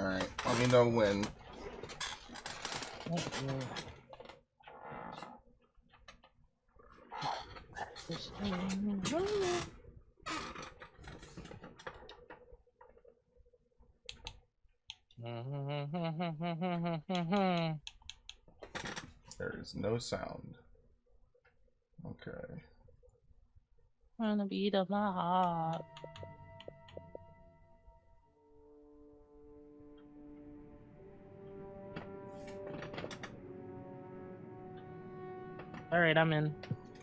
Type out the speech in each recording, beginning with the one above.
Alright, let me know when. There is no sound. Okay. Wanna beat up my heart. Alright, I'm in.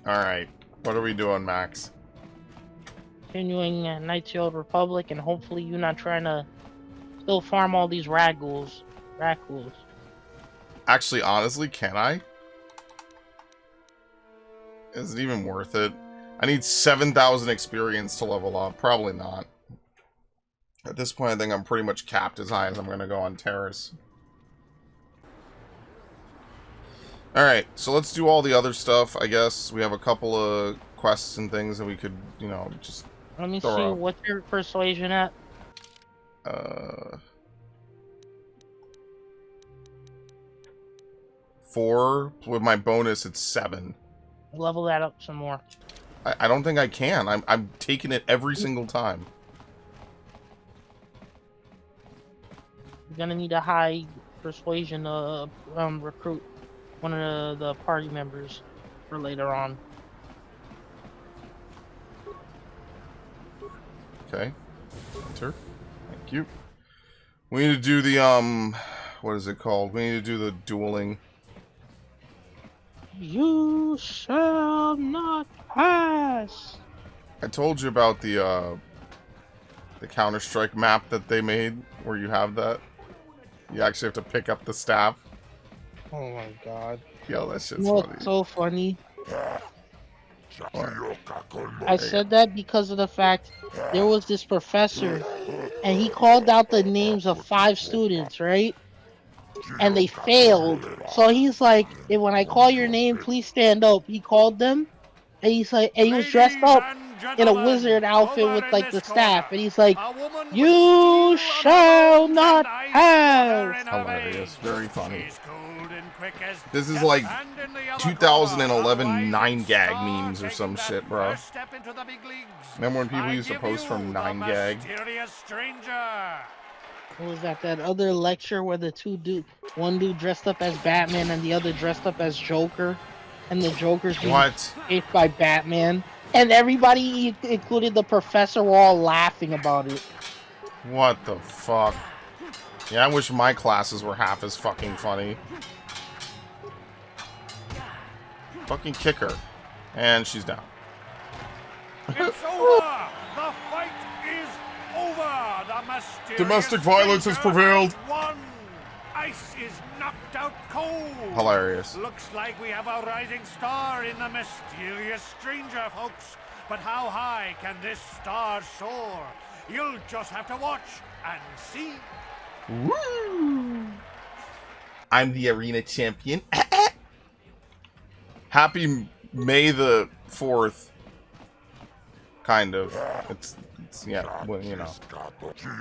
Alright. What are we doing, Max? Continuing Knights of the Old Republic, and hopefully you're not trying to still farm all these ragghouls. Actually, honestly, can I? Is it even worth it? I need 7,000 experience to level up. Probably not. At this point, I think I'm pretty much capped as high as I'm going to go on Terrace. Alright, so let's do all the other stuff, I guess. We have a couple of quests and things that we could, you know, just Let me see, what's your persuasion at? 4. With my bonus, it's 7. Level that up some more. I don't think I can. I'm taking it every single time. You're gonna need a high persuasion to recruit one of the party members for later on. Okay. Enter. Thank you. We need to do the, what is it called? We need to do the dueling. You shall not pass! I told you about the Counter-Strike map that they made, where you have that. You actually have to pick up the staff. Oh my god. Yo, that shit's You know funny. what's so funny? What? I said that because of the fact there was this professor and he called out the names of 5 students, right? And they failed. So he's like, hey, when I call your name, please stand up. He called them and he's like, and he was dressed up in a wizard outfit with like the staff, and he's like, you shall not pass. Hilarious. Very funny. This is like 2011 9gag memes or some shit, bro. Remember when people used to post from 9gag? What was that? That other lecture where the one dude dressed up as Batman and the other dressed up as Joker, and the Joker's being chased by Batman, and everybody, including the professor, were all laughing about it. What the fuck? Yeah, I wish my classes were half as fucking funny. Fucking kick her. And she's down. It's over! The fight is over! The mysterious domestic violence has prevailed. Won. Ice is knocked out cold. Hilarious. Looks like we have a rising star in the mysterious stranger, folks. But how high can this star soar? You'll just have to watch and see. Woo! I'm the arena champion. Happy May the 4th. Kind of. It's yeah, well, you know.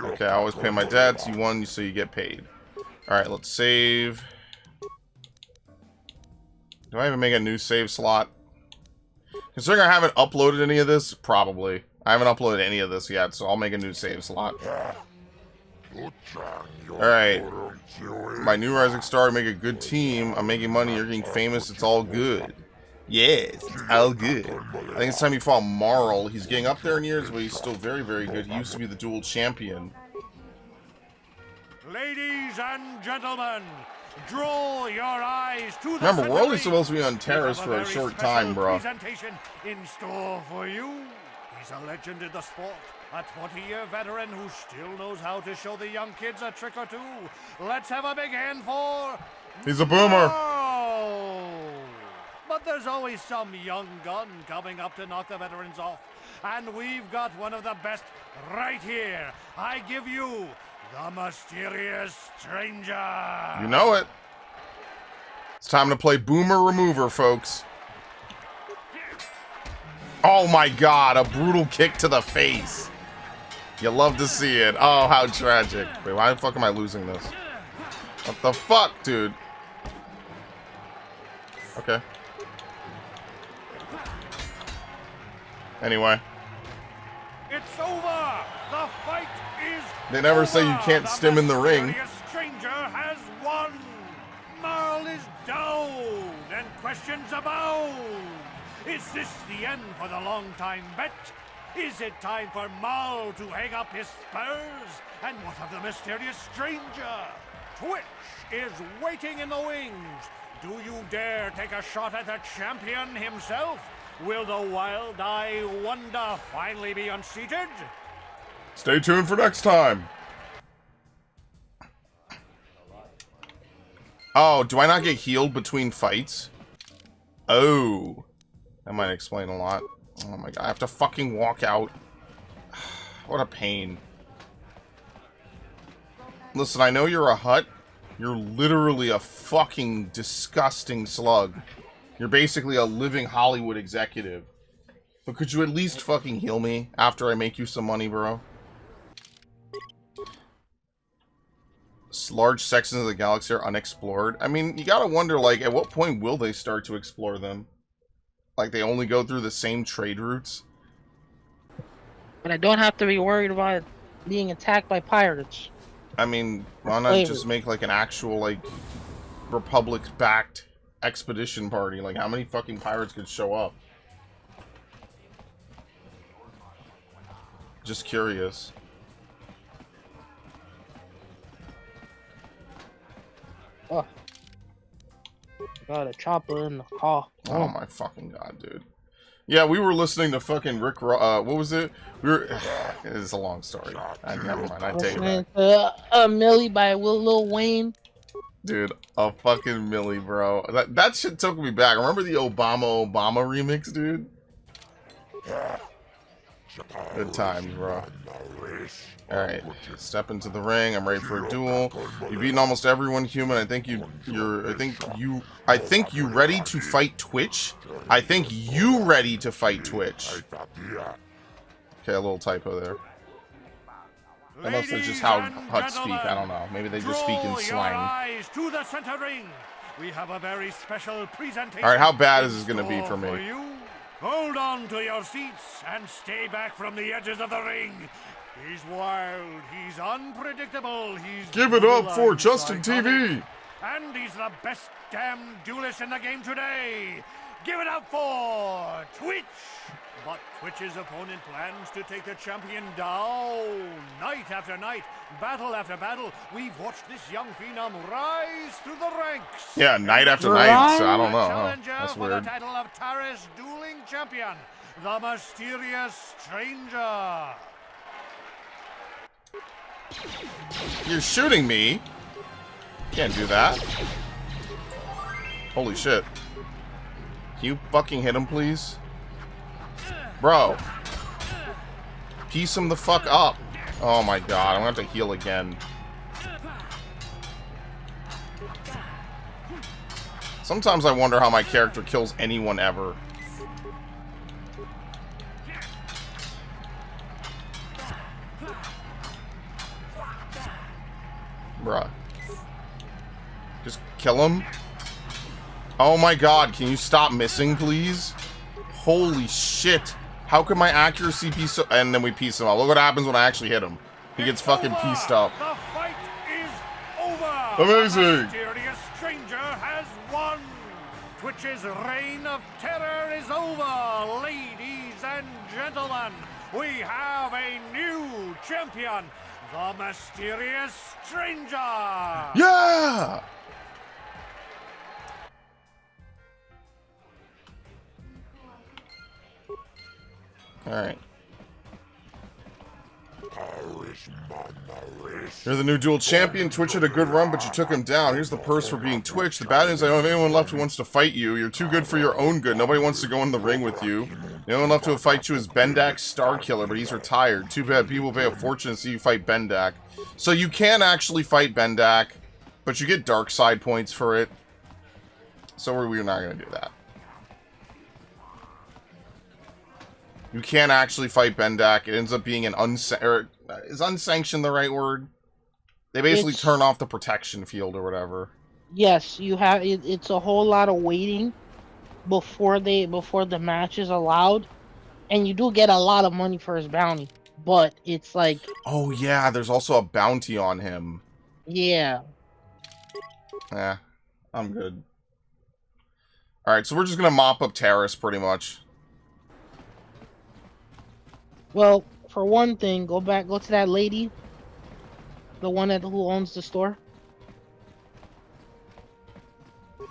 Okay, I always pay my debts. You won, so you get paid. Alright, let's save. Do I even make a new save slot? Considering I haven't uploaded any of this, probably. I haven't uploaded any of this yet, so I'll make a new save slot. Alright. My new rising star, make a good team. I'm making money, you're getting famous, it's all good. Yes, it's all good. I think it's time you fought Marl. He's getting up there in years, but he's still very, very good. He used to be the dual champion. Ladies and gentlemen, draw your eyes to the Remember, we're only supposed to be on Terrace for a short time, bro. Presentation in store for you. He's a legend in the sport, a 20-year veteran who still knows how to show the young kids a trick or two. Let's have a big hand for... He's a boomer. Oh! But there's always some young gun coming up to knock the veterans off. And we've got one of the best right here. I give you the Mysterious Stranger. You know it. It's time to play Boomer Remover, folks. Oh my god, a brutal kick to the face. You love to see it. Oh, how tragic. Wait, why the fuck am I losing this? What the fuck, dude? Okay. Anyway. It's over. The fight is They never say you can't stim in the ring. mysterious stranger has won. Marl is down and questions abound. Is this the end for the long-time bet? Is it time for Marl to hang up his spurs? And what of the mysterious stranger? Twitch is waiting in the wings. Do you dare take a shot at the champion himself? Will the wild-eye wonder finally be unseated? Stay tuned for next time. Oh, do I not get healed between fights? Oh. That might explain a lot. Oh my god, I have to fucking walk out. What a pain. Listen, I know you're a hut. You're literally a fucking disgusting slug. You're basically a living Hollywood executive. But could you at least fucking heal me after I make you some money, bro? Large sections of the galaxy are unexplored. I mean, you gotta wonder, like, at what point will they start to explore them? Like, they only go through the same trade routes? But I don't have to be worried about being attacked by pirates. I mean, why not just make, like, an actual, like, Republic-backed expedition party? Like, how many fucking pirates could show up? Just curious. Oh. Got a chopper in the car. Oh my fucking god, dude. Yeah, we were listening to fucking Rick what was it? We were it's a long story. Never mind, I take it back. Millie by Lil Wayne. Dude, a fucking Millie, bro. That shit took me back. Remember the Obama remix, dude? Good times, bro. Alright, step into the ring. I'm ready for a duel. You've beaten almost everyone human. I think you ready to fight Twitch? I think you ready to fight Twitch. Okay, a little typo there. Unless that's just how Huts speak, I don't know. Maybe they just speak in slang. To the center ring. We have a very special presentation. Alright, how bad is this gonna be for me? Hold on to your seats and stay back from the edges of the ring. He's wild, he's unpredictable, he's... Give it up for Justin TV! And he's the best damn duelist in the game today! Give it up for Twitch! But Twitch's opponent plans to take the champion down. Night after night, battle after battle, we've watched this young phenom rise through the ranks. Yeah, night after night, so I don't know. Challenger That's for weird. the title of Taris Dueling Champion, the Mysterious Stranger. You're shooting me? Can't do that. Holy shit. Can you fucking hit him, please? Bro. Piece him the fuck up. Oh my god, I'm gonna have to heal again. Sometimes I wonder how my character kills anyone ever. Bruh. Just kill him. Oh my god, can you stop missing, please? Holy shit. How could my accuracy be so... And then we piece him up. Look what happens when I actually hit him. He gets fucking pieced up. The fight is over. Amazing. The mysterious stranger has won. Twitch's reign of terror is over. Ladies and gentlemen, we have a new champion. The Mysterious Stranger! Yeah! Alright. You're the new dual champion. Twitch had a good run, but you took him down. Here's the purse for being Twitch. The bad news, I don't have anyone left who wants to fight you. You're too good for your own good. Nobody wants to go in the ring with you. The only one left to fight you is Bendak Starkiller, but he's retired. Too bad. People pay a fortune to see you fight Bendak. So you can actually fight Bendak, but you get dark side points for it. So we're not going to do that. You can't actually fight Bendak. It ends up being an is unsanctioned the right word? They basically turn off the protection field or whatever. Yes, you have. It's a whole lot of waiting before the match is allowed, and you do get a lot of money for his bounty. But it's like, oh yeah, there's also a bounty on him. Yeah. Yeah, I'm good. All right, so we're just gonna mop up Terrace pretty much. Well, for one thing, go to that lady, the one who owns the store.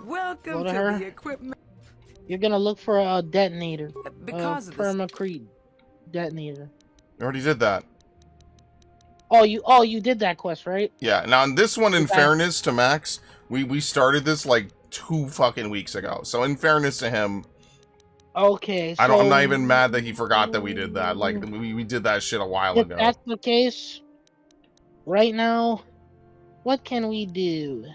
Welcome to the equipment. You're gonna look for a detonator, Because a permacrete detonator. You already did that. Oh, you did that quest, right? Yeah. Now, in this one, in fairness to Max, we started this like 2 fucking weeks ago. So, in fairness to him, okay. So, I'm not even mad that he forgot that we did that. Like, we did that shit a while ago. If that's the case, right now, what can we do?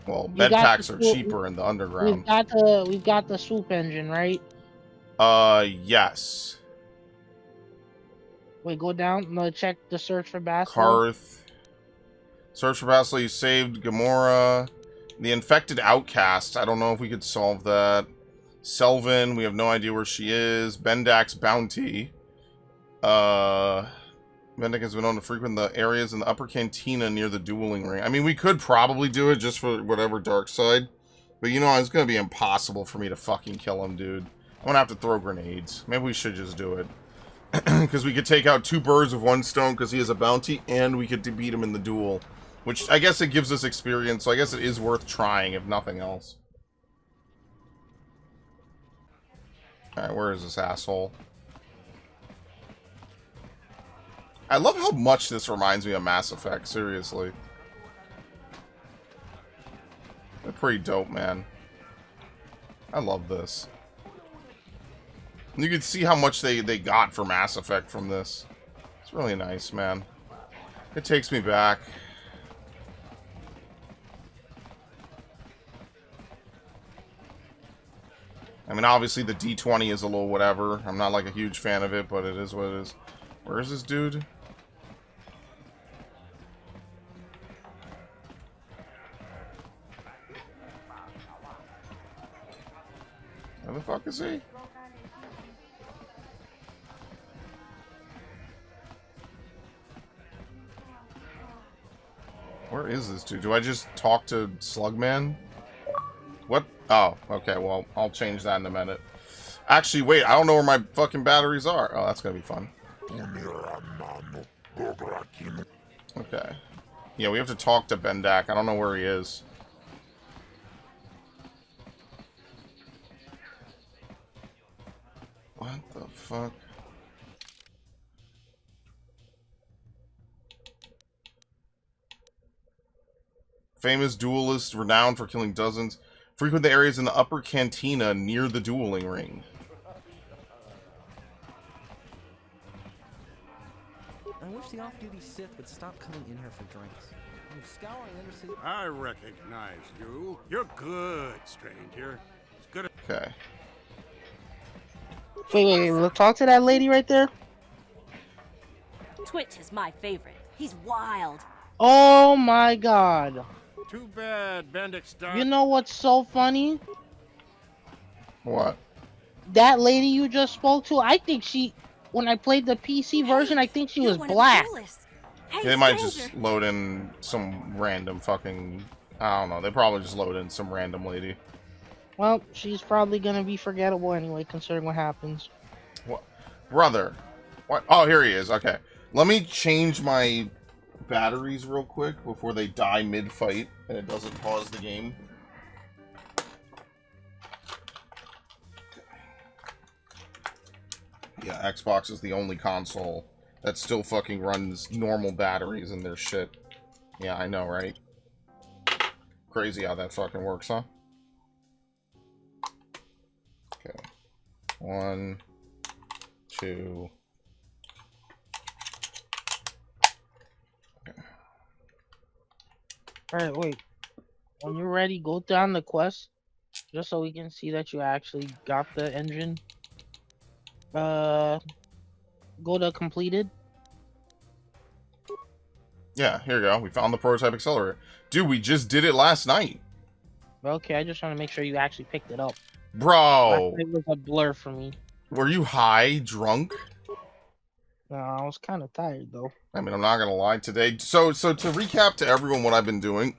Well, bed packs are cheaper in the underground. We've got the swoop engine, right? Yes. Wait, go down. No, check the search for Bastila. Karth. Search for Bastila. You saved Gamora. The infected outcast. I don't know if we could solve that. Selvin. We have no idea where she is. Bendak's bounty. Bendak has been known to frequent the areas in the upper cantina near the dueling ring. I mean, we could probably do it just for whatever dark side. But you know, it's going to be impossible for me to fucking kill him, dude. I'm going to have to throw grenades. Maybe we should just do it. Because we could take out 2 birds with 1 stone because he has a bounty, and we could beat him in the duel. Which, I guess it gives us experience, so I guess it is worth trying, if nothing else. Alright, where is this asshole? I love how much this reminds me of Mass Effect, seriously. They're pretty dope, man. I love this. You can see how much they got for Mass Effect from this. It's really nice, man. It takes me back. I mean, obviously the D20 is a little whatever. I'm not like a huge fan of it, but it is what it is. Where is this dude? Where the fuck is he? Where is this dude? Do I just talk to Slugman? What? Oh, okay, well, I'll change that in a minute. Actually, wait, I don't know where my fucking batteries are. Oh, that's gonna be fun. Okay. Yeah, we have to talk to Bendak. I don't know where he is. What the fuck? Famous duelist, renowned for killing dozens. Frequent the areas in the upper cantina near the dueling ring. I wish the off-duty Sith would stop coming in here for drinks. I'm scouring undersea. I recognize you. You're good, stranger. It's good. Okay. Wait, we'll talk to that lady right there. Twitch is my favorite. He's wild. Oh my god. Too bad Bendix died. You know what's so funny? What? That lady you just spoke to, I think she, when I played the PC version, I think she was black. Hey, They might just load in some random fucking... I don't know. They probably just load in some random lady. Well, she's probably gonna be forgettable anyway, considering what happens. What? Brother. What? Oh, here he is. Okay. Let me change my batteries real quick before they die mid-fight and it doesn't pause the game. Yeah, Xbox is the only console that still fucking runs normal batteries in their shit. Yeah, I know, right? Crazy how that fucking works, huh? Okay. 1, 2... Alright, wait. When you're ready, go down the quest. Just so we can see that you actually got the engine. Go to completed. Yeah, here you go. We found the prototype accelerator. Dude, we just did it last night. Okay, I just want to make sure you actually picked it up. Bro. Last night was a blur for me. Were you high, drunk? No, I was kind of tired though. I mean, I'm not gonna lie today. So to recap to everyone what I've been doing.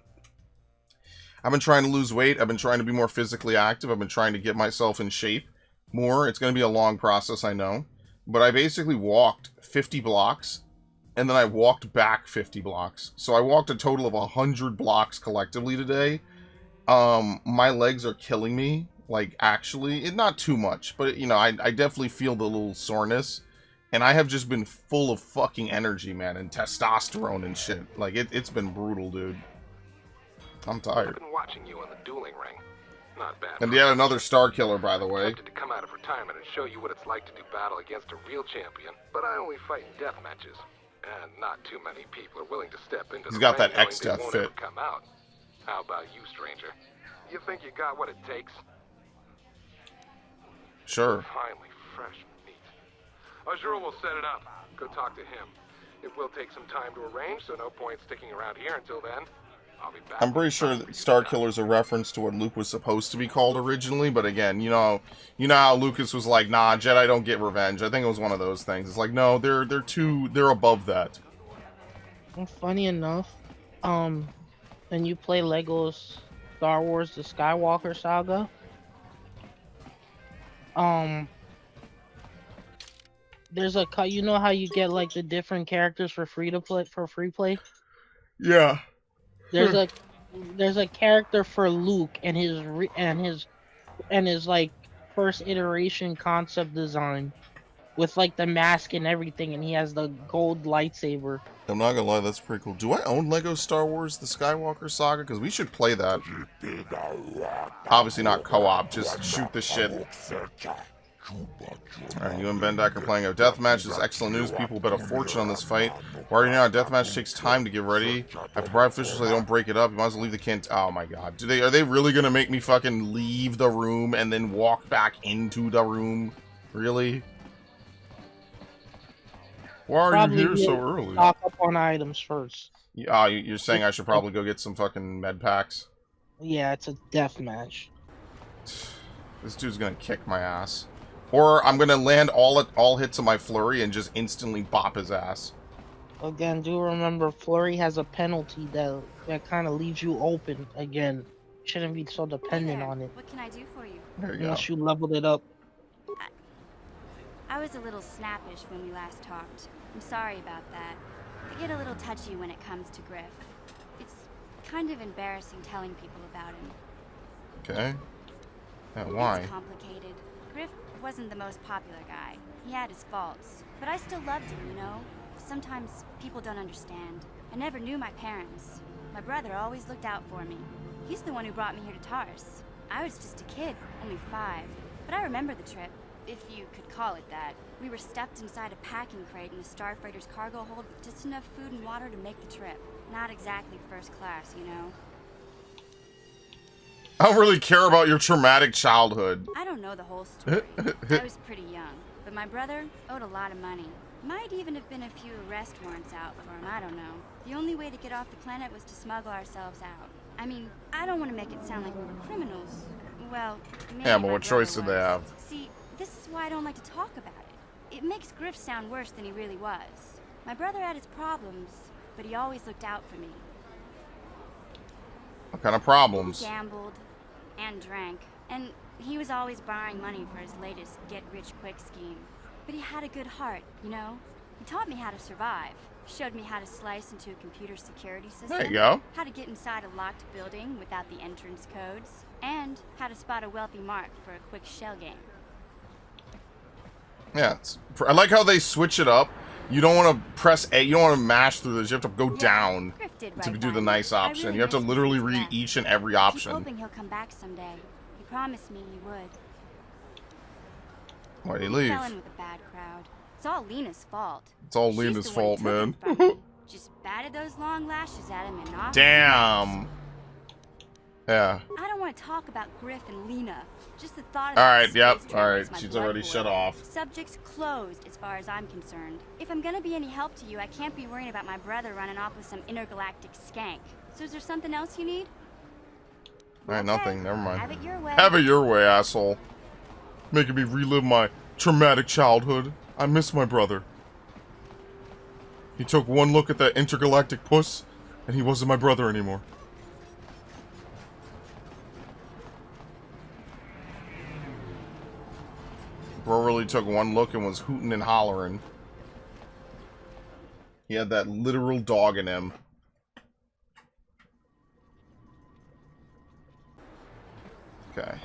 I've been trying to lose weight. I've been trying to be more physically active. I've been trying to get myself in shape more. It's gonna be a long process, I know. But I basically walked 50 blocks, and then I walked back 50 blocks. So I walked a total of 100 blocks collectively today. My legs are killing me. Like, actually, not too much, but, you know, I definitely feel the little soreness. And I have just been full of fucking energy, man, and testosterone and shit. Like, it's been brutal, dude. I'm tired. I've been watching you on the dueling ring. Not bad. And yet another Star Killer, by the way. Tempted to come out of retirement and show you what it's like to do battle against a real champion, but I only fight in death matches, and not too many people are willing to step into He's the got ring that knowing X-Death they won't fit. ever come out. How about you, stranger? You think you got what it takes? Sure. Finally, fresh meat. Azure will set it up. Go talk to him. It will take some time to arrange, so no point sticking around here until then. I'll be back. I'm pretty sure that Star Killer's a reference to what Luke was supposed to be called originally, but again, you know how Lucas was like, nah, Jedi don't get revenge. I think it was one of those things. It's like, no, they're above that. And funny enough, when you play Lego's Star Wars: The Skywalker Saga, there's a cut. You know how you get like the different characters for free play. Yeah. There's a character for Luke and his like first iteration concept design with like the mask and everything, and he has the gold lightsaber. I'm not gonna lie, that's pretty cool. Do I own Lego Star Wars: The Skywalker Saga? Because we should play that. Obviously not co-op, just shoot the shit. Alright, you and Bendak are playing a deathmatch. This is excellent news. People bet a fortune on this fight. Why already know a deathmatch takes time to get ready. I have to bribe officials so they don't break it up. You might as well leave the can't. Oh my god. Are they really gonna make me fucking leave the room and then walk back into the room? Really? Why are you here so early? Stock up on items first. You're saying I should probably go get some fucking med packs? Yeah, it's a death match. This dude's gonna kick my ass. Or I'm gonna land all hits of my flurry and just instantly bop his ass. Again, do remember flurry has a penalty that kind of leaves you open. Again, shouldn't be so dependent on it. What can I do for you? There you Unless go. you leveled it up. I was a little snappish when we last talked. I'm sorry about that. I get a little touchy when it comes to Griff. It's kind of embarrassing telling people about him. Okay. Yeah, why? It's complicated. Griff wasn't the most popular guy. He had his faults. But I still loved him, you know? Sometimes people don't understand. I never knew my parents. My brother always looked out for me. He's the one who brought me here to Tars. I was just a kid, only 5. But I remember the trip, if you could call it that. We were stuffed inside a packing crate in the Starfighter's cargo hold with just enough food and water to make the trip. Not exactly first class, you know? I don't really care about your traumatic childhood. I don't know the whole story. I was pretty young, but my brother owed a lot of money. Might even have been a few arrest warrants out for him, I don't know. The only way to get off the planet was to smuggle ourselves out. I mean, I don't want to make it sound like we were criminals. Well, maybe Yeah, but my what choice brother did they was. have? See, this is why I don't like to talk about it. It makes Griff sound worse than he really was. My brother had his problems, but he always looked out for me. What kind of problems? He gambled and drank, and he was always borrowing money for his latest get-rich-quick scheme. But he had a good heart, you know? He taught me how to survive. Showed me how to slice into a computer security system. There you go. How to get inside a locked building without the entrance codes. And how to spot a wealthy mark for a quick shell game. Yeah, I like how they switch it up. You don't want to press A, you don't want to mash through this. You have to go down Griff did to right do by the me. nice I option. really You have to miss literally his read death. each and every Keep option. hoping he'll come back someday. He promised me he would. Why'd he He leave? fell in with a bad crowd. It's all Lena's fault. It's all She's Lena's the one fault, who took him man. from me. Just batted those long lashes at him and off. Damn. Yeah. I don't want to talk about Griff and Lena. Just the thought of All that right. Yep. space All trip right. makes my She's blood already boil. shut off. Subject's closed as far as I'm concerned. If I'm gonna be any help to you, I can't be worrying about my brother running off with some intergalactic skank. So is there something else you need? All right. Nothing. Never mind. Have it your way. Have it your way, asshole. Making me relive my traumatic childhood. I miss my brother. He took one look at that intergalactic puss, and he wasn't my brother anymore. Bro really took one look and was hooting and hollering. He had that literal dog in him. Okay.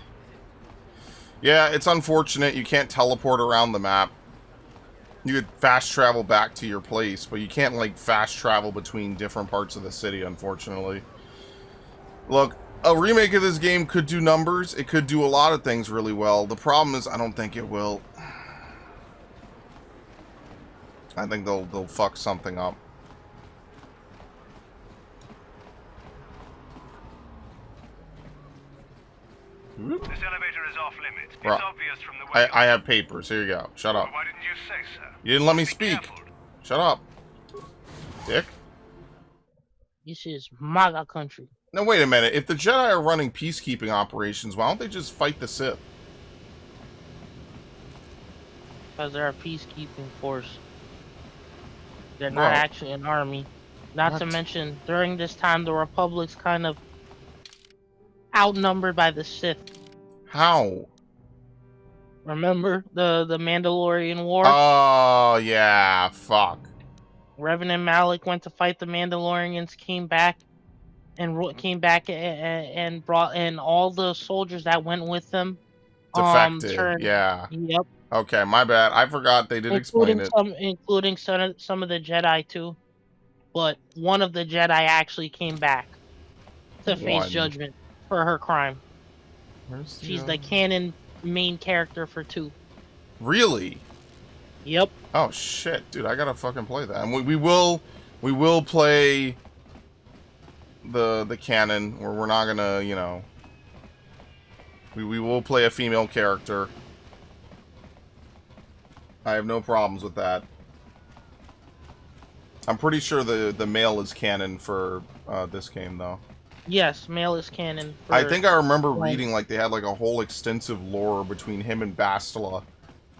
Yeah, it's unfortunate you can't teleport around the map. You could fast travel back to your place, but you can't, like, fast travel between different parts of the city, unfortunately. Look, a remake of this game could do numbers. It could do a lot of things really well. The problem is, I don't think it will. I think they'll fuck something up. This elevator is off limits. Bro, It's obvious from the way. I have papers. Here you go. Shut up. Why didn't you say so? You didn't let me Be speak. careful. Shut up. Dick. This is MAGA country. Now, wait a minute. If the Jedi are running peacekeeping operations, why don't they just fight the Sith? Because they're a peacekeeping force. They're Bro. not actually an army. Not to What? mention, during this time, the Republic's kind of outnumbered by the Sith. How? Remember the Mandalorian War? Oh, yeah. Fuck. Revenant Malik went to fight the Mandalorians, came back, and brought in all the soldiers that went with them. Defected. Yeah. Yep. Okay, my bad. I forgot they did explain it. Including some of the Jedi too. But one of the Jedi actually came back to face One. judgment for her crime. Where's the, She's the canon main character for 2. Really? Yep. Oh shit, dude! I gotta fucking play that. And we will play the canon where we're not gonna, you know. We will play a female character. I have no problems with that. I'm pretty sure the male is canon for this game, though. Yes, male is canon. For I think I remember Right. reading, like, they had, like, a whole extensive lore between him and Bastila,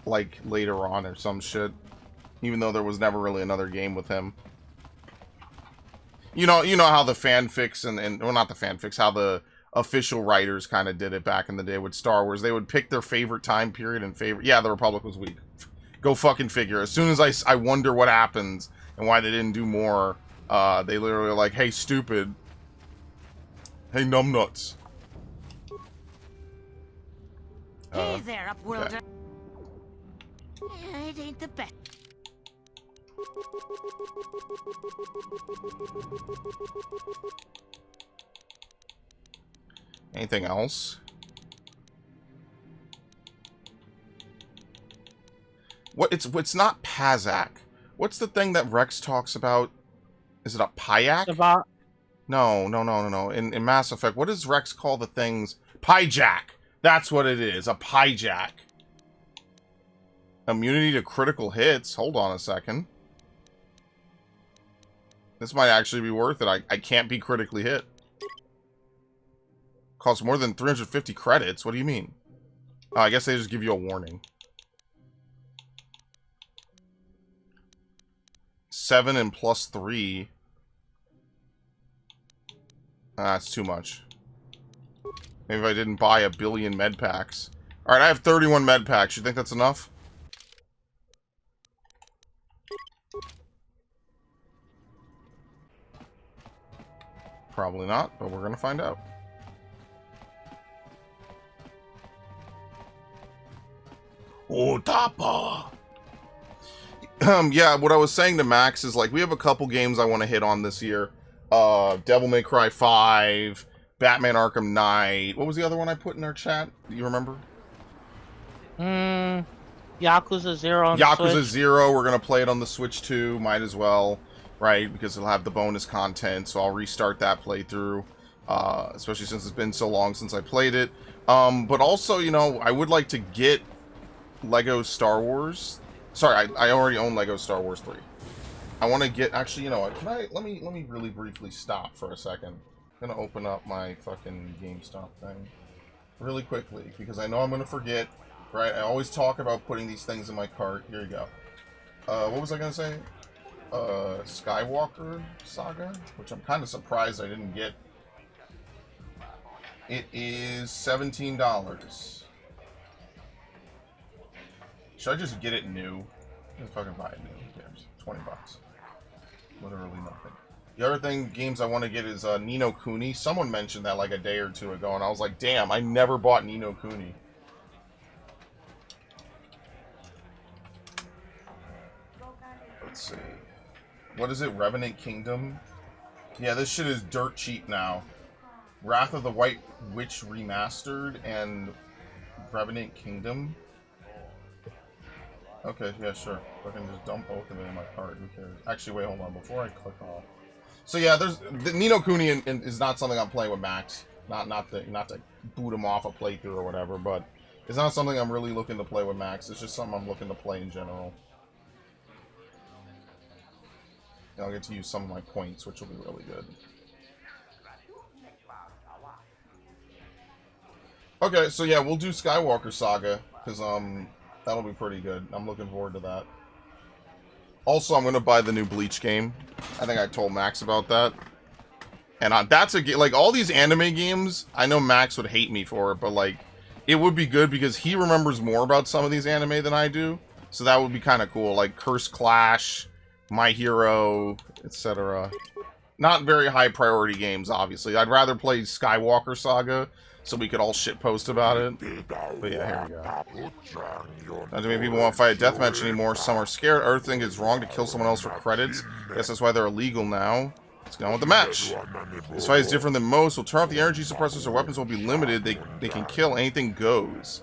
like, later on or some shit. Even though there was never really another game with him. You know how the fanfics and well, not the fanfics, how the official writers kind of did it back in the day with Star Wars. They would pick their favorite time period and favorite... Yeah, the Republic was weak. Go fucking figure. As soon as I wonder what happens and why they didn't do more, they literally were like, hey, stupid. Hey, numbnuts. Hey there, Upworlder. Okay. It ain't the best. Anything else? What? It's not Pazak. What's the thing that Rex talks about? Is it a Pyak? About No. In Mass Effect, what does Rex call the things? Pyjak. That's what it is. A Pyjak. Immunity to critical hits. Hold on a second. This might actually be worth it. I can't be critically hit. Costs more than 350 credits. What do you mean? Oh, I guess they just give you a warning. 7 and plus 3. That's too much. Maybe if I didn't buy a billion med packs. Alright, I have 31 med packs. You think that's enough? Probably not, but we're gonna find out. Otapa! Yeah, what I was saying to Max is, like, we have a couple games I want to hit on this year. Devil May Cry 5, Batman Arkham Knight. What was the other one I put in our chat? Do you remember? Yakuza 0 on Yakuza Switch. 0, we're going to play it on the Switch too. Might as well, right? Because it'll have the bonus content, so I'll restart that playthrough. especially since it's been so long since I played it. But also, you know, I would like to get Lego Star Wars. Sorry, I already own Lego Star Wars 3. I want to get, actually, you know what, let me really briefly stop for a second. I'm gonna open up my fucking GameStop thing really quickly, because I know I'm gonna forget, right? I always talk about putting these things in my cart. Here you go. What was I gonna say? Skywalker Saga, which I'm kind of surprised I didn't get. It is $17. Should I just get it new? I'm fucking buy it new. Who cares? 20 bucks. Literally nothing. The other thing, games I want to get is Ni no Kuni. Someone mentioned that like a day or two ago, and I was like, damn, I never bought Ni no Kuni. Let's see. What is it? Revenant Kingdom? Yeah, this shit is dirt cheap now. Wrath of the White Witch Remastered and Revenant Kingdom. Okay, yeah, sure. I can just dump both of it in my cart. Who cares? Actually, wait, hold on. Before I click off. So yeah, there's the Ni no Kuni is not something I'm playing with Max. Not to boot him off a playthrough or whatever, but it's not something I'm really looking to play with Max. It's just something I'm looking to play in general. And I'll get to use some of my points, which will be really good. Okay, so yeah, we'll do Skywalker Saga, because that'll be pretty good. I'm looking forward to that. Also, I'm going to buy the new Bleach game. I think I told Max about that. And that's a game, like, all these anime games, I know Max would hate me for it, but, like, it would be good because he remembers more about some of these anime than I do. So that would be kind of cool, like Curse Clash, My Hero, etc. Not very high priority games, obviously. I'd rather play Skywalker Saga, so we could all shitpost about it. But yeah, here we go. Not too many people want to fight a deathmatch anymore. Some are scared. Others think it's wrong to kill someone else for credits. Guess that's why they're illegal now. Let's get on with the match. This fight is different than most. We'll turn off the energy suppressors, or weapons will be limited. They can kill. Anything goes.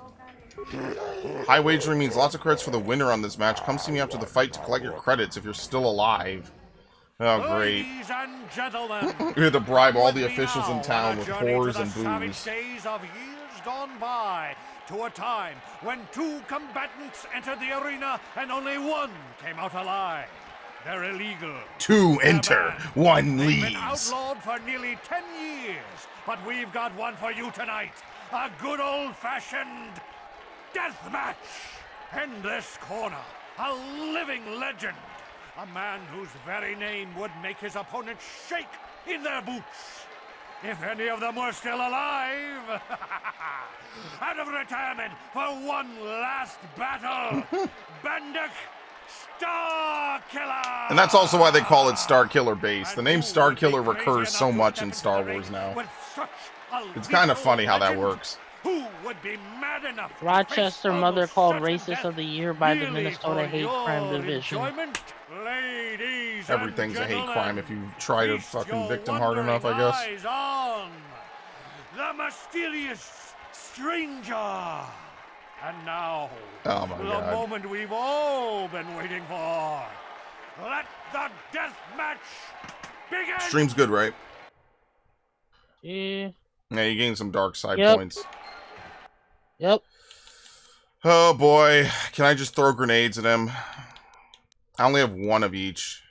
High wagering means lots of credits for the winner on this match. Come see me after the fight to collect your credits if you're still alive. Oh, great. We had to bribe all the officials in town with whores and booze. Days of years gone by, to a time when 2 combatants entered the arena and only 1 came out alive. They're illegal. 2 enter, 1 They've been leaves. outlawed for nearly 10 years, but we've got one for you tonight. A good old-fashioned death match. In this corner, a living legend. A man whose very name would make his opponents shake in their boots. If any of them were still alive. Out of retirement for one last battle. Banduk Starkiller! And that's also why they call it Starkiller Base. The name Starkiller recurs so much in Star Wars now. It's kind of funny how that works. Who would be mad enough to Rochester face Mother almost called certain Racist death of the Year by the merely Minnesota for Hate Crime your Division. enjoyment? Ladies Everything's a and hate crime if you try to feast fucking your victim hard enough, I guess. wondering eyes on the mysterious stranger. And now, Oh my the God. moment we've all been waiting for. Let the death match begin. Stream's good, right? Yeah. Yeah, you gain some dark side Yep. points. Yep. Oh boy, can I just throw grenades at him? I only have 1 of each.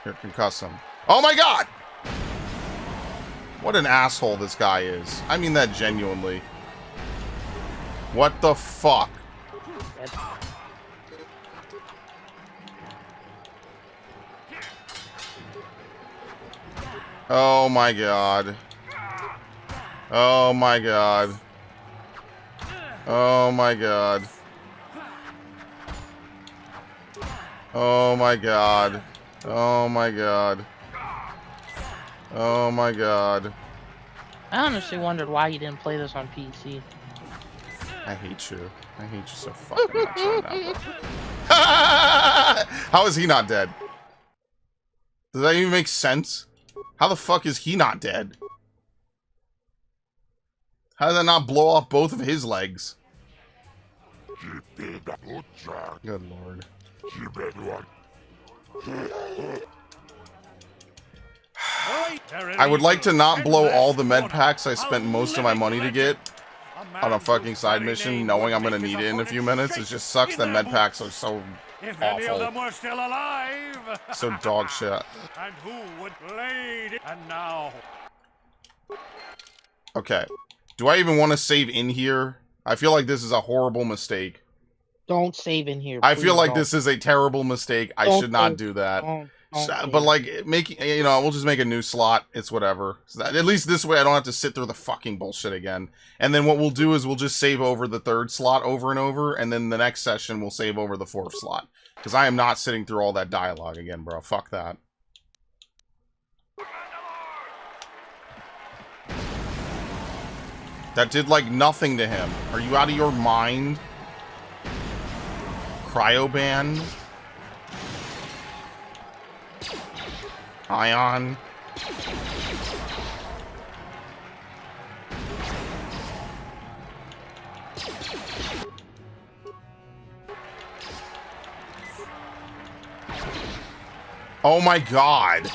Here, concuss him. Oh my God! What an asshole this guy is. I mean that genuinely. What the fuck? Oh my God. Oh my God. Oh my God. Oh my God. Oh my God. Oh my God. I honestly wondered why you didn't play this on PC. I hate you. I hate you so fucking much right now, bro. How is he not dead? Does that even make sense? How the fuck is he not dead? How did that not blow off both of his legs? Good lord. I would like to not blow all the med packs I spent most of my money to get on a fucking side mission, knowing I'm gonna need it in a few minutes. It just sucks that med packs are so Any of them awful. were still alive. So dog shit. And who would play it? And now. Okay. Do I even want to save in here? I feel like this is a horrible mistake. Don't save in here. I feel please like don't. this is a terrible mistake. I Don't should not save. do that. Don't But save. like, we'll just make a new slot. It's whatever. So that, at least this way I don't have to sit through the fucking bullshit again. And then what we'll do is we'll just save over the 3rd slot over and over, and then the next session we'll save over the 4th slot. Because I am not sitting through all that dialogue again, bro. Fuck that. That did, like, nothing to him. Are you out of your mind? Cryoban? Ion? Oh my god.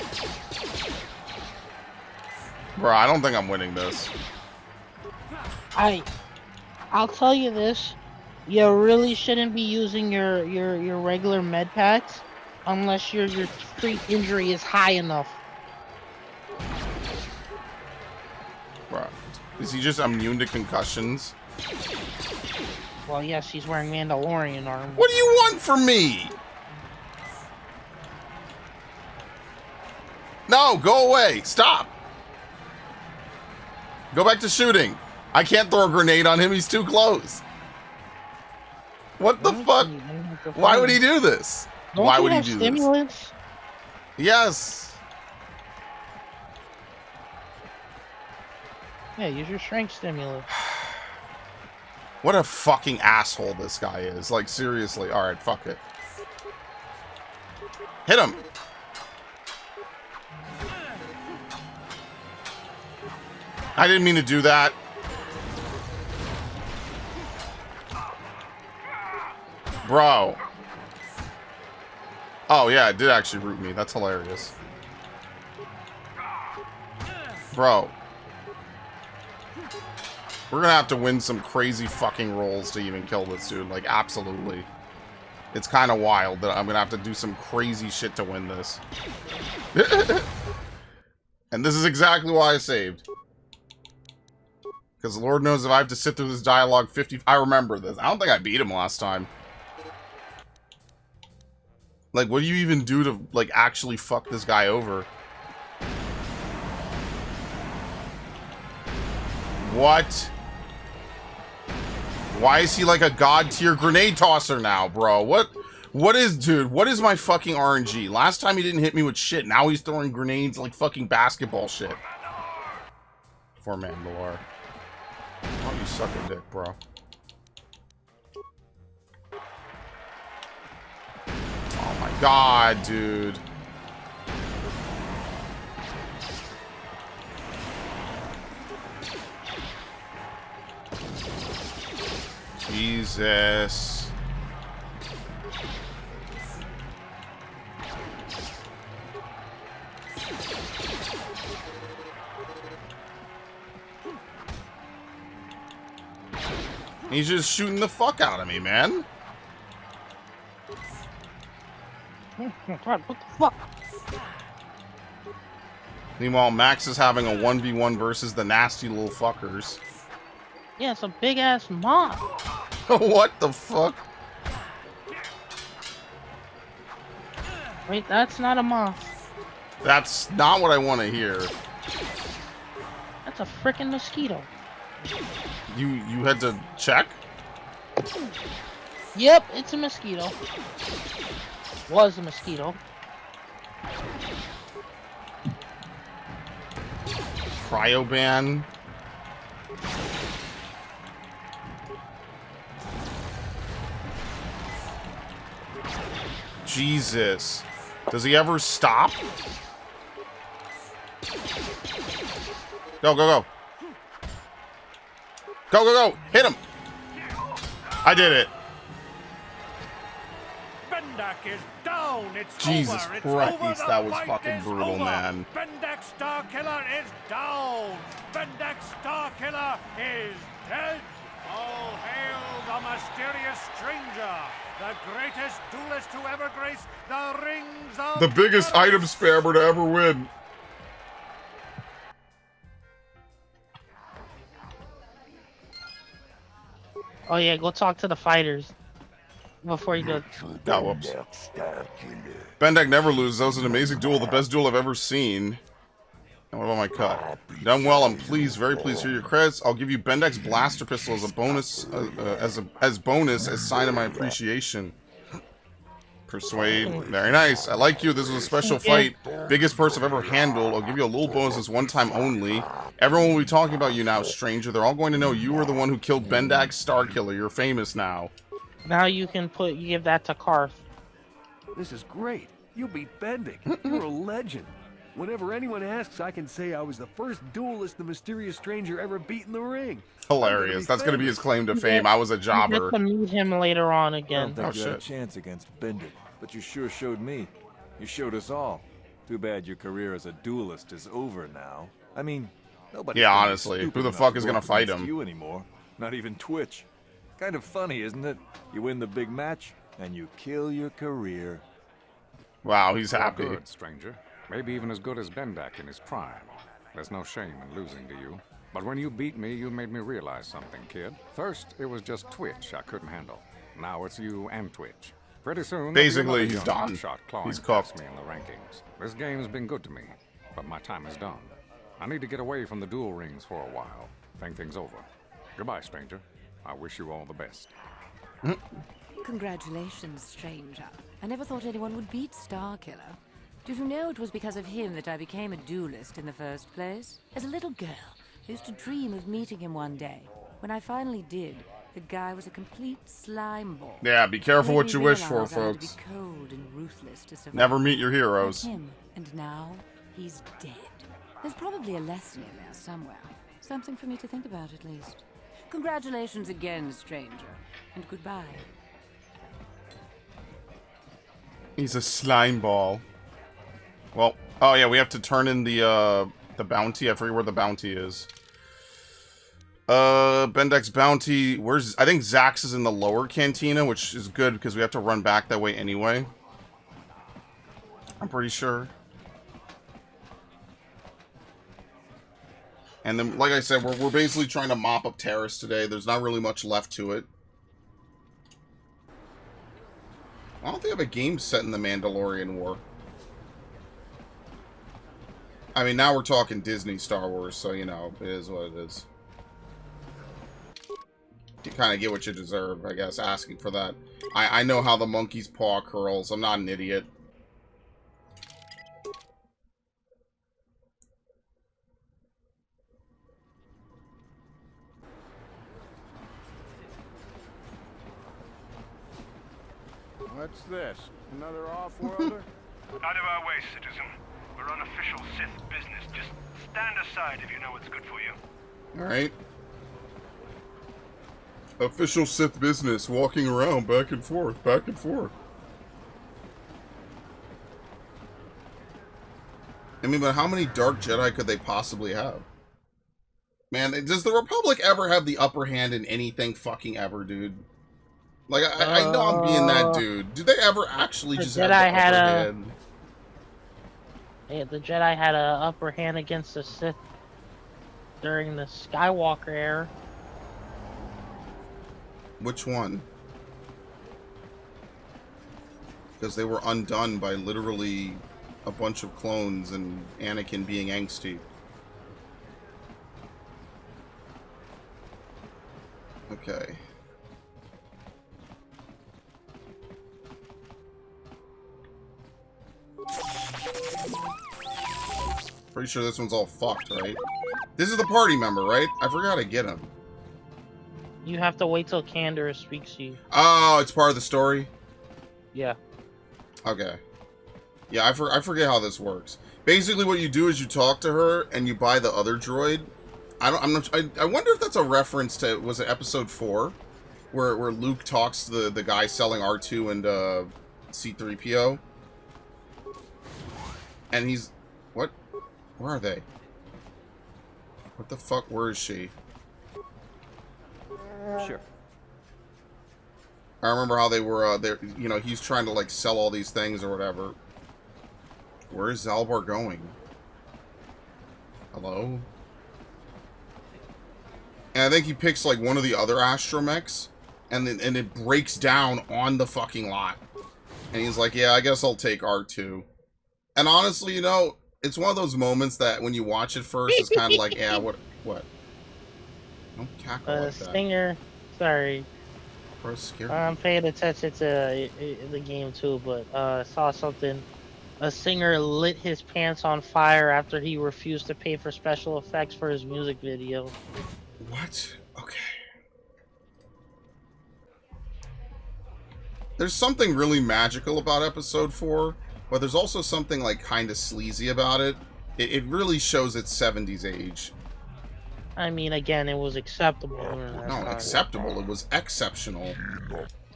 Bro, I don't think I'm winning this. I'll tell you this. You really shouldn't be using your regular med packs unless your free injury is high enough. Bro, is he just immune to concussions? Well, yes, he's wearing Mandalorian armor. What do you want from me? No, go away. Stop. Go back to shooting. I can't throw a grenade on him. He's too close. What the fuck? Why would he do this? Don't Why you would he have do stimulants? this? Yes. Yeah, use your strength stimulant. What a fucking asshole this guy is. Like, seriously. Alright, fuck it. Hit him. I didn't mean to do that. Bro. Oh, yeah, it did actually root me. That's hilarious. Bro. We're gonna have to win some crazy fucking rolls to even kill this dude. Like, absolutely. It's kind of wild that I'm gonna have to do some crazy shit to win this. And this is exactly why I saved. Because Lord knows if I have to sit through this dialogue 50... I remember this. I don't think I beat him last time. Like, what do you even do to, like, actually fuck this guy over? What? Why is he like a god tier grenade tosser now, bro? What is, dude, what is my fucking RNG? Last time he didn't hit me with shit. Now he's throwing grenades like fucking basketball shit. For Mandalore. Oh, you suck a dick, bro. Oh my god, dude. Jesus. He's just shooting the fuck out of me, man. God, what the fuck? Meanwhile, Max is having a 1v1 versus the nasty little fuckers. Yeah, it's a big ass moth. What the fuck? Wait, that's not a moth. That's not what I want to hear. That's a freaking mosquito. You had to check? Yep, it's a mosquito. Was a mosquito. Cryoban. Jesus. Does he ever stop? Go, go, go. Go, go, go. Hit him. I did it. Bendak is down. It's Jesus over. It's Christ, over. The that was fight fucking is brutal, over. man. Bendak Starkiller is down. Bendak Starkiller is dead. All hail the mysterious stranger, the greatest duelist to ever grace the rings of The biggest Paris. item spammer to ever win. Oh yeah, go talk to the fighters before you do it. Oh, whoops. Bendak never loses. That was an amazing duel, the best duel I've ever seen. And what about my cut? Done well. I'm pleased, very pleased. Here are your credits. I'll give you Bendak's blaster pistol as a bonus, as bonus, as sign of my appreciation. Persuade. Very nice. I like you. This was a special fight. Biggest purse I've ever handled. I'll give you a little bonus this one time only. Everyone will be talking about you now, stranger. They're all going to know you were the one who killed Bendak Starkiller. You're famous now. Now you can you give that to Karth. This is great. You beat Bendak. You're a legend. Whenever anyone asks, I can say I was the first duelist the mysterious stranger ever beat in the ring. Hilarious. That's going to be his claim to fame. I was a You jobber. get to meet him later on I again. don't think Oh, you had a shit. chance against Bendak, but you sure showed me. You showed us all. Too bad your career as a duelist is over now. I mean, nobody. Yeah, honestly, who the fuck is gonna fight him? You anymore? Not even Twitch. Kind of funny, isn't it? You win the big match and you kill your career. Wow, he's You're happy. good, stranger. Maybe even as good as Bendak in his prime. There's no shame in losing to you. But when you beat me, you made me realize something, kid. First, it was just Twitch I couldn't handle. Now it's you and Twitch. Pretty soon, Basically, there'll be he's another young done. hotshot clawing He's past cooked. me in the rankings. This game's been good to me, but my time is done. I need to get away from the duel rings for a while. Think things over. Goodbye, stranger. I wish you all the best. Congratulations, stranger. I never thought anyone would beat Starkiller. Did you know it was because of him that I became a duelist in the first place? As a little girl, I used to dream of meeting him one day. When I finally did, the guy was a complete slime ball. Yeah, be careful Made what me you wish for, realize I had to folks. be cold and ruthless to survive. Never meet your Like heroes. him, and now he's dead. There's probably a lesson in there somewhere. Something for me to think about, at least. Congratulations again, stranger, and goodbye. He's a slime ball. Well, oh yeah, we have to turn in the bounty. I forget where the bounty is. Bendak's bounty. I think Zax is in the lower cantina, which is good because we have to run back that way anyway. I'm pretty sure. And then, like I said, we're basically trying to mop up Terrace today. There's not really much left to it. I don't think I have a game set in the Mandalorian War. I mean, now we're talking Disney Star Wars, so, you know, it is what it is. You kind of get what you deserve, I guess, asking for that. I know how the monkey's paw curls. I'm not an idiot. What's this? Another off-worlder? Out of our way, citizen. We're on official Sith business. Just stand aside if you know what's good for you. Alright. Official Sith business, walking around back and forth, back and forth. I mean, but how many Dark Jedi could they possibly have? Man, does the Republic ever have the upper hand in anything fucking ever, dude? Like, I know I'm being that dude. Do they ever actually just have the upper hand? Yeah, the Jedi had a upper hand against the Sith during the Skywalker era. Which one? Because they were undone by literally a bunch of clones and Anakin being angsty. Okay. Pretty sure this one's all fucked, right? This is the party member, right? I forgot to get him. You have to wait till Candace speaks to you. Oh, it's part of the story? Yeah. Okay. Yeah, I forget how this works. Basically, what you do is you talk to her and you buy the other droid. I wonder if that's a reference to, was it episode 4? Where Luke talks to the guy selling R2 and C-3PO. And he's... What? Where are they? What the fuck? Where is she? Sure. I remember how they were, you know, he's trying to, like, sell all these things or whatever. Where is Zalbar going? Hello? And I think he picks, like, one of the other astromechs, and it breaks down on the fucking lot. And he's like, yeah, I guess I'll take R2. And honestly, you know, it's one of those moments that when you watch it first, it's kind of like, yeah, what? Don't cackle like that. Stinger, sorry. Scared I'm paying attention to the game too, but saw something. A singer lit his pants on fire after he refused to pay for special effects for his music video. What? Okay. There's something really magical about episode 4, but there's also something like kind of sleazy about it. It really shows its 70s age. I mean, again, it was acceptable. No, acceptable. It was exceptional.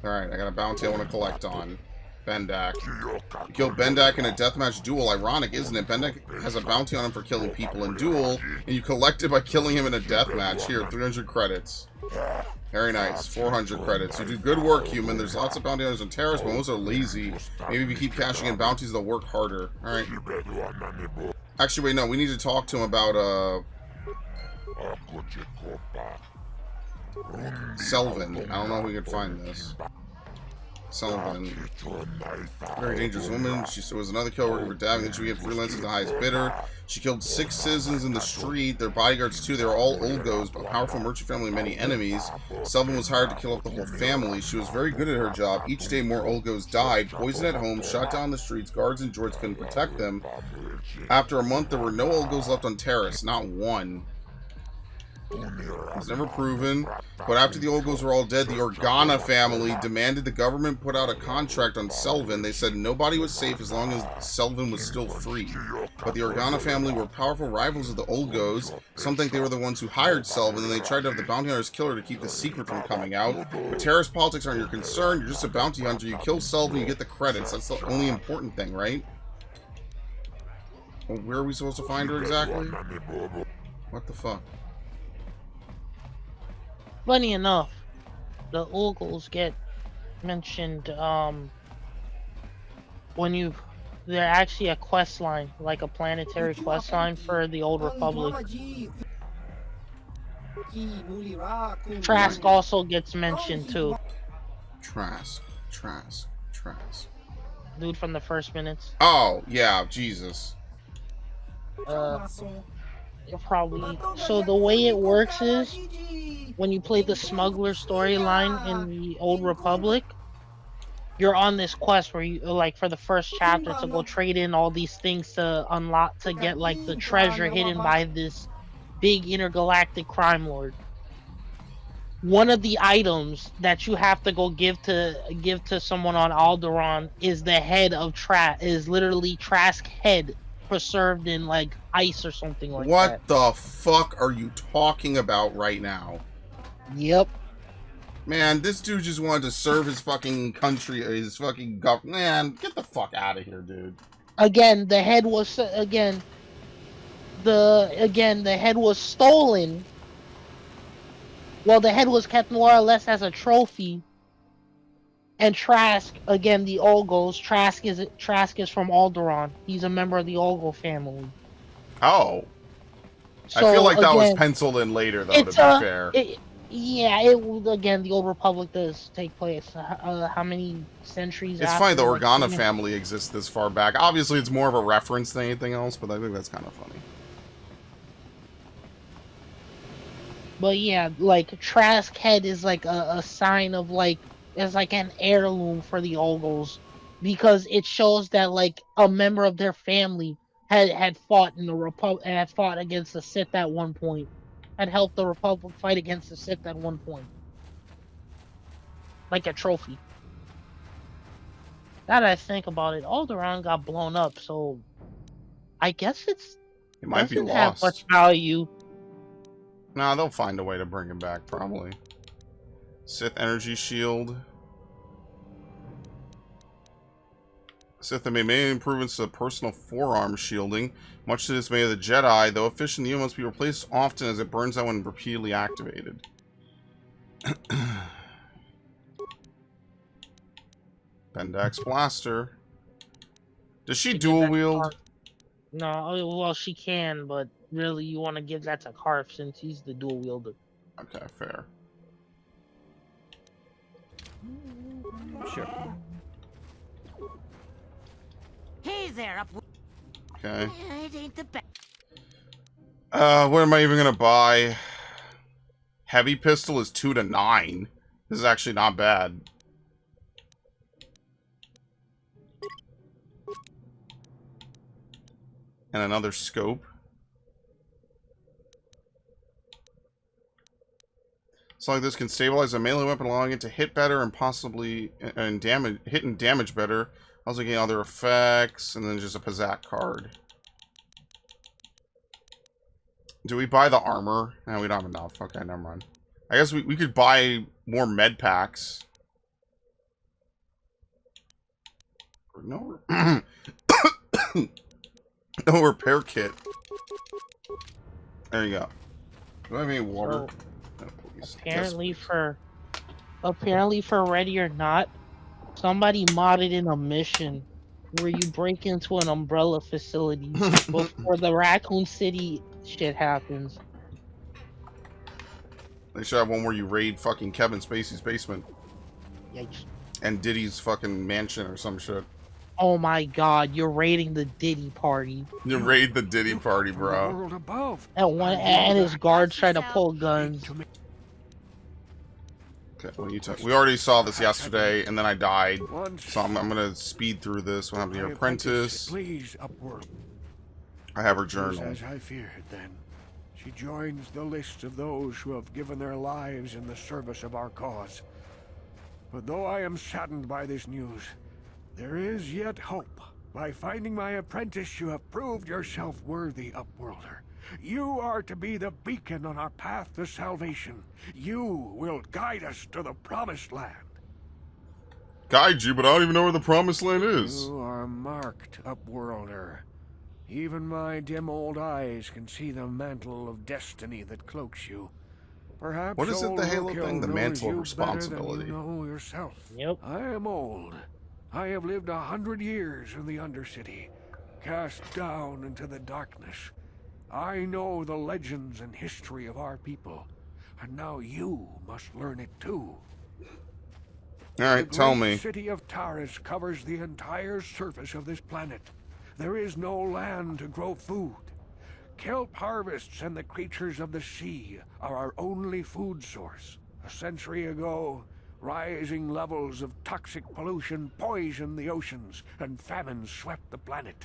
Alright, I got a bounty I want to collect on. Bendak. You killed Bendak in a deathmatch duel. Ironic, isn't it? Bendak has a bounty on him for killing people in duel, and you collect it by killing him in a deathmatch. Here, 300 credits. Very nice. 400 credits. You do good work, human. There's lots of bounty hunters on terrorists, but most are lazy. Maybe if you keep cashing in bounties, they'll work harder. Alright. Actually, wait, no. We need to talk to him about, Selvin. I don't know if we can find this. Selvin. Very dangerous woman. She was another killer working for Davin. Then she became freelance as the highest bidder. She killed 6 citizens in the street. Their bodyguards too. They were all Olgos, but a powerful merchant family and many enemies. Selvin was hired to kill off the whole family. She was very good at her job. Each day more Olgos died. Poisoned at home, shot down the streets. Guards and droids couldn't protect them. After a month, there were no Olgos left on Terrace. Not one. It's never proven, but after the Olgos were all dead, the Organa family demanded the government put out a contract on Selvin. They said nobody was safe as long as Selvin was still free. But the Organa family were powerful rivals of the Olgos. Some think they were the ones who hired Selvin, and they tried to have the bounty hunters kill her to keep the secret from coming out. But terrorist politics aren't your concern. You're just a bounty hunter. You kill Selvin, you get the credits. That's the only important thing, right? Well, where are we supposed to find her exactly? What the fuck? Funny enough, the Olgos get mentioned when they're actually a quest line, like a planetary quest line for the Old Republic. Trask also gets mentioned too. Trask. Dude from the first minutes. Oh, yeah, Jesus. Probably. So the way it works is, when you play the smuggler storyline in the Old Republic, you're on this quest where you, like, for the first chapter, to go trade in all these things to unlock, to get, like, the treasure hidden by this big intergalactic crime lord. One of the items that you have to go give to someone on Alderaan is the head of is literally Trask head, preserved in, like, ice or something like that. What the fuck are you talking about right now? Yep. Man, this dude just wanted to serve his fucking country, his fucking government. Man, get the fuck out of here, dude. Again, the head was the head was stolen. Well, the head was kept more or less as a trophy. And Trask, again, the Olgos. Trask is from Alderaan. He's a member of the Olgo family. Oh. So, I feel like that was penciled in later, though, to be fair. Again, the Old Republic does take place. How many centuries It's funny the Organa family exists this far back. Obviously, it's more of a reference than anything else, but I think that's kind of funny. But yeah, like, Trask head is like a sign of, like, it's like an heirloom for the Olgos, because it shows that, like, a member of their family had fought in the Republic, had fought against the Sith at one point, had helped the Republic fight against the Sith at one point, like a trophy. Now that I think about it, Alderaan got blown up, so I guess it might be lost. Have much value. Nah, they'll find a way to bring him back, probably. Sith energy shield. Sith have made many improvements to personal forearm shielding, much to the dismay of the Jedi, though efficient, the unit must be replaced often as it burns out when repeatedly activated. Bendak's blaster. Does she dual wield? No, well, she can, but really, you want to give that to Karf since he's the dual wielder. Okay, fair. Sure. Hey there, up. Okay. It ain't the best. What am I even gonna buy? Heavy pistol is 2 to 9. This is actually not bad. And another scope. So like this can stabilize a melee weapon, allowing it to hit better and possibly hit and damage better. Also getting other effects, and then just a Pazaak card. Do we buy the armor? No, we don't have enough. Okay, never mind. I guess we could buy more med packs. No, no repair kit. There you go. Do I have any water? So, No, please. apparently for Ready or Not, somebody modded in a mission where you break into an umbrella facility before the Raccoon City shit happens. They should have one where you raid fucking Kevin Spacey's basement. Yikes. And Diddy's fucking mansion or some shit. Oh my god, you're raiding the Diddy party. You raid the Diddy party, bro. World above. And his guards try to pull guns. Okay, well, we already saw this yesterday, and then I died. So I'm gonna speed through this. What happened to your apprentice? Please, Upworld. I have her journal. As I feared then. She joins the list of those who have given their lives in the service of our cause. But though I am saddened by this news, there is yet hope. By finding my apprentice, you have proved yourself worthy, Upworlder. You are to be the beacon on our path to salvation. You will guide us to the Promised Land. Guide you, but I don't even know where the Promised Land is. You are marked, Upworlder. Even my dim old eyes can see the mantle of destiny that cloaks you. Perhaps what is it, the Halo Roadkill thing? The knows mantle of you responsibility. better than you know yourself. Yep. I am old. I have lived 100 years in the Undercity, cast down into the darkness. I know the legends and history of our people, and now you must learn it too. Alright, tell me. The city of Taris covers the entire surface of this planet. There is no land to grow food. Kelp harvests and the creatures of the sea are our only food source. A century ago, rising levels of toxic pollution poisoned the oceans, and famine swept the planet.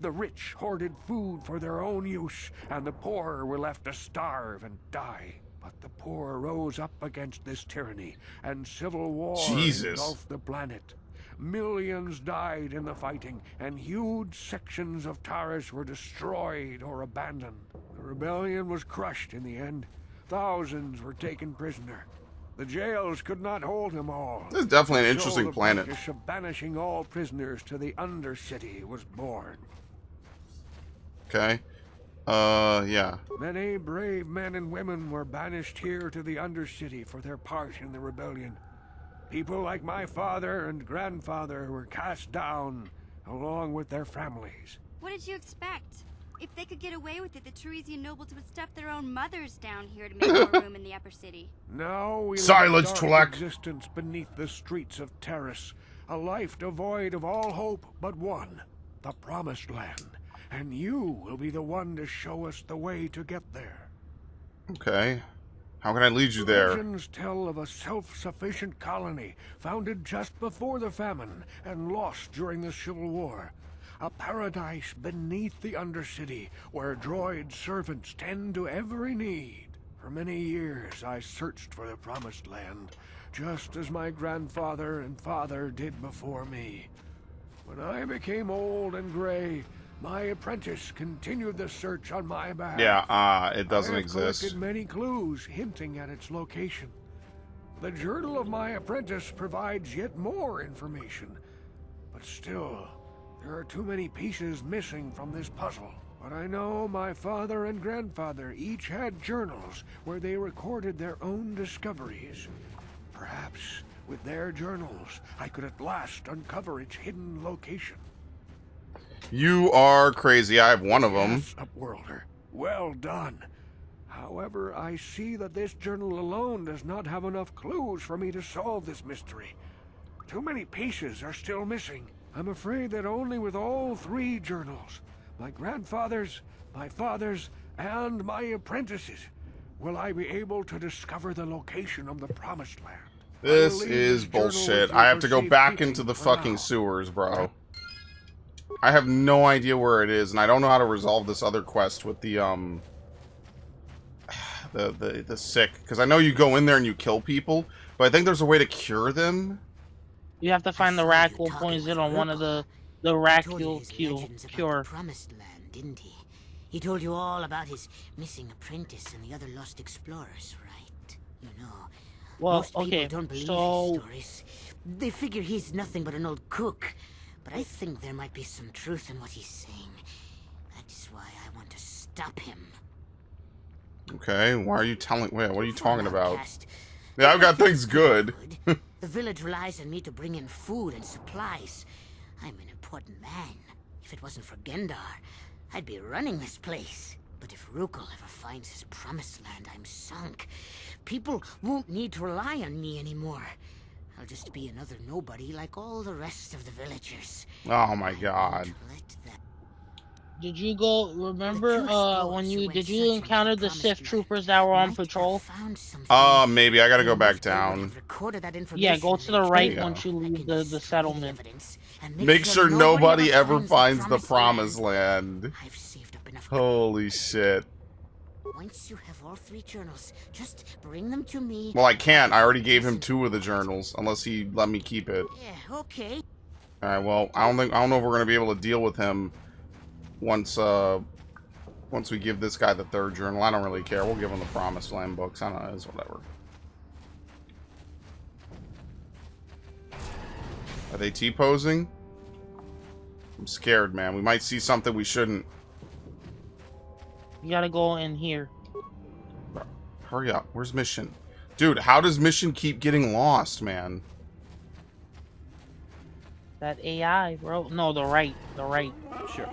The rich hoarded food for their own use, and the poor were left to starve and die. But the poor rose up against this tyranny, and civil war engulfed the planet. Millions died in the fighting, and huge sections of Taris were destroyed or abandoned. The rebellion was crushed in the end. Thousands were taken prisoner. The jails could not hold them all. This is definitely an interesting planet. The practice of banishing all prisoners to the Undercity was born. Okay. Yeah. Many brave men and women were banished here to the Undercity for their part in the rebellion. People like my father and grandfather were cast down, along with their families. What did you expect? If they could get away with it, the Teresian nobles would stuff their own mothers down here to make more room in the upper city. Now we Silence, live a dark Tulak. existence beneath the streets of Taris, a life devoid of all hope but one, the Promised Land. And you will be the one to show us the way to get there. Okay. How can I lead you there? Legends tell of a self-sufficient colony founded just before the famine and lost during the Civil War. A paradise beneath the Undercity where droid servants tend to every need. For many years I searched for the Promised Land, just as my grandfather and father did before me. When I became old and gray, my apprentice continued the search on my behalf. Yeah, it doesn't I have exist. collected many clues hinting at its location. The journal of my apprentice provides yet more information, but still, There are too many pieces missing from this puzzle. But I know my father and grandfather each had journals where they recorded their own discoveries. Perhaps with their journals, I could at last uncover its hidden location. You are crazy. I have one of them. Yes, Upworlder. Well done. However, I see that this journal alone does not have enough clues for me to solve this mystery. Too many pieces are still missing. I'm afraid that only with all 3 journals, my grandfather's, my father's, and my apprentice's, will I be able to discover the location of the Promised Land. This is bullshit. I have to go back into the fucking sewers, bro. I have no idea where it is, and I don't know how to resolve this other quest with the sick. Because I know you go in there and you kill people, but I think there's a way to cure them. You have to find the Rackle poison on one of the Rackle cure. Promised Land, didn't he? He told you all about his missing apprentice and the other lost explorers, right? You know. Well, most okay, people don't believe so his stories. They figure he's nothing but an old cook. But I think there might be some truth in what he's saying. That's why I want to stop him. Okay, why are you telling... Wait, what are you talking about? Yeah, I've got things good. The village relies on me to bring in food and supplies. I'm an important man. If it wasn't for Gendar, I'd be running this place. But if Rukul ever finds his Promised Land, I'm sunk. People won't need to rely on me anymore. I'll just be another nobody like all the rest of the villagers. Oh my god. Did you go, remember did you encounter the Sith troopers that were on patrol? Maybe. I gotta go back down. Yeah, go to the right once you leave the settlement. Make sure nobody ever finds the Promised Land. Holy shit. Once you have all 3 journals, just bring them to me. Well, I can't. I already gave him 2 of the journals, unless he let me keep it. Yeah, okay. Alright, well, I don't know if we're gonna be able to deal with him once we give this guy the 3rd journal. I don't really care. We'll give him the Promised Land books. I don't know, it's whatever. Are they T-posing? I'm scared, man. We might see something we shouldn't. You gotta go in here. Hurry up. Where's Mission? Dude, how does Mission keep getting lost, man? That AI, bro. No, the right. Sure.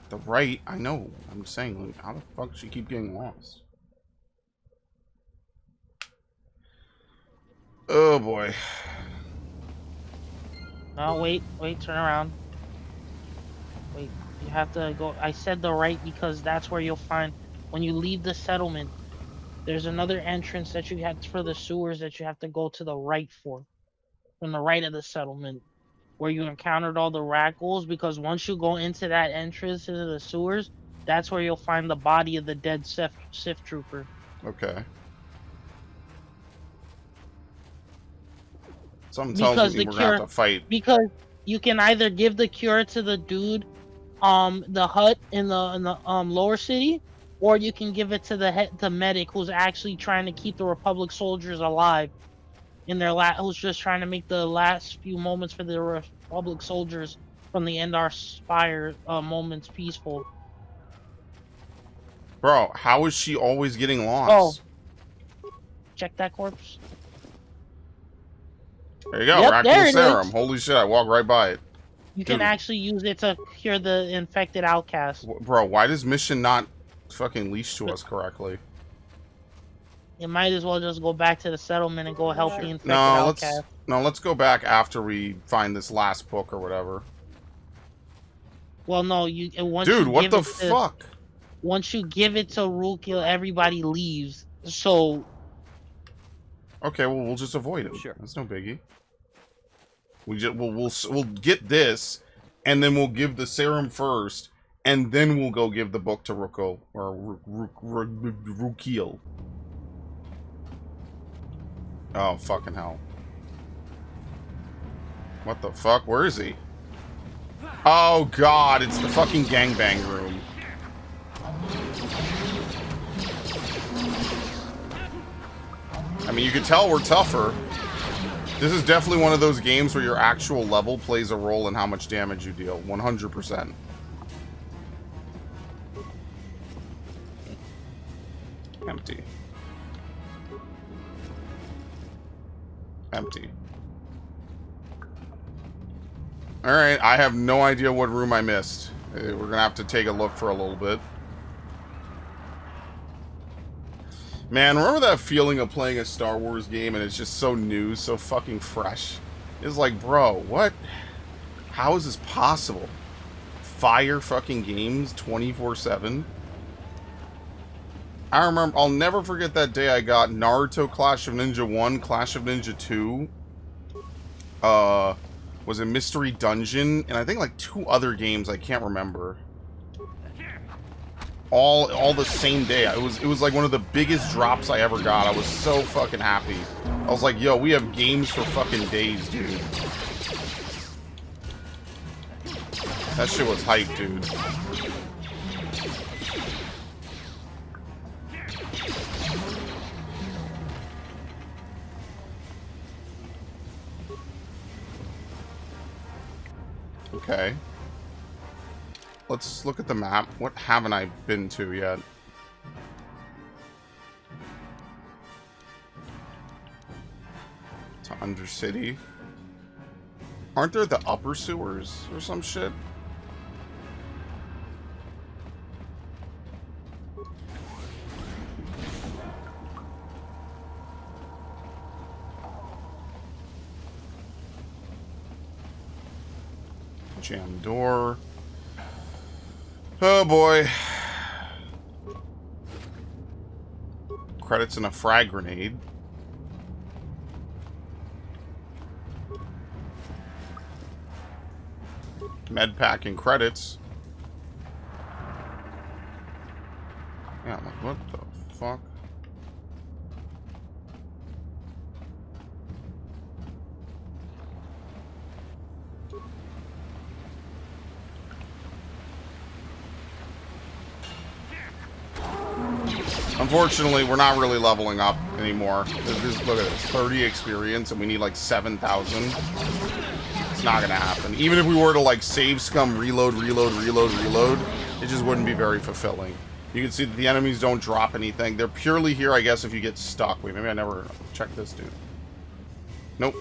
The right? I know. I'm saying, like, how the fuck does she keep getting lost? Oh, boy. No, wait, turn around. Wait, you have to go. I said the right because that's where you'll find, when you leave the settlement, there's another entrance that you have for the sewers that you have to go to the right for. From the right of the settlement, where you encountered all the Rackles, because once you go into that entrance into the sewers, that's where you'll find the body of the dead Sith trooper. Okay. Something tells me we're gonna have to fight. Because you can either give the cure to the dude, the hut in the lower city, or you can give it to the medic who's actually trying to keep the Republic soldiers alive. Who's just trying to make the last few moments for the Republic soldiers from the Endar Spire moments peaceful. Bro, how is she always getting lost? Oh, check that corpse. There you go, Yep, Rackle Serum. Holy shit, I walked right by it. You can actually use it to cure the infected outcast. Bro, why does Mission not fucking leash to us correctly? You might as well just go back to the settlement and go help the infected outcast. Let's go back after we find this last book or whatever. Well, no, once Dude, you what give the it fuck? Once you give it to Rukul, everybody leaves. So. Okay, well, we'll just avoid it. Sure, that's no biggie. We'll get this, and then we'll give the serum first, and then we'll go give the book to Rukul or Rukil. Oh, fucking hell. What the fuck? Where is he? Oh, God. It's the fucking gangbang room. I mean, you can tell we're tougher. This is definitely one of those games where your actual level plays a role in how much damage you deal. 100%. Empty. Empty. Alright, I have no idea what room I missed. We're gonna have to take a look for a little bit. Man, remember that feeling of playing a Star Wars game and it's just so new, so fucking fresh? It's like, bro, what? How is this possible? Fire fucking games 24/7? I remember, I'll never forget that day I got Naruto Clash of Ninja 1, Clash of Ninja 2. Was a Mystery Dungeon, and I think like 2 other games I can't remember. All the same day. It was like one of the biggest drops I ever got. I was so fucking happy. I was like, yo, we have games for fucking days, dude. That shit was hype, dude. Okay. Let's look at the map. What haven't I been to yet? To Undercity. Aren't there the upper sewers or some shit? Jam door. Oh boy. Credits and a frag grenade. Med pack and credits. Yeah, I'm like, what the fuck? Unfortunately, we're not really leveling up anymore. Look at this, 30 experience, and we need like 7,000. It's not gonna happen. Even if we were to like save scum, reload, it just wouldn't be very fulfilling. You can see that the enemies don't drop anything. They're purely here, I guess, if you get stuck. Wait, maybe I never checked this dude. Nope.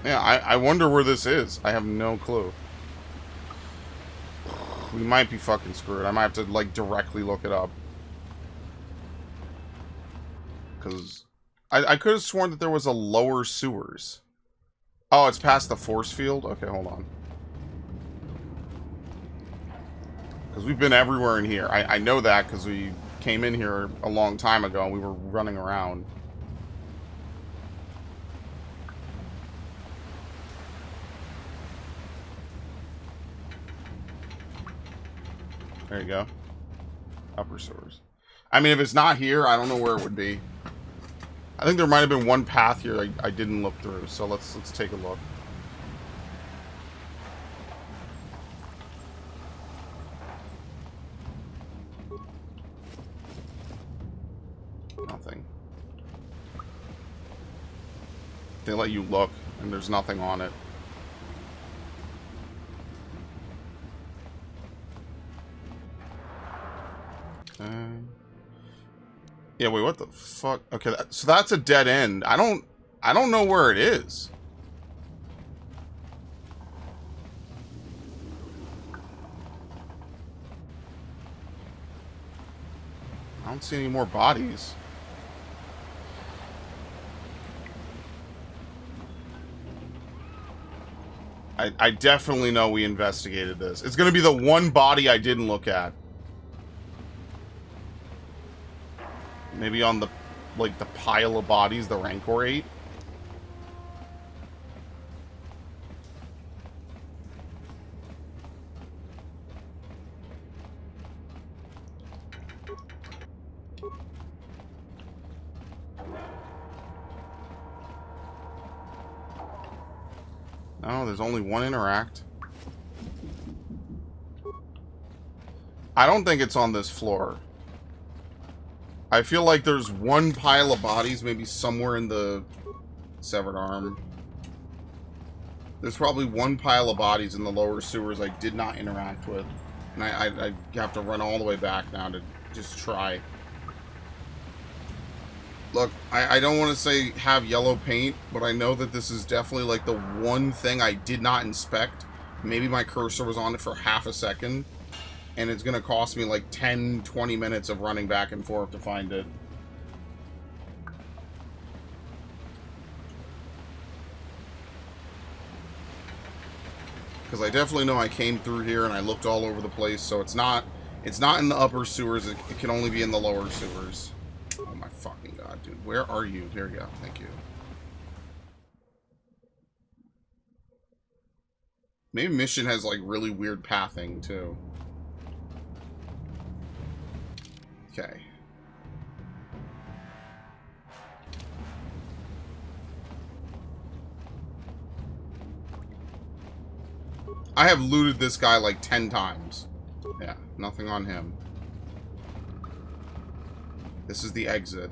Yeah, I wonder where this is. I have no clue. We might be fucking screwed. I might have to, like, directly look it up. Because I could have sworn that there was a lower sewers. Oh, it's past the force field? Okay, hold on. Because we've been everywhere in here. I know that because we came in here a long time ago and we were running around. There you go. Upper sewers. I mean, if it's not here, I don't know where it would be. I think there might have been one path here I didn't look through, so let's take a look. Nothing. They let you look, and there's nothing on it. Yeah, wait, what the fuck? Okay, so that's a dead end. I don't know where it is. I don't see any more bodies. I definitely know we investigated this. It's gonna be the one body I didn't look at. Maybe on the, like, the pile of bodies the Rancor ate. No, there's only one interact. I don't think it's on this floor. I feel like there's one pile of bodies maybe somewhere in the severed arm. There's probably one pile of bodies in the lower sewers I did not interact with. And I have to run all the way back now to just try. Look, I don't want to say have yellow paint, but I know that this is definitely like the one thing I did not inspect. Maybe my cursor was on it for half a second. And it's going to cost me like 10, 20 minutes of running back and forth to find it. Because I definitely know I came through here and I looked all over the place, so it's not in the upper sewers, it can only be in the lower sewers. Oh my fucking god, dude. Where are you? There you go. Thank you. Maybe Mission has like really weird pathing too. Okay. I have looted this guy like 10 times. Yeah, nothing on him. This is the exit.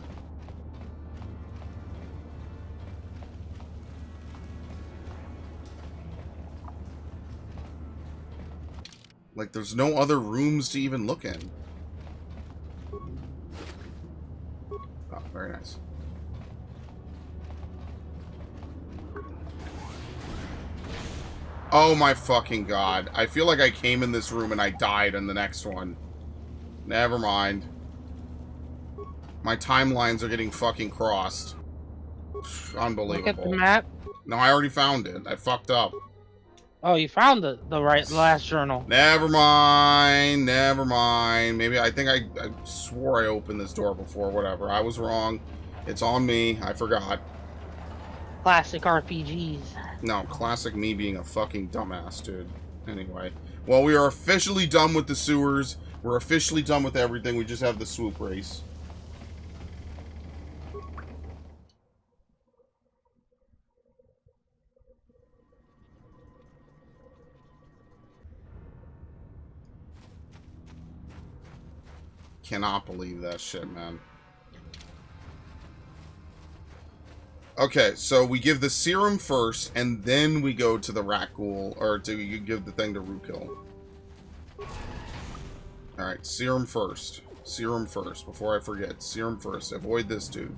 Like, there's no other rooms to even look in. Oh, very nice. Oh my fucking god. I feel like I came in this room and I died in the next one. Never mind. My timelines are getting fucking crossed. Unbelievable. Look at the map. No, I already found it. I fucked up. Oh, you found the last journal. Never mind. Never mind. Maybe I think I swore I opened this door before. Whatever. I was wrong. It's on me. I forgot. Classic RPGs. No, classic me being a fucking dumbass, dude. Anyway. Well, we are officially done with the sewers. We're officially done with everything. We just have the swoop race. Cannot believe that shit, man. Okay, so we give the serum first, and then we go to the Rakghoul, or do you give the thing to Rookil? Alright, serum first. Serum first, before I forget. Serum first. Avoid this dude.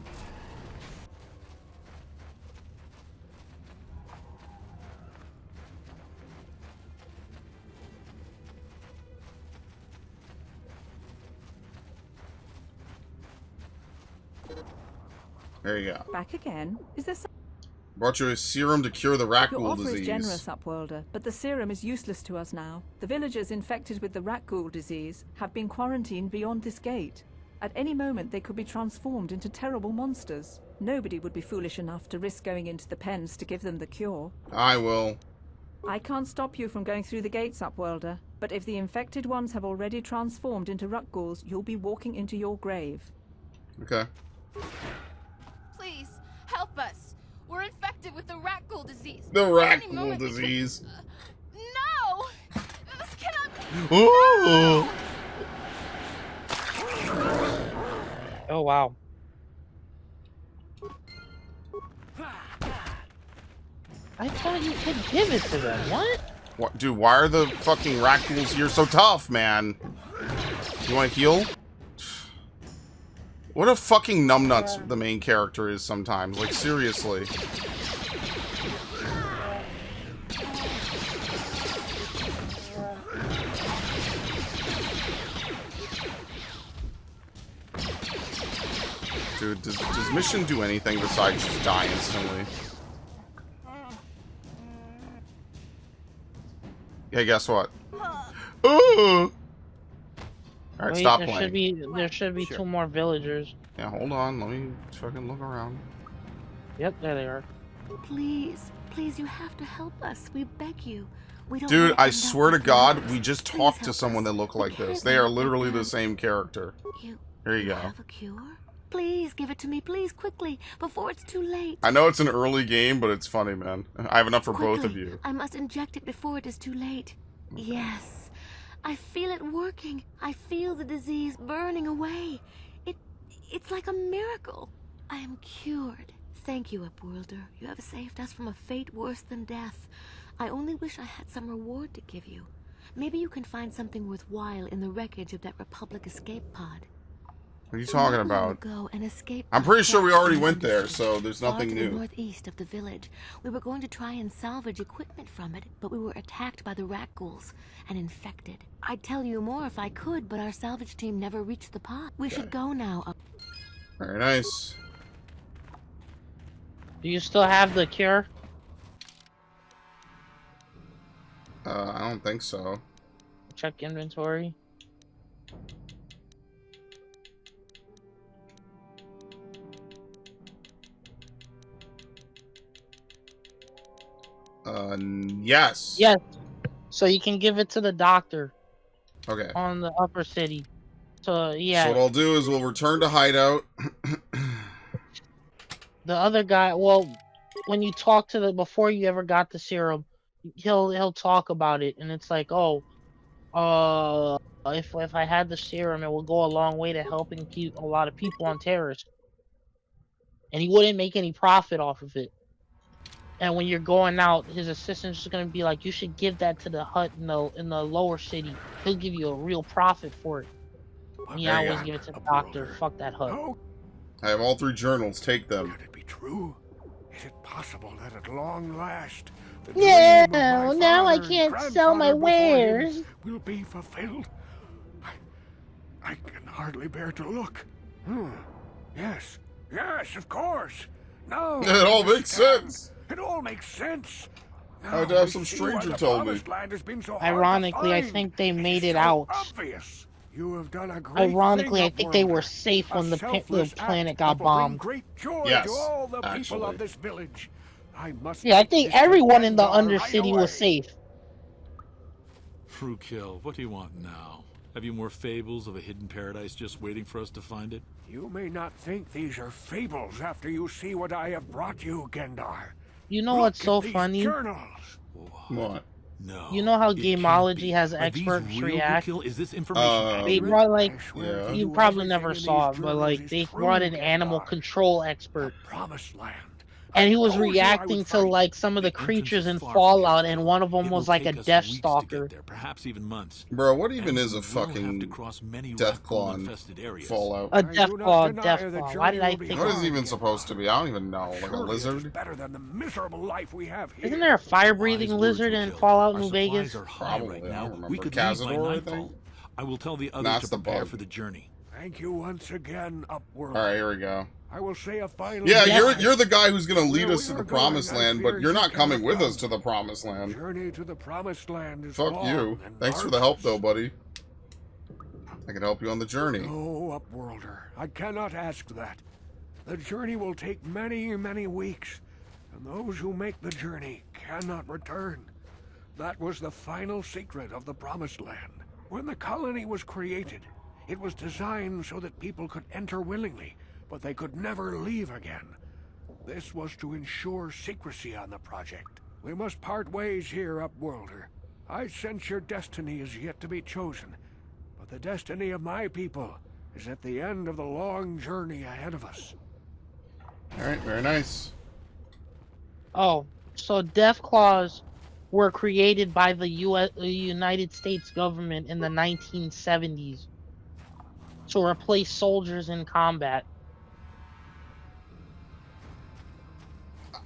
There you go. Back again? Is this? Brought you a serum to cure the Rakghoul Your offer disease. is generous, Upworlder, but the serum is useless to us now. The villagers infected with the Rakghoul disease have been quarantined beyond this gate. At any moment, they could be transformed into terrible monsters. Nobody would be foolish enough to risk going into the pens to give them the cure. I will. I can't stop you from going through the gates, Upworlder, but if the infected ones have already transformed into Rakghouls, you'll be walking into your grave. Okay. Please, help us. We're infected with the Rakghoul disease. The At any Rakghoul moment we disease. No! This cannot... Ooh! Oh, wow. I thought you could give it to them. What? Dude, why are the fucking Rakghouls here so tough, man? You want to heal? What a fucking numbnuts the main character is sometimes. Like, seriously. Dude, does Mission do anything besides just die instantly? Yeah, guess what? Ooh! Alright, Wait, stop there playing. There should be Sure. 2 more villagers. Yeah, hold on. Let me fucking look around. Yep, there they are. Please, please, you have to help us. We beg you. We don't Dude, wanna I end up swear to like God, monks. we just Please talked to help someone us. that look We like this. can't They are let that literally the happen. same character. There you go. Have a cure? Please give it to me, please, quickly, before it's too late. I know it's an early game, but it's funny, man. I have enough for both of Quickly. you. I must inject it before it is too late. Yes. I feel it working. I feel the disease burning away. It's like a miracle. I am cured. Thank you, Upworlder. You have saved us from a fate worse than death. I only wish I had some reward to give you. Maybe you can find something worthwhile in the wreckage of that Republic escape pod. What are you talking about? Ago, an escape I'm pretty sure we already went there, so there's far nothing to new. the northeast of the village. We were going to try and salvage equipment from it, but we were attacked by the rat ghouls and infected. I'd tell you more if I could, but our salvage team never reached the pod. We should go now. Very nice. Do you still have the cure? I don't think so. Check inventory. Yes. Yes. So you can give it to the doctor. Okay. On the upper city. So yeah. So what I'll do is we'll return to hideout. The other guy, well, when you talk to the before you ever got the serum, he'll talk about it, and it's like, oh, if I had the serum, it will go a long way to helping keep a lot of people on Terrace, and he wouldn't make any profit off of it. And when you're going out, his assistant's just gonna be like, you should give that to the hut in the lower city. He'll give you a real profit for it. And you always give it to the doctor. Fuck that hut. I have all 3 journals. Take them. Could it be true? Is it possible that at long last, the Yeah, dream of my now I father and can't sell my grandfather before him wares. will be fulfilled? I can hardly bear to look. Yes, yes, of course. No, It all makes sense. It all makes sense. I had to have some stranger tell me. Ironically, I think they made it out. Obvious. You have done a great Ironically, thing, I think they were Upworlder. safe when A the selfless planet act got that will bring bombed. great joy Yes, to all the people actually. of this village. I must Yeah, I take think this to everyone in the Gandalf Undercity right was safe. Fruitkill, what do you want now? Have you more fables of a hidden paradise just waiting for us to find it? You may not think these are fables after you see what I have brought you, Gendar. You know Look what's so at these funny? Journals. What? No. You know how it can't Gameology be. has Are these experts real, react? Fruitkill? Is this information They accurate? brought like Yeah. you probably never saw it, but like they brought an animal control expert, Promised land. and he was told you I reacting would to find like some of the entrance creatures is in far from Fallout, here. and one of them It was will like a take us Death weeks to Stalker. get there, perhaps even months. Bro, what even And is a we will have fucking to cross many Deathclaw in Raccoon-infested areas. Fallout? A Deathclaw, deny Deathclaw. the Why did I journey will be think? What is it even supposed to be? I don't even know. Like a Surely it is lizard? better than the miserable life we have here. Isn't there a fire-breathing lizard in Fallout New Vegas? Supplies are high Probably, right I now. don't remember. We could leave by Cazador, I nightfall. think? I will tell the others That's to the prepare bug. for the journey. Thank you once again, Upworld. Alright, here we go. I will say a final. Yeah, goodbye. you're the guy who's gonna lead Where us we to are the promised going, I land, fear but you're you not coming cannot with come. us to the promised land. Journey to the promised land is Fuck long you. and Thanks for the help, though, arduous. buddy. I can help you on the journey. No, Upworlder, I cannot ask that. The journey will take many, many weeks, and those who make the journey cannot return. That was the final secret of the Promised Land. When the colony was created, it was designed so that people could enter willingly, but they could never leave again. This was to ensure secrecy on the project. We must part ways here, Upworlder. I sense your destiny is yet to be chosen, but the destiny of my people is at the end of the long journey ahead of us. Alright, very nice. Oh, so Deathclaws were created by the United States government in the 1970s to replace soldiers in combat.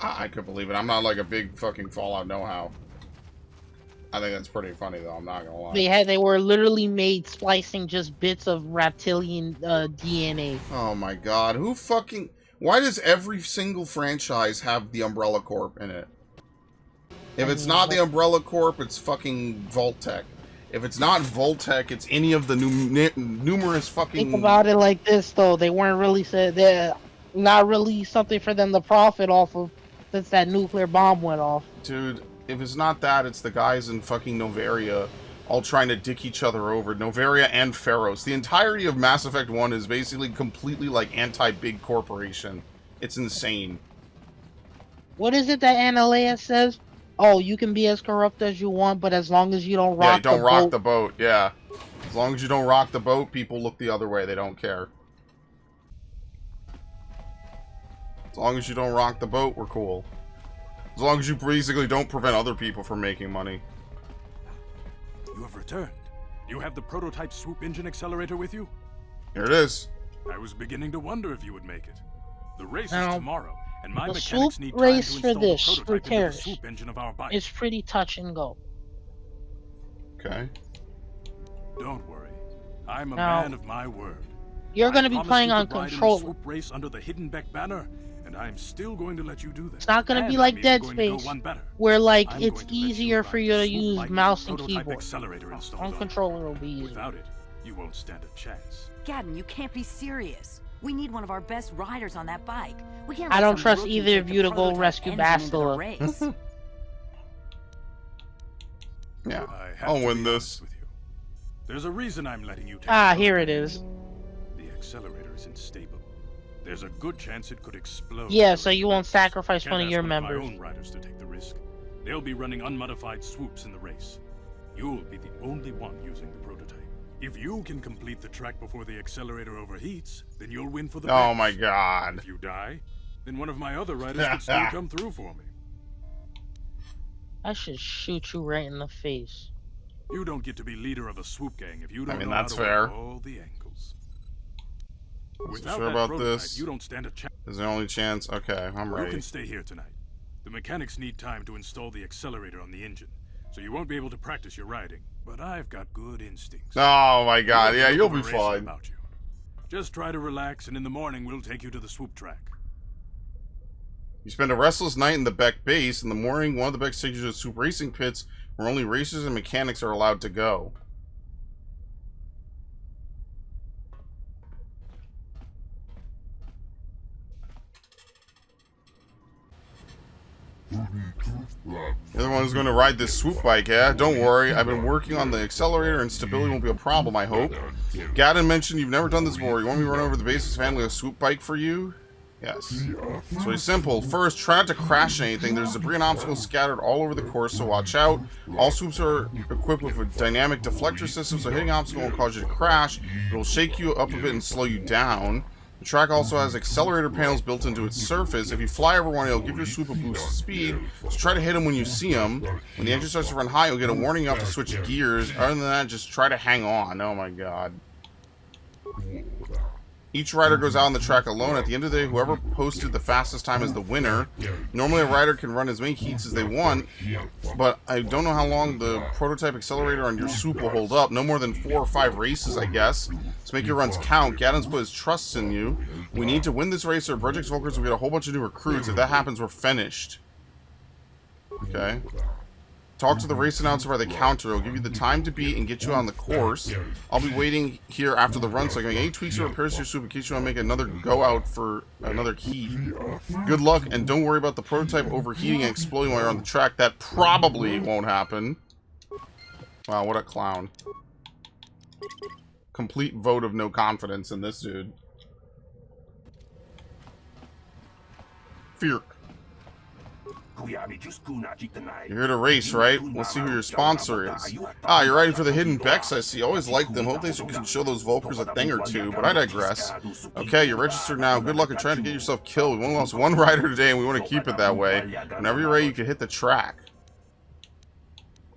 I could believe it. I'm not like a big fucking Fallout know-how. I think that's pretty funny, though. I'm not gonna lie. They were literally made splicing just bits of reptilian DNA. Oh my god. Who fucking... Why does every single franchise have the Umbrella Corp in it? If it's not the Umbrella Corp, it's fucking Vault-Tec. If it's not Vault-Tec, it's any of the numerous fucking... Think about it like this, though. They weren't really said they're not really something for them to profit off of since that nuclear bomb went off. Dude, if it's not that, it's the guys in fucking Novaria all trying to dick each other over. Novaria and Pharos. The entirety of Mass Effect 1 is basically completely like anti-big corporation. It's insane. What is it that Annalea says? Oh, you can be as corrupt as you want, but as long as you don't rock don't the rock boat. the boat, yeah. As long as you don't rock the boat, people look the other way. They don't care. As long as you don't rock the boat, we're cool. As long as you basically don't prevent other people from making money. You have returned. You have the prototype swoop engine accelerator with you? Here it is. I was beginning to wonder if you would make it. The race Now, is tomorrow, and my the mechanics swoop need time race to for install the this, prototype for into the Terrace, swoop engine of our bike. it's pretty touch and go. Okay. Don't worry. I'm a Now, man of my word. You're going to I be promised playing you on to ride in the controller. swoop race under the Hiddenbeck banner, and I'm still going to let you do that. It's not going to And be I'm like even Dead going to go Space, one better. where like I'm it's going to let you easier ride for the you to swoop use bike mouse and prototype keyboard. accelerator installed On controller will be easy. Without it, you won't stand a chance. Gadden, you can't be serious. We need one of our best riders on that bike. We can't I let don't some trust rookie either take of the you to go prototype rescue engine into the Bastila. race. Yeah, I have I'll to win be this. honest with you. There's a reason I'm letting you take Ah, the here it prototype is. engine. The accelerator isn't stable. There's a good chance it could explode. Yeah, so you won't sacrifice Can't one of ask your of members. my own riders to take the risk. They'll be running unmodified swoops in the race. You'll be the only one using the prototype. If you can complete the track before the accelerator overheats, then you'll win for the Oh bench. my god. If you die, then one of my other riders could still come through for me. I should shoot you right in the face. You don't get to be leader of a swoop gang if you don't mean, know that's how to fair. work all the angles. Without Sure that about prototype, this? you don't stand a chance. Is the only chance? Okay, I'm You ready. can stay here tonight. The mechanics need time to install the accelerator on the engine, so you won't be able to practice your riding. But I've got good instincts. Oh my god, yeah, you'll be Racing fine. about you. Just try to relax, and in the morning we'll take you to the swoop track. You spend a restless night in the Beck base. In the morning, one of the Becks takes you to the Swoop Racing pits, where only racers and mechanics are allowed to go. You're the one who's going to ride this swoop bike, yeah? Don't worry, I've been working on the accelerator and stability won't be a problem, I hope. Gadden mentioned you've never done this before. You want me to run over the base's family a swoop bike for you? Yes. It's really simple. First, try not to crash anything. There's debris and obstacles scattered all over the course, so watch out. All swoops are equipped with a dynamic deflector system, so hitting an obstacle won't cause you to crash. It will shake you up a bit and slow you down. The track also has accelerator panels built into its surface. If you fly over one, it'll give your swoop a boost of speed, so try to hit them when you see them. When the engine starts to run high, you'll get a warning you have to switch gears. Other than that, just try to hang on. Oh my god. Each rider goes out on the track alone. At the end of the day, whoever posted the fastest time is the winner. Normally, a rider can run as many heats as they want, but I don't know how long the prototype accelerator on your swoop will hold up. No more than 4 or 5 races, I guess. To make your runs count, Gadden's put his trust in you. We need to win this race, or Project Volkers will get a whole bunch of new recruits. If that happens, we're finished. Okay. Talk to the race announcer by the counter. It'll give you the time to beat and get you on the course. I'll be waiting here after the run, so I can make any tweaks or repairs to your swoop in case you want to make another go out for another heat. Good luck, and don't worry about the prototype overheating and exploding while you're on the track. That probably won't happen. Wow, what a clown. Complete vote of no confidence in this dude. Fear. You're here to race, right? We'll see who your sponsor is. Ah, you're riding for the Hidden Becks, I see. Always liked them. Hope they can show those Volkers a thing or two, but I digress. Okay, you're registered now. Good luck in trying to get yourself killed. We only lost one rider today, and we want to keep it that way. Whenever you're ready, you can hit the track.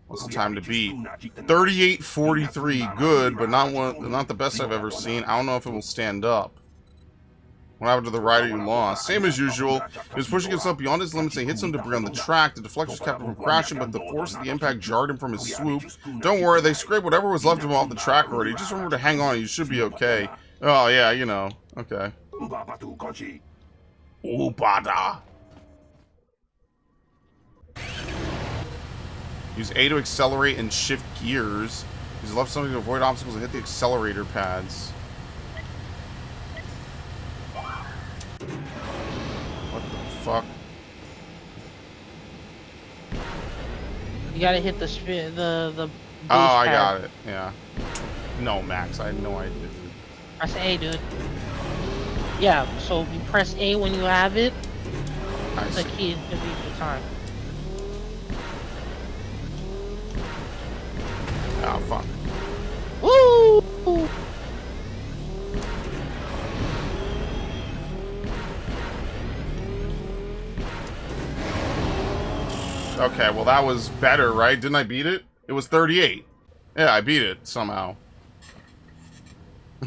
What's the time to beat? 38:43. Good, but not the best I've ever seen. I don't know if it will stand up. What happened to the rider you lost? Same as usual. He was pushing himself beyond his limits and he hit some debris on the track. The deflectors kept him from crashing, but the force of the impact jarred him from his swoop. Don't worry, they scraped whatever was left of him off the track already. Just remember to hang on, you should be okay. Oh, yeah, you know. Okay. Ubada. Use A to accelerate and shift gears. Use left something to avoid obstacles and hit the accelerator pads. What the fuck? You gotta hit the spin, the Oh, I pad. got it. Yeah. No, Max, I had no idea. Press A, dude. Yeah, so you press A when you have it. That's the key to beat the time. Oh, fuck. Woo! Okay, well that was better, right? Didn't I beat it? It was 38. Yeah, I beat it somehow.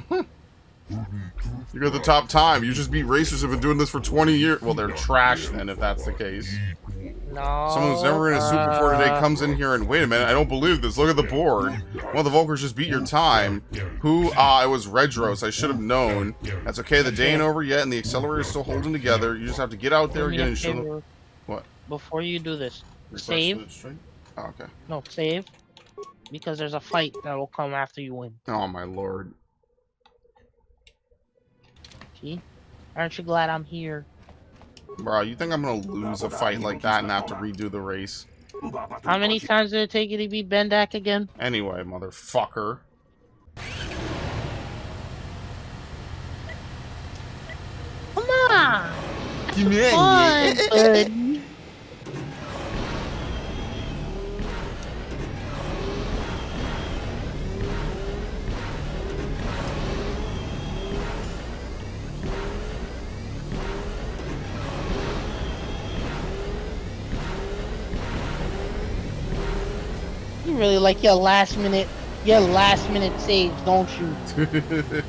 You got the top time. You just beat racers who've been doing this for 20 years. Well, they're trash then, if that's the case. No. Someone who's never in a suit before today comes in here and, wait a minute, I don't believe this. Look at the board. One of the Volkers just beat your time. Who? Ah, it was Redros. I should have known. That's okay. The day ain't over yet, and the accelerator's still holding together. You just have to get out there again and show them. What? Before you do this, Refresh save. Oh, okay. No, save. Because there's a fight that will come after you win. Oh, my lord. See? Aren't you glad I'm here? Bro, you think I'm gonna lose a fight like that and have to redo the race? How many times did it take you to beat Bendak again? Anyway, motherfucker. Come on! Come on, buddy. You really like your last minute saves, don't you?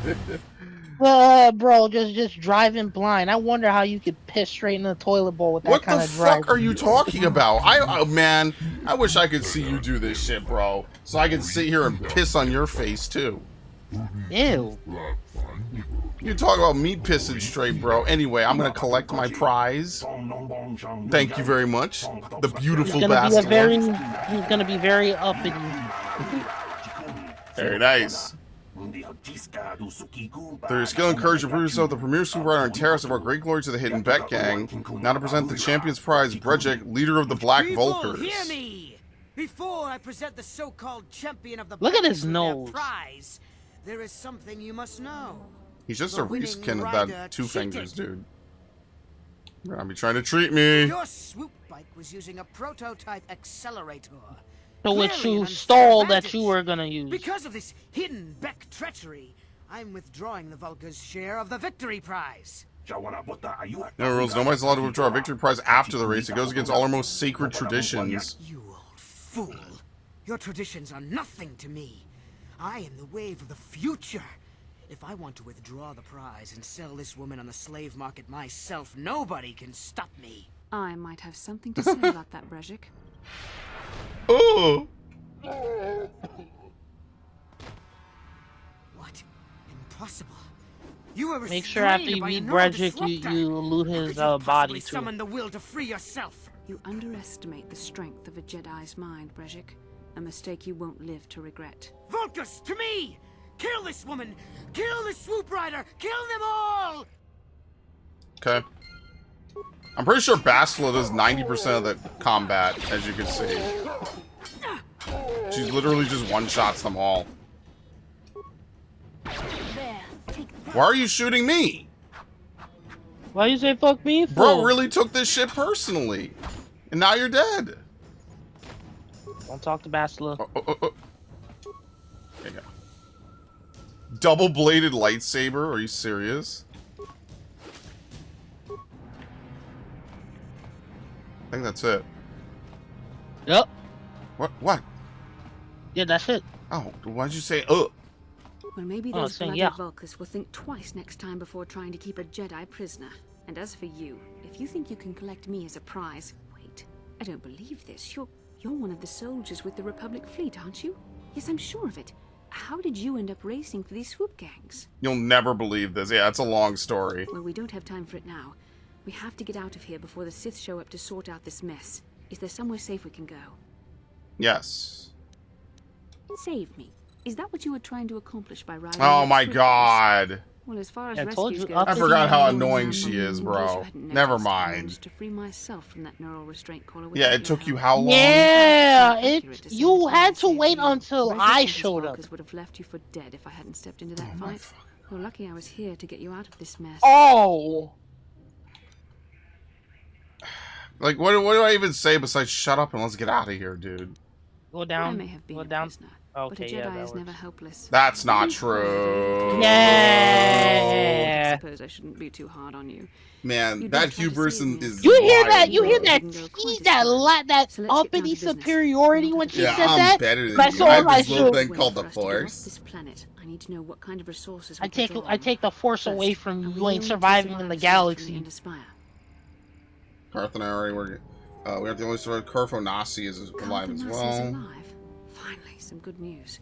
Bro, just driving blind. I wonder how you could piss straight in the toilet bowl with that kind of drive. What the fuck are you talking about? Man, I wish I could see you do this shit, bro. So I can sit here and piss on your face, too. Ew. You talk about me pissing straight, bro. Anyway, I'm gonna collect my prize. Thank you very much. The beautiful bastard. He's gonna be very uppity. Very nice. Through your skill and courage, you prove yourself the premier superrider and terrorist of our great glory to the Hidden Bet Gang. Now to present the champion's prize, Brejik, leader of the Black Volkers. Hear me! Before I present the so-called champion of the Look at his Volkers with nose. their prize, there is something you must know. He's just The a winning reskin of rider that Two cheated. Fingers dude. You're gonna be trying to treat me. Your swoop bike was using a prototype accelerator. So which Clearly you an stole unfair that you were gonna use. Because of this hidden Beck treachery, I'm withdrawing the Volker's share of the victory prize. No rules. Nobody's allowed to withdraw a victory prize after the race. It goes against all our most sacred traditions. You old fool. Your traditions are nothing to me. I am the wave of the future. If I want to withdraw the prize and sell this woman on the slave market myself, nobody can stop me. I might have something to say about that, Brejik. Oh! What? Impossible. You were Make sure after you beat Brejik, you loot his body too. Summon the will to free yourself. You underestimate the strength of a Jedi's mind, Brejik. A mistake you won't live to regret. Volkus, to me! Kill this woman! Kill the swoop rider! Kill them all! Okay. I'm pretty sure Bastila does 90% of the combat, as you can see. She's literally just one-shots them all. Why are you shooting me? Why you say fuck me for? Bro really took this shit personally. And now you're dead. Don't talk to Bastila. There you go. Double-bladed lightsaber? Are you serious? I think that's it. Yep. What? Yeah, that's it. Oh, why'd you say Well, maybe Oh, those saying bloody yeah. Volkers will think twice next time before trying to keep a Jedi prisoner. And as for you, if you think you can collect me as a prize... Wait, I don't believe this. You're one of the soldiers with the Republic fleet, aren't you? Yes, I'm sure of it. How did you end up racing for these swoop gangs? You'll never believe this. Yeah, it's a long story. Well, we don't have time for it now. We have to get out of here before the Sith show up to sort out this mess. Is there somewhere safe we can go? Yes. Save me. Is that what you were trying to accomplish by riding? Oh that my swoop god. Well, as far as I told rescues you, go, I forgot how I'm annoying she is, bro. Never mind. to free myself from that neural restraint collar. Yeah, it took you how long? Yeah, you had to wait until I showed up. Would have left you for dead if I hadn't stepped into that fight. You're lucky I was here to get you out of this mess. Oh. Like, what do I even say besides shut up and let's get out of here, dude? Go down. I may have been Go a down. prisoner, Okay, but a yeah, Jedi that is works. never helpless. That's not true. Yeah. Yeah. I suppose I shouldn't be too hard on you. Man, that hubris is You hear wild, that? You hear bro. that? That uppity superiority when she Yeah, said I'm that. better than My you. soul, I have my this little soul. thing called the For us to get off Force. this planet, I need to know what kind of resources I we can draw take on. the force First, away from are you. we You ain't only two surviving in the survivors left from galaxy. the Endspire? Karth and I already were. We have the only survivor. Karfonasi is alive as Karth well. is alive. Finally, some good news.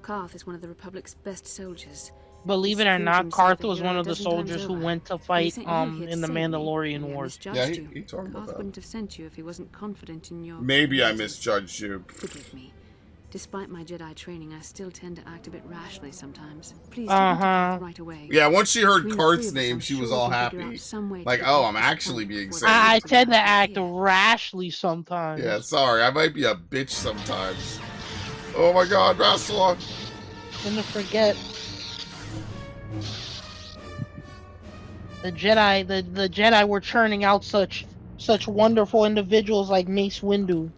Karth is one of the Republic's best soldiers. Believe it or not, Karth was one of the soldiers who went to fight in the Mandalorian Wars. Yeah, he told me about Karth that. wouldn't have sent you if he wasn't confident in your Maybe I abilities. misjudged you. Forgive me. Despite my Jedi training, I still tend to act a bit rashly sometimes. Please take me to Karth right away. Yeah, once she heard Between the three Karth's of us, name, I'm she was sure all we can figure happy. out some way to Like, get oh, off I'm this actually planet being before saved. I tend to act rashly sometimes. Yeah, sorry, I might be a bitch sometimes. Oh my god, Bastila! Gonna forget. The Jedi were churning out such wonderful individuals like Mace Windu.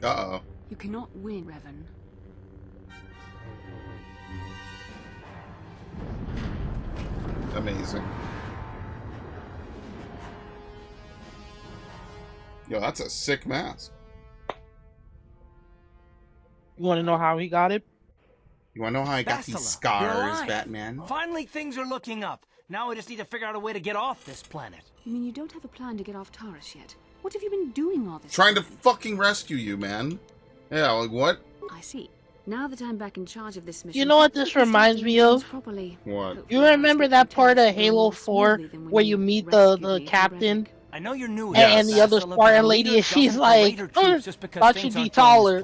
Uh-oh. You cannot win, Revan. Amazing. Yo, that's a sick mask. You want to know how he got it? You want to know how I got these Bastila, scars, you're alive. Batman? Finally, things are looking up. Now we just need to figure out a way to get off this planet. You mean you don't have a plan to get off Taurus yet? What have you been doing all this Trying to fucking rescue you, man. Yeah, like what? I see. Now that I'm back in charge of this mission... You know what this reminds me of? What? You remember that part of Halo 4 where you meet the captain? I know you're new And the other Spartan lady, and she's like, thought she'd be taller.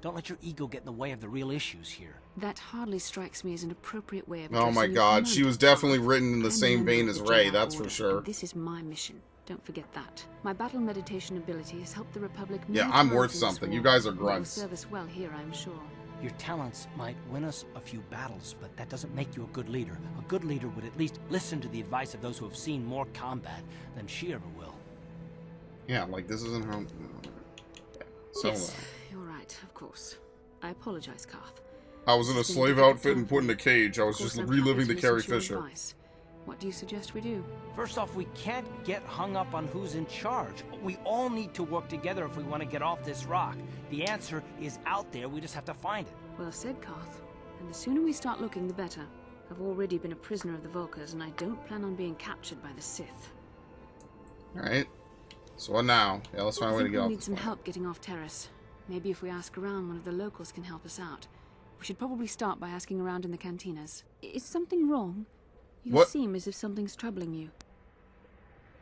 Don't let your ego get in the way of the real issues here. That hardly strikes me as an appropriate way of Oh my addressing your god, she command. was definitely written in the I'm a same member vein of as the Rey, Jedi that's for Order, sure. and this is my mission. Don't forget that. My battle meditation ability has helped the Republic Yeah, many I'm times worth in this something. You war, guys are and it will grunts. serve us well here, I'm sure. Your talents might win us a few battles, but that doesn't make you a good leader. A good leader would at least listen to the advice of those who have seen more combat than she ever will. Yeah, like this isn't how... So, Yes, you're right, of course. I apologize, Karth. I was in a slave outfit and put in a cage. I was just reliving the Carrie Fisher. What do you suggest we do? First off, we can't get hung up on who's in charge. We all need to work together if we want to get off this rock. The answer is out there, we just have to find it. Well said, Karth. And the sooner we start looking, the better. I've already been a prisoner of the Vulkars, and I don't plan on being captured by the Sith. Alright. So what now? Yeah, let's find a way to get we'll off need this some planet. help getting off Terrace. Maybe if we ask around, one of the locals can help us out. We should probably start by asking around in the cantinas. Is something wrong? You What? seem as if something's troubling you.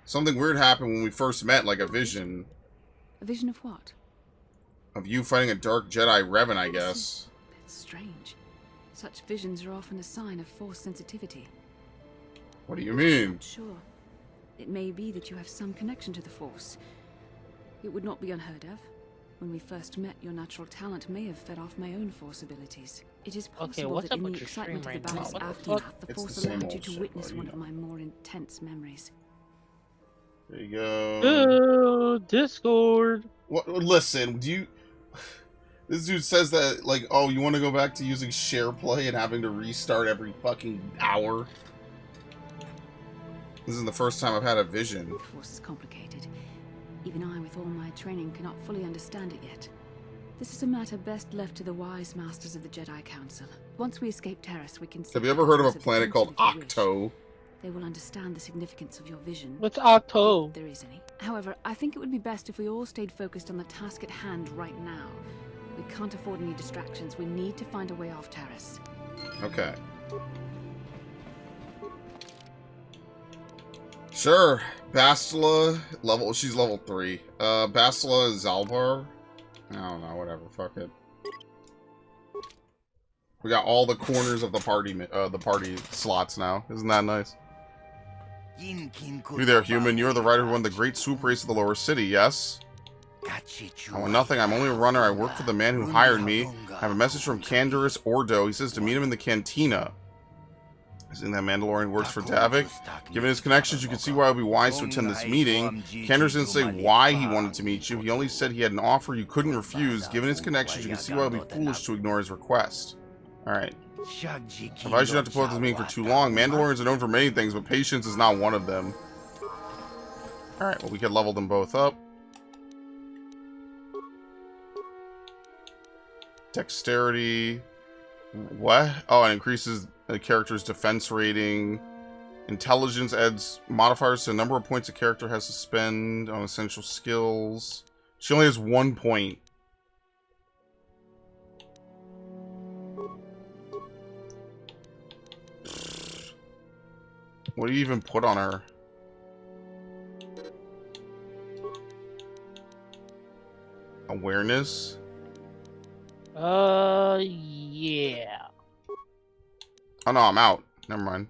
Something weird happened when we first met, like a vision A vision of what? of you fighting a dark Jedi Revan, I guess. It's strange. Such visions are often a sign of Force sensitivity. What do you mean? Not sure. It may be that you have some connection to the Force. It would not be unheard of. When we first met, your natural talent may have fed off my own Force abilities. It is possible what's that up in the with your stream excitement of the right now? battle's What the aftermath, fuck? the It's Force the same allowed you old to shit, witness bro, one you of my more intense memories. There you go. Discord. What? Listen, do you... This dude says that, like, oh, you want to go back to using share play and having to restart every fucking hour? This is the first time I've had a vision. The Force is complicated. Even I, with all my training, cannot fully understand it yet. This is a matter best left to the wise masters of the Jedi Council. Once we escape Terrace, we can... Have you ever heard of a planet called Octo? They will understand the significance of your vision. What's Octo? If there is any. However, I think it would be best if we all stayed focused on the task at hand right now. We can't afford any distractions. We need to find a way off Terrace. Okay. Sure. Bastila, she's level 3. Bastila Zalbar? I don't know, whatever, fuck it. We got all the corners of the party slots now. Isn't that nice? You there, human. You're the rider who won the great swoop race of the lower city, yes? I want nothing. I'm only a runner. I work for the man who hired me. I have a message from Canderous Ordo. He says to meet him in the cantina. Isn't that Mandalorian works for Davik? Given his connections, you can see why it would be wise to attend this meeting. Candace didn't say why he wanted to meet you. He only said he had an offer you couldn't refuse. Given his connections, you can see why it would be foolish to ignore his request. Alright. I advise you not to put off this meeting for too long. Mandalorians are known for many things, but patience is not one of them. Alright, well, we could level them both up. Dexterity. What? Oh, it increases the character's defense rating. Intelligence adds modifiers to the number of points a character has to spend on essential skills. She only has 1 point. What do you even put on her? Awareness? Yeah. Oh no, I'm out. Never mind.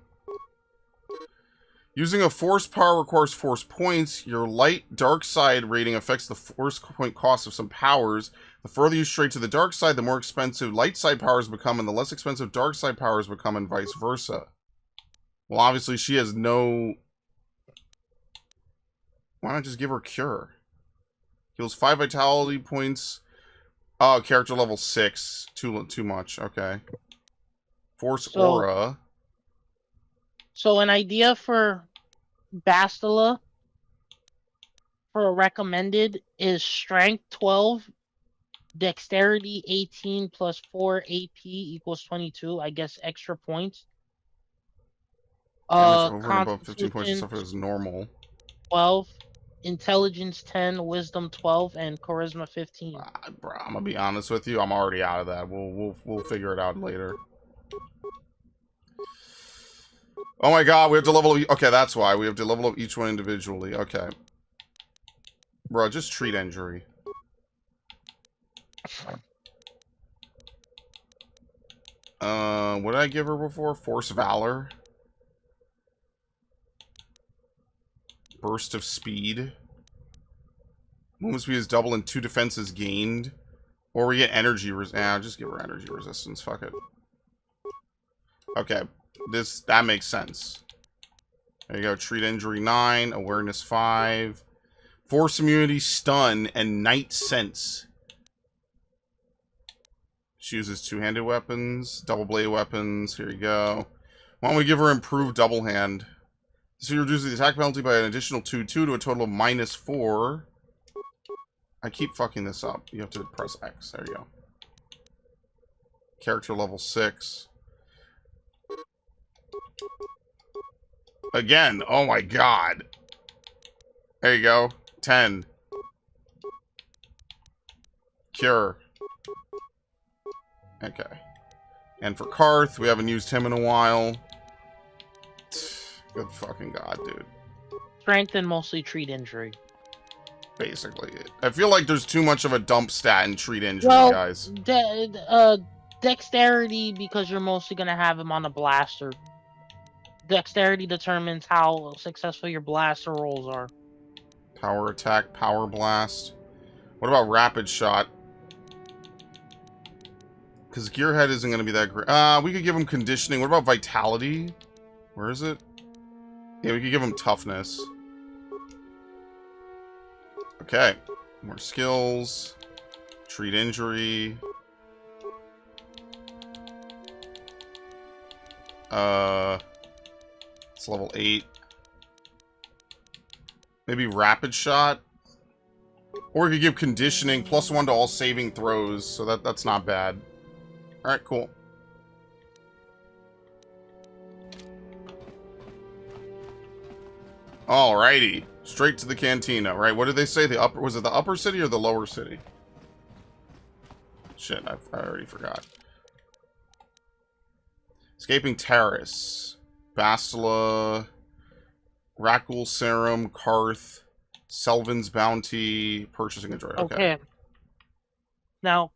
Using a force power requires force points. Your light dark side rating affects the force point cost of some powers. The further you stray to the dark side, the more expensive light side powers become, and the less expensive dark side powers become, and vice versa. Well, obviously she has no... Why not just give her Cure? Heals 5 vitality points. Oh, character level 6. Too much. Okay. Force Aura. So an idea for Bastila for a recommended is Strength 12, Dexterity 18 plus 4 AP equals 22. I guess extra points. Over and above 15 points and stuff is normal. 12, Intelligence 10, Wisdom 12, and Charisma 15. Bro, I'm gonna be honest with you. I'm already out of that. We'll figure it out later. Oh my god, we have to level up. Okay, that's why. We have to level up each one individually. Okay. Bro, just treat injury. What did I give her before? Force Valor. Burst of Speed. Movement speed is double and 2 defenses gained. Or we get energy just give her energy resistance. Fuck it. Okay. That makes sense. There you go. Treat injury 9, awareness 5, force immunity, stun, and night sense. She uses 2-handed weapons, double blade weapons. Here you go. Why don't we give her improved double hand? So you reduce the attack penalty by an additional 2 to a total of -4. I keep fucking this up. You have to press X. There you go. Character level 6. Again, oh my god. There you go. 10. Cure. Okay. And for Karth, we haven't used him in a while. Good fucking god, dude. Strength and mostly treat injury. Basically. I feel like there's too much of a dump stat in treat injury, guys. Dexterity, because you're mostly going to have him on a blaster. Dexterity determines how successful your blaster rolls are. Power attack, power blast. What about rapid shot? Because Gearhead isn't going to be that great. We could give him conditioning. What about vitality? Where is it? Yeah, we could give him toughness. Okay. More skills. Treat injury. It's level 8. Maybe rapid shot. Or we could give conditioning +1 to all saving throws, so that's not bad. Alright, cool. Alrighty. Straight to the cantina, right? What did they say? Was it the upper city or the lower city? Shit, I already forgot. Escaping Terrace. Bastila. Rakghoul Serum. Karth. Selvin's Bounty. Purchasing a droid. Okay. Now,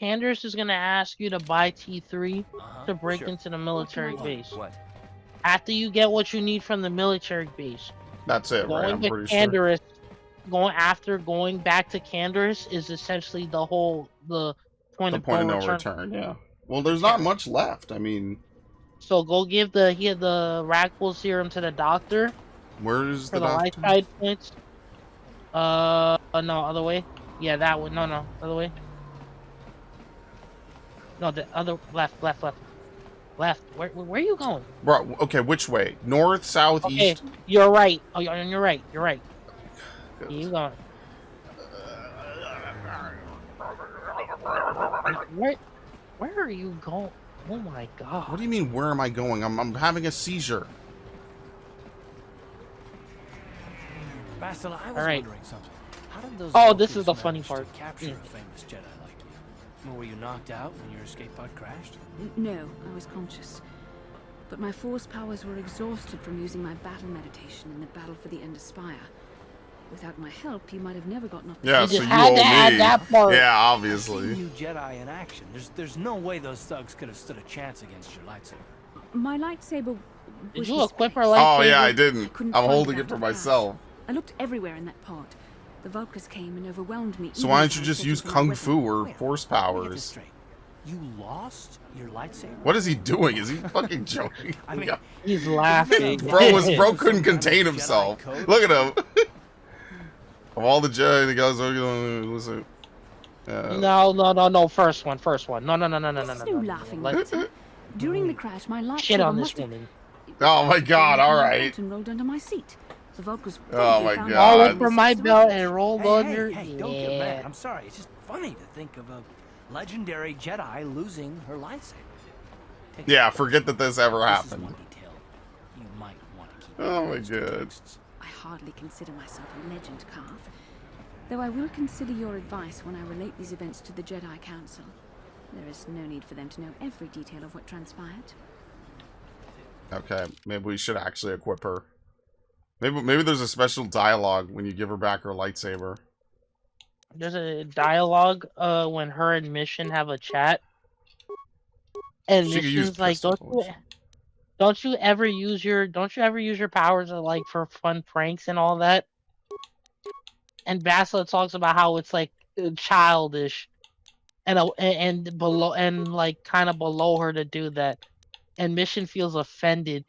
Candace is going to ask you to buy T3 to break into the military base. What? After you get what you need from the military base. That's it, right? I'm pretty sure. Going back to Candace is essentially the point of no return. Yeah. Well, there's not much left. I mean, So go give the Ragdoll serum to the doctor Where's for the the light doctor? side points. No, other way. Yeah, that one. No, other way. No, the other left. Where are you going? Bro, okay, which way? North, south, Okay, east? you're right. Oh, you're right. You're right. You going? Where are you going? Oh my god. What do you mean, where am I going? I'm having a seizure. Bastila, I was Alright. wondering something. How did those Oh, this is Vulkans the funny manage to part. capture a famous Jedi like you? Were you knocked out when your escape pod crashed? No, I was conscious. But my force powers were exhausted from using my battle meditation in the battle for the Ender Spire. Without my help, you might have never gotten up. Yeah, You so just you had owe to add me. that part. Yeah, I've obviously. seen you Jedi in action. There's no way those thugs could have stood a chance against your lightsaber. My lightsaber. Did was you equip her misplaced. Oh, yeah, lightsaber? I didn't. couldn't I'm find holding it it for after the myself. I looked everywhere in that pod. The Vulkars came and overwhelmed me. So even why as don't you I just set use it on Kung weapon. Fu or Force Let me get this powers? straight. You lost your lightsaber? What is he doing? Is he fucking joking? I mean, He's laughing. Bro couldn't contain himself. Look at him. Of all the Jedi, the guys listen. No. First one. No. There's no laughing matter. During the crash, my lightsaber Shit on this must have- woman. Oh my god, alright. And rolled under my seat. The Vulkars Oh probably my found God. out All over my belt and rolled on your. Hey, don't get mad. Yeah. I'm sorry. It's just funny to think of a legendary Jedi losing her lightsaber. Yeah, forget that this ever This is happened. one detail you might want to keep. Oh my close to god. texts. I hardly consider myself a legend, Carve. Though I will consider your advice when I relate these events to the Jedi Council. There is no need for them to know every detail of what transpired. Okay, maybe we should actually equip her. Maybe there's a special dialogue when you give her back her lightsaber. There's a dialogue when her and Mission have a chat, and She could use Mission's like, pistols. don't you ever use your powers like for fun pranks and all that?" And Bastila talks about how it's like childish, and below and like kind of below her to do that, and Mission feels offended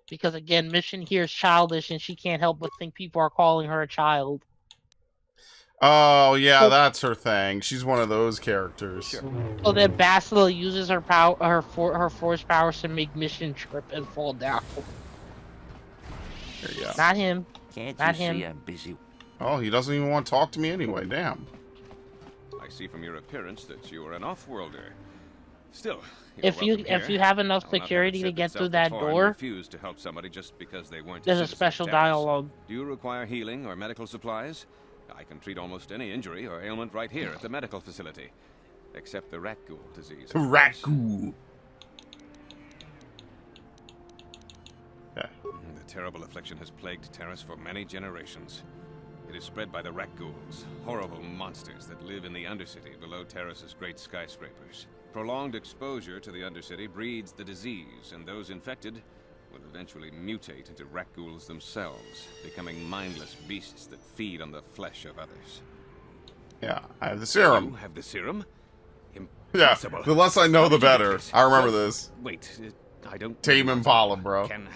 because again, Mission hears childish and she can't help but think people are calling her a child. Oh yeah, that's her thing. She's one of those characters. So then Bastila uses her her force powers to make Mission trip and fall down. There you go. Not him. Can't Not you him. see I'm busy? Oh, he doesn't even want to talk to me anyway. Damn. I see from your appearance that you are an off-worlder. Still, If you have enough security to get through that door, refuse to help somebody just because they weren't there's a citizen of special Taris. dialogue. Do you require healing or medical supplies? I can treat almost any injury or ailment right here at the medical facility, except the rat ghoul disease. of Rat course. ghoul. Okay. The terrible affliction has plagued Taris for many generations. It is spread by the rat ghouls, horrible monsters that live in the Undercity below Taris's great skyscrapers. Prolonged exposure to the Undercity breeds the disease, and those infected will eventually mutate into rat ghouls themselves, becoming mindless beasts that feed on the flesh of others. Yeah, I have the serum. You have the serum? Yeah, Impossible. the less I know, How the did you get better. this? I remember What? this. Wait, I don't... Tame Impala, bro. Can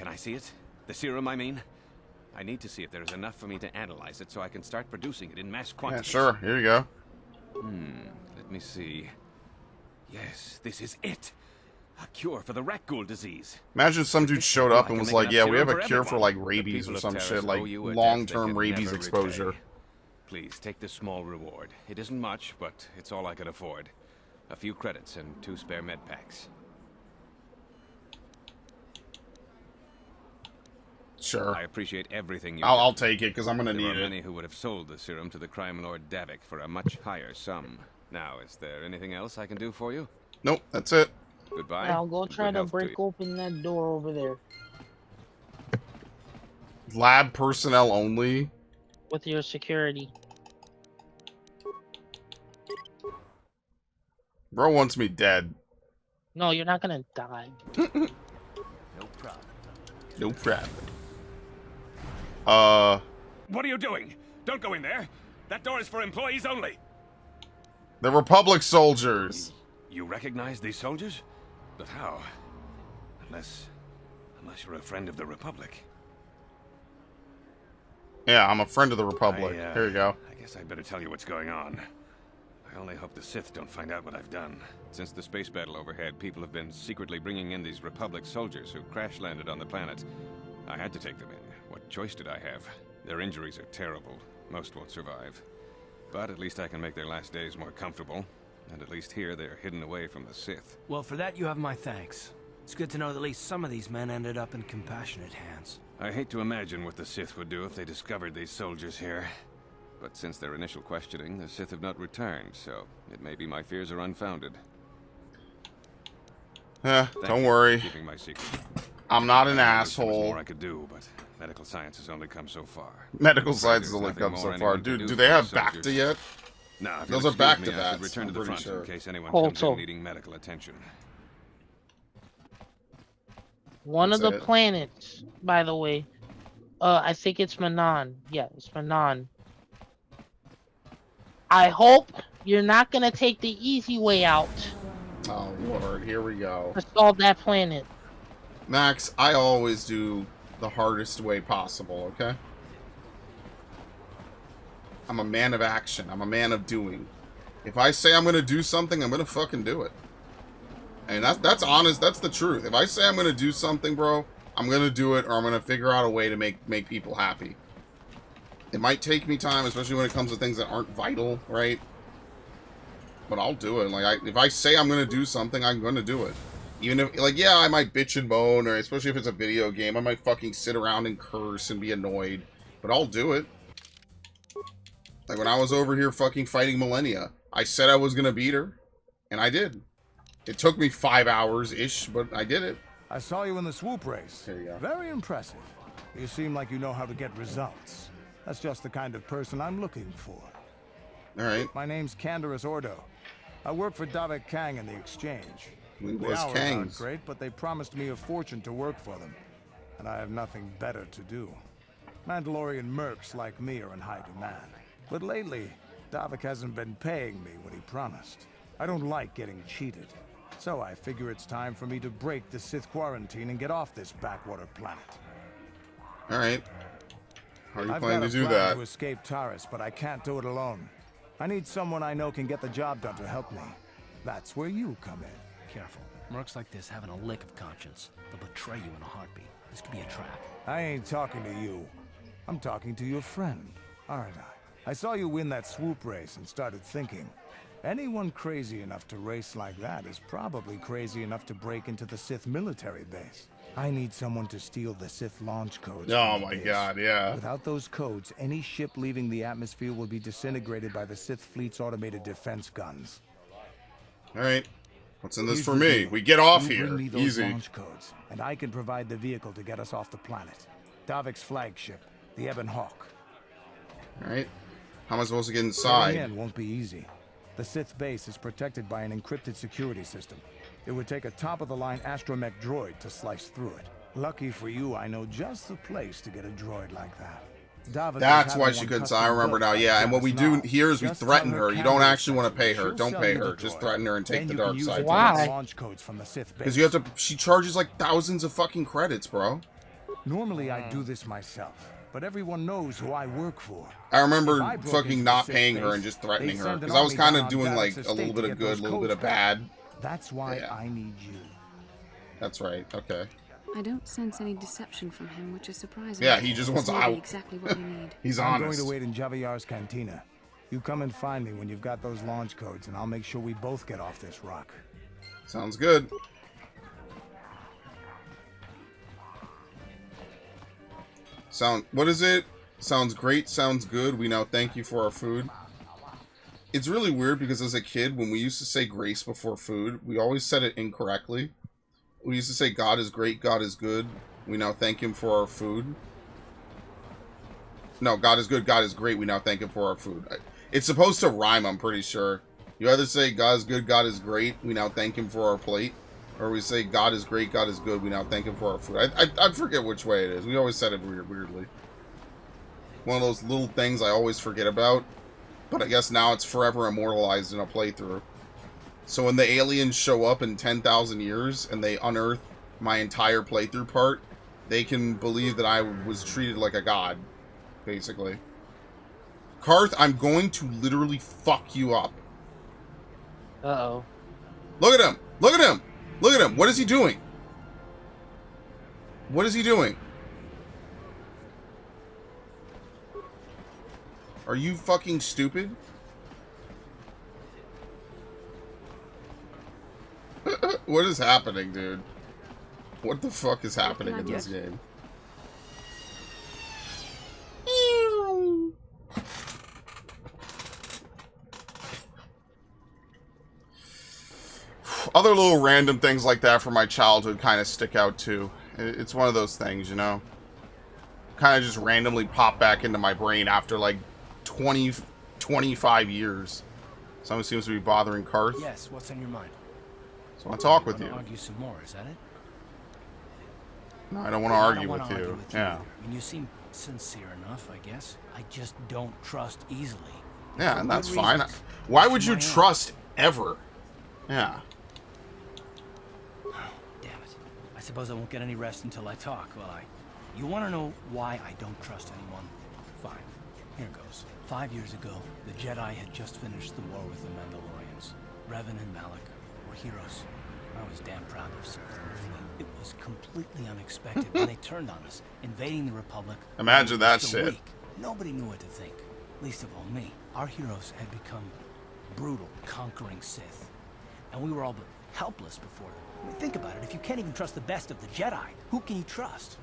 I see it? The serum, I mean? I need to see if there is enough for me to analyze it so I can start producing it in mass Yeah, quantities. sure. Here you go. Let me see. Yes, this is it. A cure for the rat ghoul disease. Imagine some dude showed up I and can was make like, enough "Yeah, we have serum a for cure for everyone. like The rabies people or of some Taris shit, like owe you a debt long-term they can rabies never exposure." repay. Please take this small reward. It isn't much, but it's all I can afford. A few credits and 2 spare med packs. Sure. I appreciate everything you. I'll take it because I'm gonna There need are it. many who would have sold the serum to the crime lord Davik for a much higher sum. Now, is there anything else I can do for you? Nope, that's it. Goodbye. I'll go and try good to health break you. open that door over there Lab personnel only. with your security. Bro wants me dead. No, you're not gonna die. No problem. No problem. What are you doing? Don't go in there. That door is for employees only. The Republic soldiers. You recognize these soldiers? But how? Unless you're a friend of the Republic. Yeah, I'm a friend of the Republic. Here you go. I guess I'd better tell you what's going on. I only hope the Sith don't find out what I've done. Since the space battle overhead, people have been secretly bringing in these Republic soldiers who crash-landed on the planet. I had to take them in. What choice did I have? Their injuries are terrible. Most won't survive. But at least I can make their last days more comfortable. And at least here, they're hidden away from the Sith. Well, for that you have my thanks. It's good to know that at least some of these men ended up in compassionate hands. I hate to imagine what the Sith would do if they discovered these soldiers here. But since their initial questioning, the Sith have not returned, so it may be my fears are unfounded. Don't worry. Keeping my secret. I'm not an There's asshole. more I could do, but medical science has only come so far. Medical science has There's only nothing come more so anyone far. can Dude, do for they the have soldiers. Bacta yet? No, if Those you'll are back excuse to me, I that. should return to the front in case anyone Also, comes in needing medical attention. one of That's the it. planets, by the way, I think it's Manon. Yeah, it's Manon. I hope you're not gonna take the easy way out Oh, Lord. Here we go. to solve that planet. Max, I always do the hardest way possible, okay? I'm a man of action. I'm a man of doing. If I say I'm going to do something, I'm going to fucking do it. And that's honest. That's the truth. If I say I'm going to do something, bro, I'm going to do it, or I'm going to figure out a way to make people happy. It might take me time, especially when it comes to things that aren't vital, right? But I'll do it. Like, if I say I'm going to do something, I'm going to do it. Even if, like, yeah, I might bitch and moan, or especially if it's a video game, I might fucking sit around and curse and be annoyed. But I'll do it. Like, when I was over here fucking fighting Millennia, I said I was going to beat her, and I did. It took me 5 hours-ish, but I did it. I saw you in the swoop race. There you go. Very impressive. You seem like you know how to get results. That's just the kind of person I'm looking for. All right. My name's Canderous Ordo. I work for Davik Kang in the Exchange. We The was hours aren't Kangs. great, but they promised me a fortune to work for them, and I have nothing better to do. Mandalorian mercs like me are in high demand. But lately, Davik hasn't been paying me what he promised. I don't like getting cheated. So I figure it's time for me to break the Sith quarantine and get off this backwater planet. All right. How are you I've planning got to a do plan that? to escape Taris, but I can't do it alone. I need someone I know can get the job done to help me. That's where you come in. Careful. Mercs like this haven't a lick of conscience. They'll betray you in a heartbeat. This could be a trap. I ain't talking to you. I'm talking to your friend, aren't I? I saw you win that swoop race and started thinking, anyone crazy enough to race like that is probably crazy enough to break into the Sith military base. I need someone to steal the Sith launch codes. Oh from the my base. god, yeah. Without those codes, any ship leaving the atmosphere will be disintegrated by the Sith fleet's automated defense guns. All right. What's in this Here's for the me? deal. We get off You here. bring me those Easy. launch codes, and I can provide the vehicle to get us off the planet. Davik's flagship, the Ebon Hawk. All right. How am I supposed to get Getting inside? in won't be easy. The Sith base is protected by an encrypted security system. It would take a top-of-the-line astromech droid to slice through it. Lucky for you, I know just the place to get a droid like that. Davik That's is why having she one couldn't. custom I remember built now. by Yeah, and what we do Jarvis here is we Just threaten tell her. You don't Canderous actually want to pay her. she'll Don't sell pay you her. the Just droid. threaten her and take Then the you can dark use it side. to get Why? launch codes from the Sith base. Because you have to. She charges like thousands of fucking credits, bro. Normally I do this myself, but everyone knows who I work for. I remember If I broke fucking into not the Sith paying her base, and just threatening they'd her. send an Because I was army kind down of on doing Davik's like a estate little to bit get of good, those a little bit codes of back. bad. That's why Yeah. I need you. That's right. Okay. I don't sense any deception from him, which is surprising. Yeah, he just This wants may be out. exactly what we need. He's I'm honest. going to wait in Javier's cantina. You come and find me when you've got those launch codes, and I'll make sure we both get off this rock. Sounds good. What is it? Sounds great, sounds good. We now thank you for our food. It's really weird because as a kid, when we used to say grace before food, we always said it incorrectly. We used to say God is great, God is good. We now thank him for our food. No, God is good, God is great. We now thank him for our food. It's supposed to rhyme, I'm pretty sure. You either say God is good, God is great. We now thank him for our plate. Or we say God is great, God is good. We now thank him for our food. I forget which way it is. We always said it weirdly. One of those little things I always forget about. But I guess now it's forever immortalized in a playthrough. So when the aliens show up in 10,000 years and they unearth my entire playthrough part, they can believe that I was treated like a god, basically. Karth, I'm going to literally fuck you up. Uh-oh. Look at him! Look at him! Look at him! What is he doing? What is he doing? Are you fucking stupid? What is happening, dude? What the fuck is happening in this game? Other little random things like that from my childhood kind of stick out too. It's one of those things, you know? Kind of just randomly pop back into my brain after like 25 years. Someone seems to be bothering Karth. Yes, what's on your mind? So I want to talk with you. Argue some more, is that it? No, I don't want to argue with you. Yeah. I mean, you seem sincere enough, I guess. I just don't trust easily. Yeah, and that's fine. Why would you trust ever? Yeah. Damn it. I suppose I won't get any rest until I talk, will I? You want to know why I don't trust anyone? Fine. Here goes. 5 years ago, the Jedi had just finished the war with the Mandalorians. Revan and Malak were heroes. I was damn proud of serving the fleet. It was completely unexpected when they turned on us, invading the Republic. Imagine that shit. Nobody knew what to think, least of all me. Our heroes had become brutal, conquering Sith, and we were all but helpless before them. I mean, think about it. If you can't even trust the best of the Jedi, who can you trust?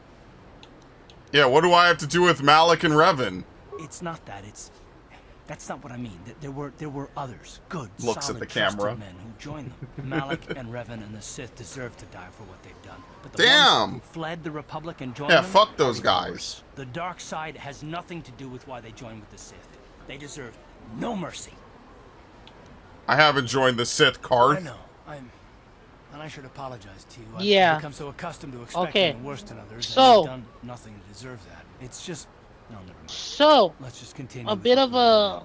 Yeah, what do I have to do with Malak and Revan? It's not that. That's not what I mean. There were others, good, looks solid, at the camera, men who joined them. Malak and Revan and the Sith deserve to die for what they've done. But the damn! ones who fled the Republic and joined them, fuck those guys. The dark side has nothing to do with why they joined with the Sith. They deserve no mercy. I haven't joined the Sith, Karth. I know. And I should apologize to you. I've become so accustomed to expecting the worst in others. So, and I've done nothing to deserve that. It's just no, never mind. So, let's just continue. A bit of a,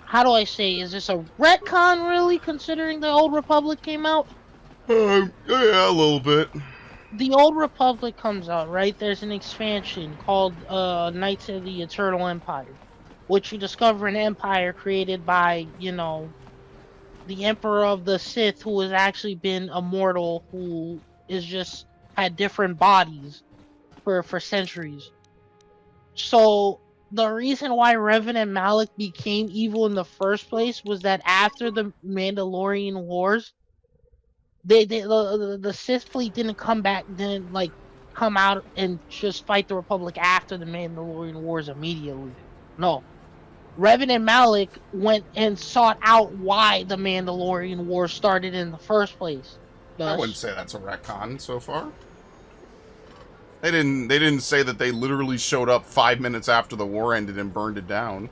how do I say? Is this a retcon, really, considering the Old Republic came out? Yeah, a little bit. The Old Republic comes out, right? There's an expansion called Knights of the Eternal Empire, which you discover an empire created by, you know, the Emperor of the Sith, who has actually been immortal, who is just had different bodies for centuries. So the reason why Revan and Malak became evil in the first place was that after the Mandalorian Wars, the Sith fleet didn't come out and just fight the Republic after the Mandalorian Wars immediately. No. Revan and Malak went and sought out why the Mandalorian War started in the first place. I wouldn't say that's a retcon so far. They didn't say that they literally showed up 5 minutes after the war ended and burned it down.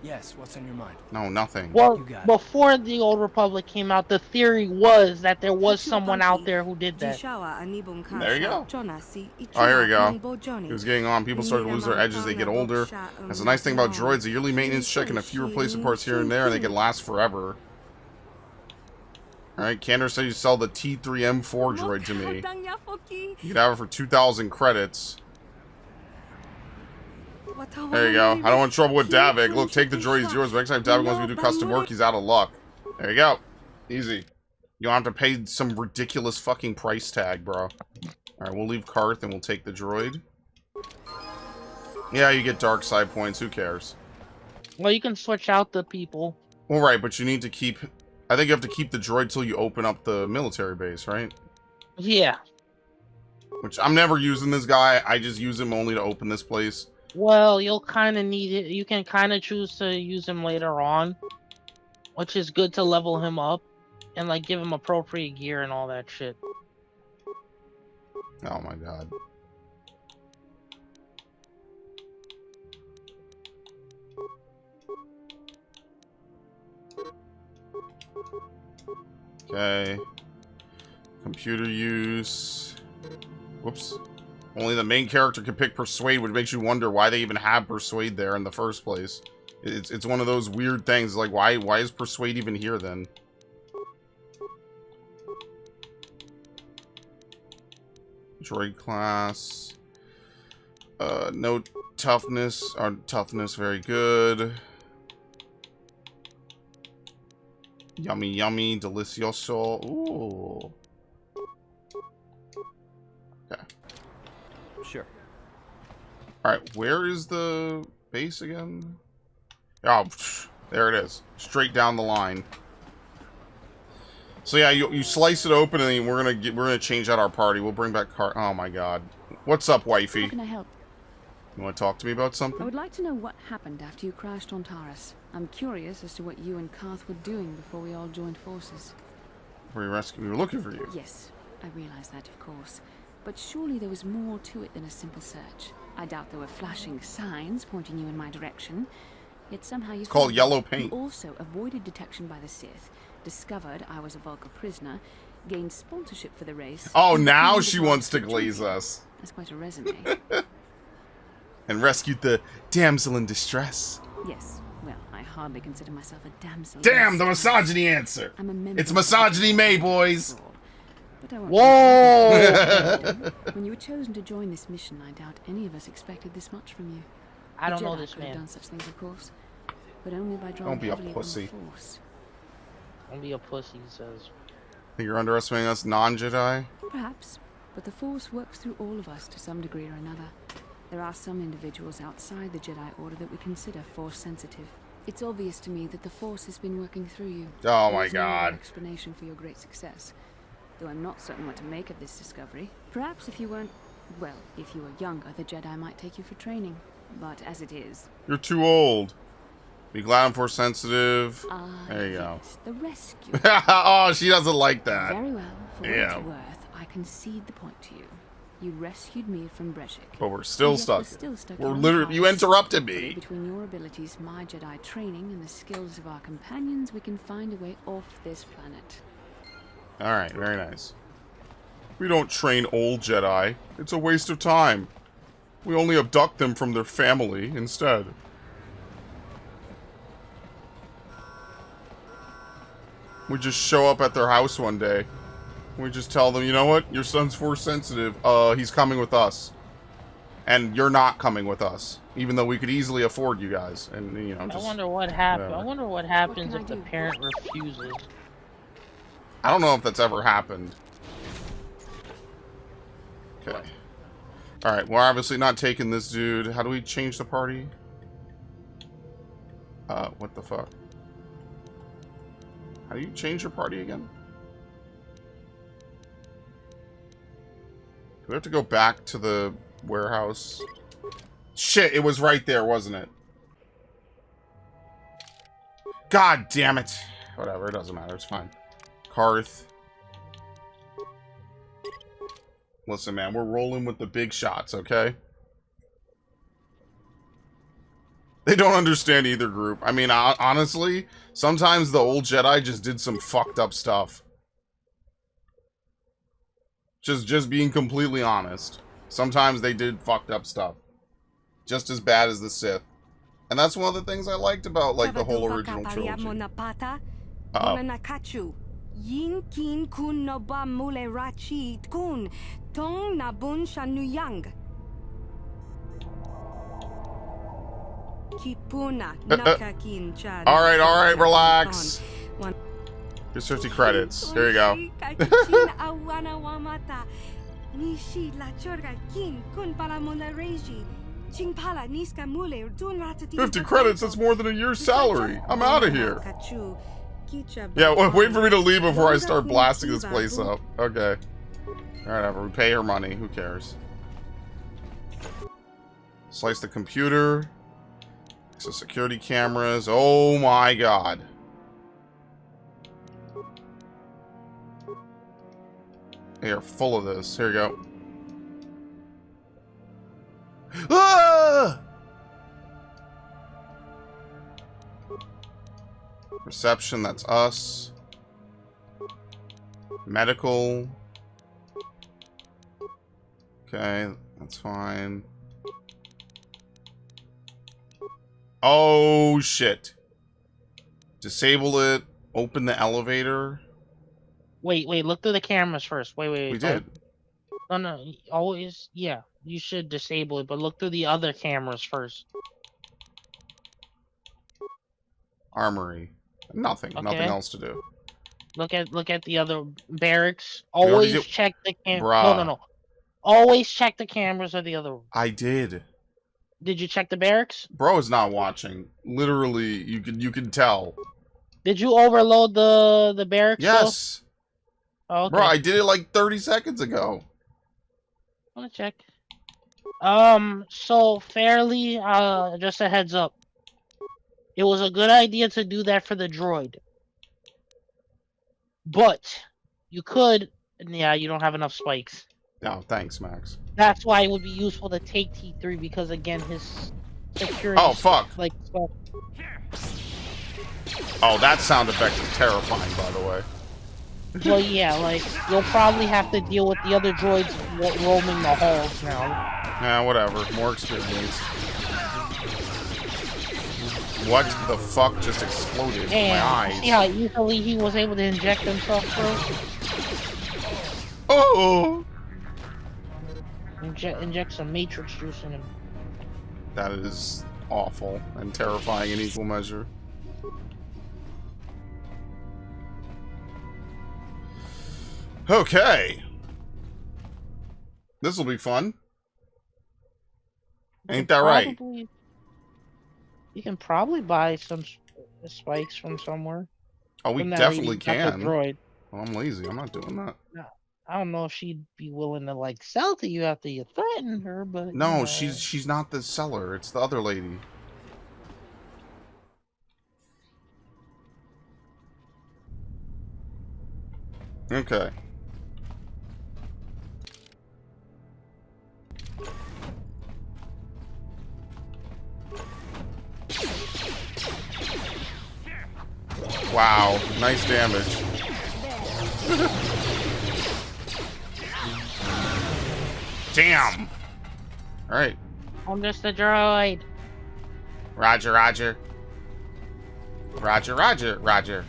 Yes, what's on your mind? No, nothing. Well, before the Old Republic came out, the theory was that there was someone out there who did that. There you go. Oh, here we go. He was getting on. People start to lose their edge as they get older. That's the nice thing about droids. A yearly maintenance check and a few replacement parts here and there, and they can last forever. Alright, Kander said you sell the T3M4 droid to me. You could have it for 2,000 credits. There you go. I don't want trouble with Davik. Look, take the droid, he's yours. But next time Davik wants me to do custom work, he's out of luck. There you go. Easy. You don't have to pay some ridiculous fucking price tag, bro. Alright, we'll leave Karth and we'll take the droid. Yeah, you get dark side points. Who cares? Well, you can switch out the people. Well, right, but you need to keep... I think you have to keep the droid till you open up the military base, right? Yeah. Which, I'm never using this guy. I just use him only to open this place. Well, you'll kind of need it. You can kind of choose to use him later on, which is good to level him up and, like, give him appropriate gear and all that shit. Oh my god. Okay. Computer use. Whoops. Only the main character can pick Persuade, which makes you wonder why they even have Persuade there in the first place. It's one of those weird things. Like, why is Persuade even here then? Droid class. No toughness. Toughness, very good. Yummy, yummy, delicioso. Ooh. Okay. Sure. Alright, where is the base again? Oh, there it is. Straight down the line. So yeah, you slice it open, and then we're gonna change out our party. We'll bring back Oh my god. What's up, wifey? How can I help? You want to talk to me about I something? would like to know what happened after you crashed on Taurus. I'm curious as to what you and Karth were doing before we all joined forces. We were looking for you. Yes, I realize that, of course. But surely there was more to it than a simple search. I doubt there were flashing signs pointing you in my direction. Yet somehow you... It's called yellow paint. You also avoided detection by the Sith, discovered I was a Vulgar prisoner, gained sponsorship for the race... Oh, now she wants to glaze us. That's quite a resume. And rescued the damsel in distress. Yes, well, I hardly consider myself a damsel. Damn, the misogyny answer. I'm a member It's misogyny May, boys. But I won't. Whoa! When you were chosen to join this mission, I doubt any of us expected this much from you. I don't The know Jedi this could have man. done such things, of course, but only by drawing Don't be a heavily upon the pussy. Force. Don't be a pussy, he says. Think you're underestimating us non-Jedi? Perhaps, but the Force works through all of us to some degree or another. There are some individuals outside the Jedi Order that we consider Force sensitive. It's obvious to me that the Force has been working through you. Oh my There's no god. explanation for your great success. Though I'm not certain what to make of this discovery. Perhaps if you weren't... Well, if you were younger, the Jedi might take you for training. But as it is... You're too old. Be glad I'm Force sensitive. There you go. The rescue. Oh, she doesn't like that. Very well. For Yeah. what it's worth, I concede the point to you. You rescued me from Breshik. But we're still And yet stuck. we're still stuck We're in literally... You Taurus. interrupted So me. between your abilities, my Jedi training, and the skills of our companions, we can find a way off this planet. Alright, very nice. We don't train old Jedi. It's a waste of time. We only abduct them from their family instead. We just show up at their house one day. We just tell them, you know what? Your son's Force sensitive. He's coming with us. And you're not coming with us. Even though we could easily afford you guys. And, you know, just... I wonder what happens. whatever. I wonder what happens if the parent refuses. I don't know if that's ever happened. Okay. Alright, we're obviously not taking this dude. How do we change the party? What the fuck? How do you change your party again? Do we have to go back to the warehouse? Shit, it was right there, wasn't it? God damn it. Whatever, it doesn't matter, it's fine. Karth. Listen, man, we're rolling with the big shots, okay? They don't understand either group. I mean, honestly, sometimes the old Jedi just did some fucked up stuff. Just being completely honest. Sometimes they did fucked up stuff. Just as bad as the Sith. And that's one of the things I liked about, like, the whole original trilogy. Nakachu. Yin kin kun no ba mule rachi kun tong na bun shanuyang. Kipuna nakakin chan. Alright, relax. Here's 50 credits. Here you go. 50 credits, that's more than a year's salary. I'm out of here. Yeah, wait for me to leave before I start blasting this place up. Okay. Whatever, we pay her money. Who cares? Slice the computer. Access security cameras. Oh my god. They are full of this. Here you go. Ah! Reception, that's us. Medical. Okay, that's fine. Oh, shit. Disable it. Open the elevator. Wait, look through the cameras first. Wait. We did. No, always, yeah. You should disable it, but look through the other cameras first. Armory. Nothing. Okay. Nothing else to do. Look at the other barracks. already Always did- check the cameras. Bruh. No. Always check the cameras of the other room. I did. Did you check the barracks? Bro is not watching. Literally, you can tell. Did you overload the barracks? Yes. Though? Oh, okay. Bro, I did it like 30 seconds ago. I want to check. So fairly, just a heads up. It was a good idea to do that for the droid. But you could, yeah, you don't have enough spikes. No, thanks, Max. That's why it would be useful to take T3 because again, his security. Oh, fuck. Like, stuff. Oh, that sound effect is terrifying, by the way. Well, yeah, like you'll probably have to deal with the other droids roaming the halls now. Yeah, whatever. More experience. What the fuck just exploded in my And eyes? see how easily he was able to inject himself, bro? Oh! Inject some Matrix juice in him. That is awful and terrifying in equal measure. Okay. This will be fun. Ain't that right? You can probably buy some spikes from somewhere. Oh, we From that definitely lady at the can. droid. Well, I'm lazy. I'm not doing that. No, I don't know if she'd be willing to like sell to you after you threaten her, but No, you know. she's not the seller. It's the other lady. Okay. Wow, nice damage. Damn. All right. I'm just a droid. Roger, Roger. Roger, Roger, Roger.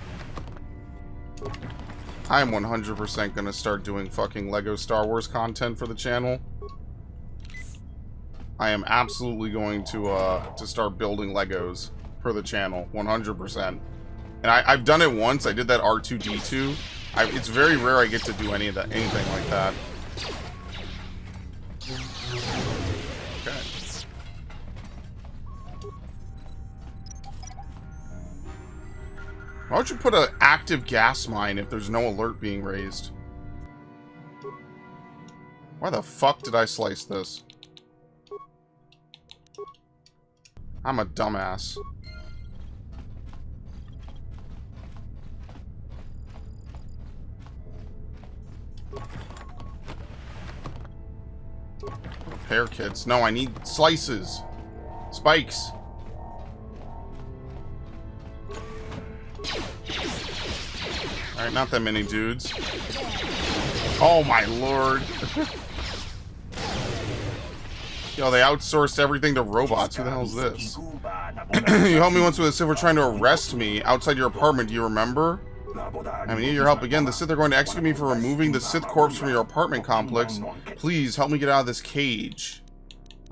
I'm 100% gonna start doing fucking Lego Star Wars content for the channel. I am absolutely going to start building Legos for the channel, 100%. And I've done it once. I did that R2-D2. It's very rare I get to do anything like that. Okay. Why would you put an active gas mine if there's no alert being raised? Why the fuck did I slice this? I'm a dumbass. Repair kits. No, I need slices. Spikes. Alright, not that many dudes. Oh my lord. Yo, they outsourced everything to robots. Who the hell is this? You helped me once with the Sith were trying to arrest me outside your apartment. Do you remember? I need your help again. The Sith are going to execute me for removing the Sith corpse from your apartment complex. Please help me get out of this cage.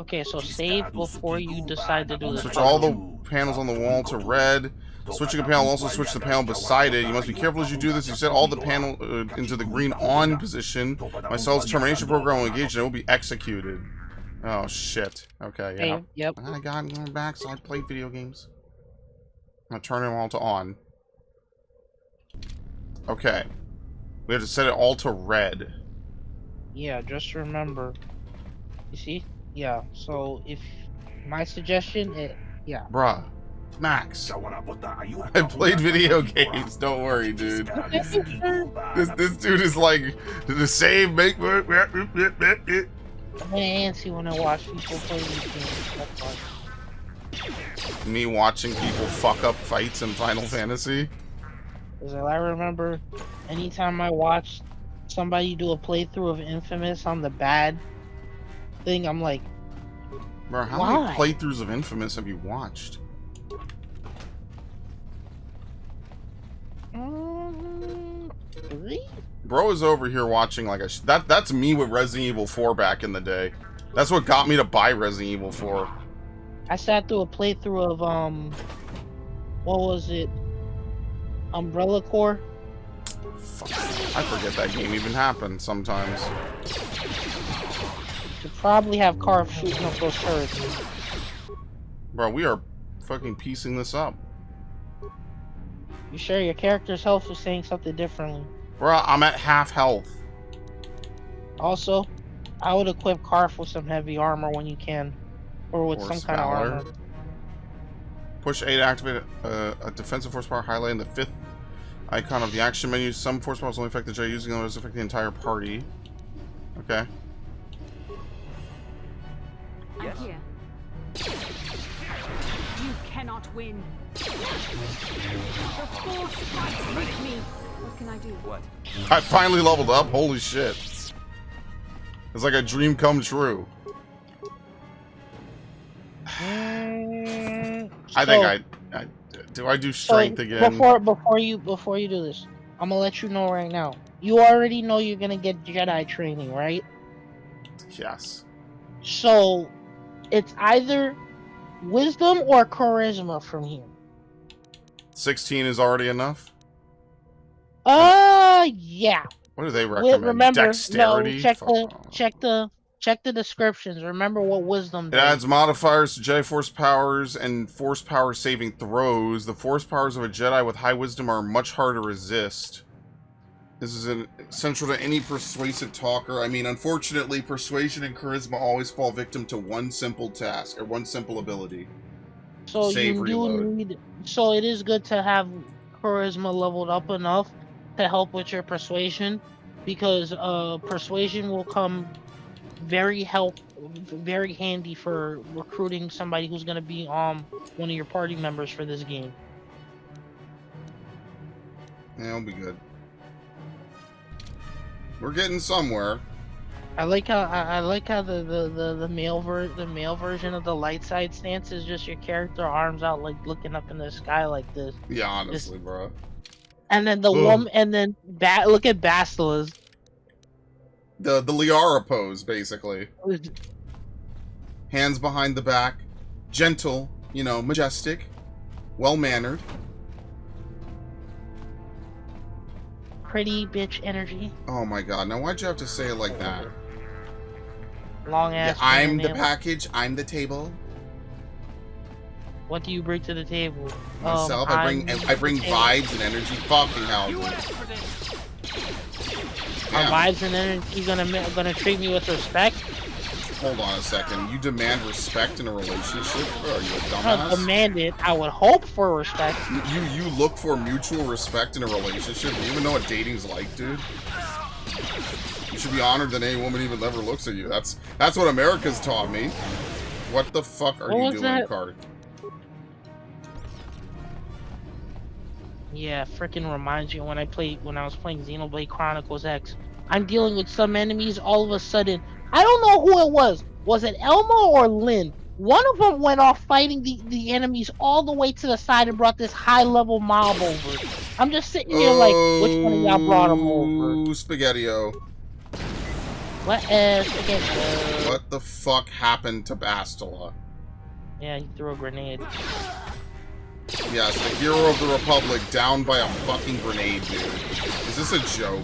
Okay, so save before you decide to do this. Switch all the panels on the wall to red. Switching a panel will also switch the panel beside it. You must be careful as you do this. You set all the panel into the green on position. My cell's termination program will engage and it will be executed. Oh shit. Okay, yeah. Hey, yep. I got going back, so I played video games. I'm gonna turn them all to on. Okay. We have to set it all to red. Yeah, just remember. You see? Yeah, so if my suggestion, yeah. Bruh. Max. I played video games. Don't worry, dude. This dude is like the same. Make I'm antsy when I watch people play these games. That's why. me watching people fuck up fights in Final Fantasy. Because I remember anytime I watched somebody do a playthrough of Infamous on the bad thing, I'm like, Bro, how why? many playthroughs of Infamous have you watched? 3? Bro is over here watching like a that's me with Resident Evil 4 back in the day. That's what got me to buy Resident Evil 4. I sat through a playthrough of what was it? Umbrella Corps. Fuck, I forget that game even happened sometimes. You probably have Carve shooting up those turrets. Bro, we are fucking piecing this up. You sure your character's health is saying something differently? Bro, I'm at half health. Also, I would equip Carve with some heavy armor when you can. Or with some kind of armor. Push A to activate a defensive force power highlight in the 5th icon of the action menu. Some force powers only affect the Jedi using those affect the entire party. Okay. I'm here. You cannot win. The force fights with me. What can I do? What? I finally leveled up. Holy shit. It's like a dream come true. I think I do. I do strength again. Before you do this, I'm gonna let you know right now. You already know you're gonna get Jedi training, right? Yes. So it's either wisdom or charisma from here. 16 is already enough. Yeah. What do they recommend? Remember, Dexterity? no, check the descriptions. Remember what wisdom It does. adds modifiers to Jedi Force powers and Force power saving throws. The Force powers of a Jedi with high wisdom are much harder to resist. This is essential to any persuasive talker. I mean, unfortunately, persuasion and charisma always fall victim to one simple task, or one simple ability. So Save, you reload. need. So it is good to have charisma leveled up enough to help with your persuasion, because persuasion will come very handy for recruiting somebody who's gonna be one of your party members for this game. Yeah, it'll be good. We're getting somewhere. I like how the male version of the light side stance is just your character arms out, like looking up in the sky like this. Yeah, honestly, bro. And then the woman, and then look at Bastila's. The Liara pose, basically. Hands behind the back, gentle, you know, majestic, well-mannered. Pretty bitch energy. Oh my god, now why'd you have to say it like that? Long ass. Yeah, I'm the fingernail. package, I'm the table. What do you bring to the table? Myself, I bring vibes and energy. Fucking hell, dude. Are vibes and energy gonna treat me with respect? Hold on a second. You demand respect in a relationship? Are you a I dumbass? don't demand it. I would hope for respect. You look for mutual respect in a relationship? Do you even know what dating's like, dude? You should be honored that any woman even ever looks at you. That's what America's taught me. What the fuck are you doing, Card? Yeah, freaking reminds you when I was playing Xenoblade Chronicles X. I'm dealing with some enemies. All of a sudden, I don't know who it was. Was it Elma or Lynn? One of them went off fighting the enemies all the way to the side and brought this high-level mob over. I'm just sitting here like, which one of y'all brought him over? Ooh, Spaghetti-O. What? Spaghetti-O. What the fuck happened to Bastila? Yeah, he threw a grenade. Yes, the hero of the Republic down by a fucking grenade, dude. Is this a joke?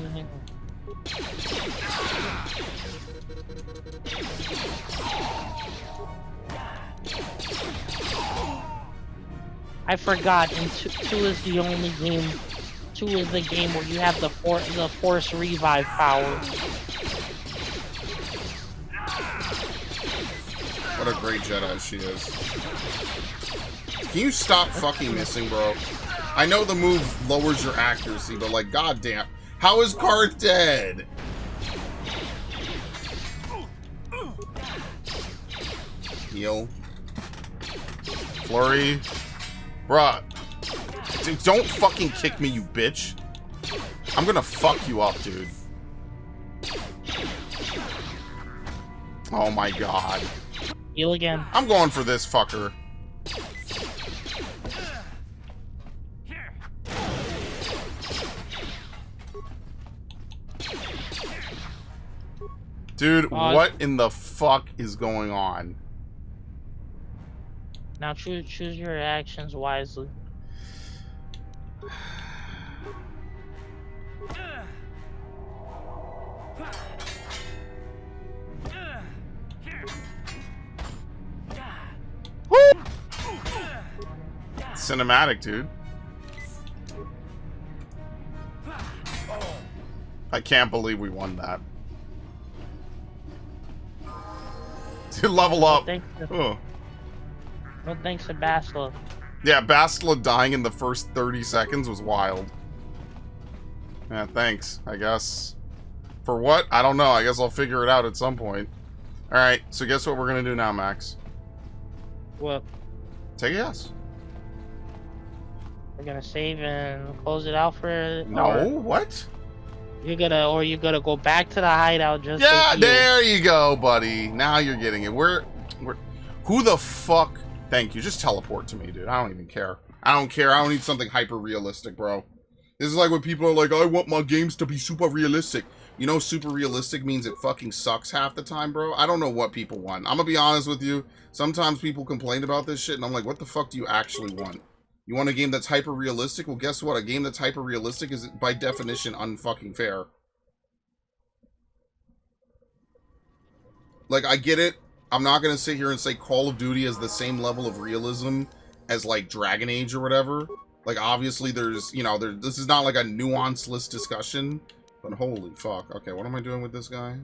I forgot, and 2 is the only game. 2 is the game where you have the force revive power. What a great Jedi she is. Can you stop fucking missing, bro? I know the move lowers your accuracy, but like, goddamn, how is Karth dead? Heal. Flurry. Bruh. Dude, don't fucking kick me, you bitch. I'm gonna fuck you up, dude. Oh my god. Heal again. I'm going for this fucker. Dude, what in the fuck is going on? Now choose your actions wisely. Cinematic, dude. I can't believe we won that. Dude, level up. No thanks to Bastila. Yeah, Bastila dying in the first 30 seconds was wild. Yeah, thanks, I guess. For what? I don't know. I guess I'll figure it out at some point. Alright, so guess what we're gonna do now, Max? What? Take a guess. We're gonna save and close it out for... No, what? You're gonna go back to the hideout just Yeah, to heal. there you go, buddy. Now you're getting it. Who the fuck? Thank you. Just teleport to me, dude. I don't even care. I don't care. I don't need something hyper realistic, bro. This is like when people are like, I want my games to be super realistic. You know, super realistic means it fucking sucks half the time, bro. I don't know what people want. I'm gonna be honest with you. Sometimes people complain about this shit, and I'm like, what the fuck do you actually want? You want a game that's hyper realistic? Well, guess what? A game that's hyper realistic is, by definition, unfucking fair. Like, I get it. I'm not gonna sit here and say Call of Duty has the same level of realism as, like, Dragon Age or whatever. Like, obviously, there's, you know, this is not like a nuanceless discussion. But holy fuck. Okay, what am I doing with this guy?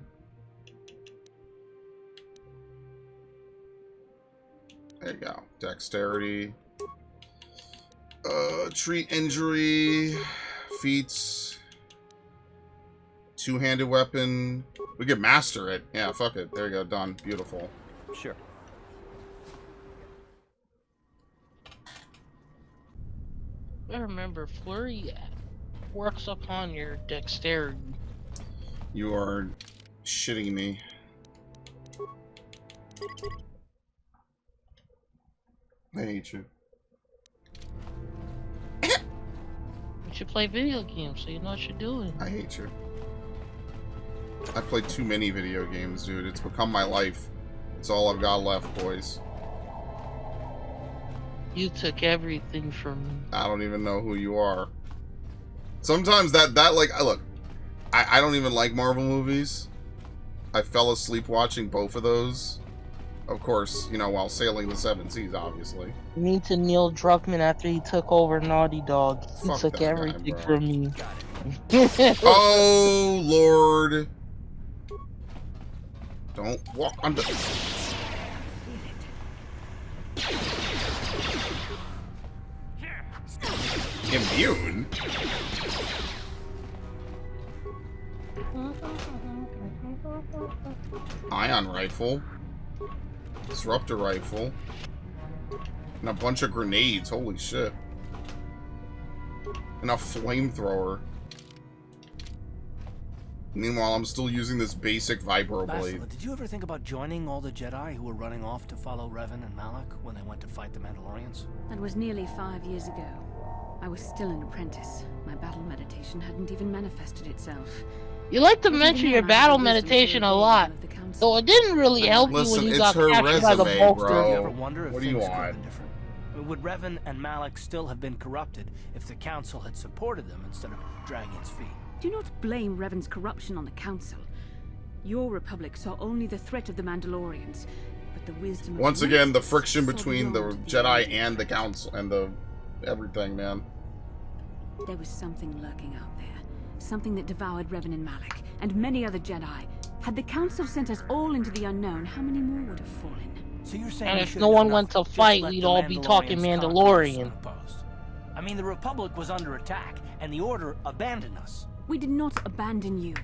There you go. Dexterity. Treat injury. Feats. Two-handed weapon. We could master it. Yeah, fuck it. There you go. Done. Beautiful. Sure. I remember Flurry works upon your dexterity. You are shitting me. I hate you. You should play video games so you know what you're doing. I hate you. I play too many video games, dude. It's become my life. It's all I've got left, boys. You took everything from me. I don't even know who you are. Sometimes that like, look, I don't even like Marvel movies. I fell asleep watching both of those. Of course, you know, while sailing the seven seas, obviously. You need to Neil Druckmann after he took over Naughty Dog. He Fuck took that everything guy, from me. Oh, Lord. Don't walk under. Immune? Ion rifle. Disruptor rifle. And a bunch of grenades. Holy shit. And a flamethrower. Meanwhile, I'm still using this basic vibro blade. Bastila, did you ever think about joining all the Jedi who were running off to follow Revan and Malak when they went to fight the Mandalorians? That was nearly 5 years ago. I was still an apprentice. My battle meditation hadn't even manifested itself. You like to mention your battle meditation a lot, though it didn't really help you when you got captured by the bolster. Do you ever wonder if What do you things could have want? been different? I mean, would Revan and Malak still have been corrupted if the Council had supported them instead of dragging its feet? Do not blame Revan's corruption on the Council. Your Republic saw only the threat of the Mandalorians, but the wisdom of Once the again, the Masters friction saw between the beyond Jedi and the Council and the everything, man. There was something lurking out there. Something that devoured Revan and Malak, and many other Jedi. Had the Council sent us all into the unknown, how many more would have fallen? So you're saying And we if should no have one done went to nothing, just fight, let we'd the all be talking Mandalorians conquer us Mandalorian. unopposed? I mean, the Republic was under attack, and the Order abandoned us. We did not abandon you,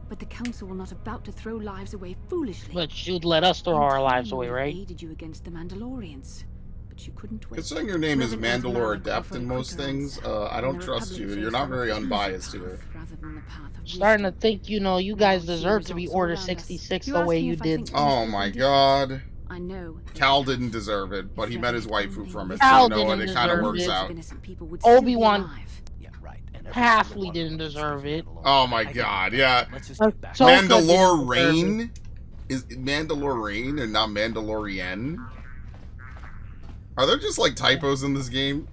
but the Council were not about to throw lives away foolishly. But you'd let us throw our lives away, right? Aided you against the Mandalorians, but you couldn't win. Considering your name is Revan and Mandalore Malak Adept offered in most quicker things, answer, I don't and the trust Republic you. chose You're not the very easy unbiased path here. rather than the path of Starting to think, you know, you guys Now, deserve see to be results Order around us. 66 You the asked way me you if I did. think Oh my god. I know. Cal didn't deserve it, but he met his waifu from it, so Cal you know what, didn't it kind of deserve works it. out. Innocent people would still be Obi-Wan. alive. Yeah, right. And Halfly didn't deserve it. Oh my god, yeah. Ahsoka Mandalorian? Is Mandalorian and not Mandalorian? Are there just like typos in this game?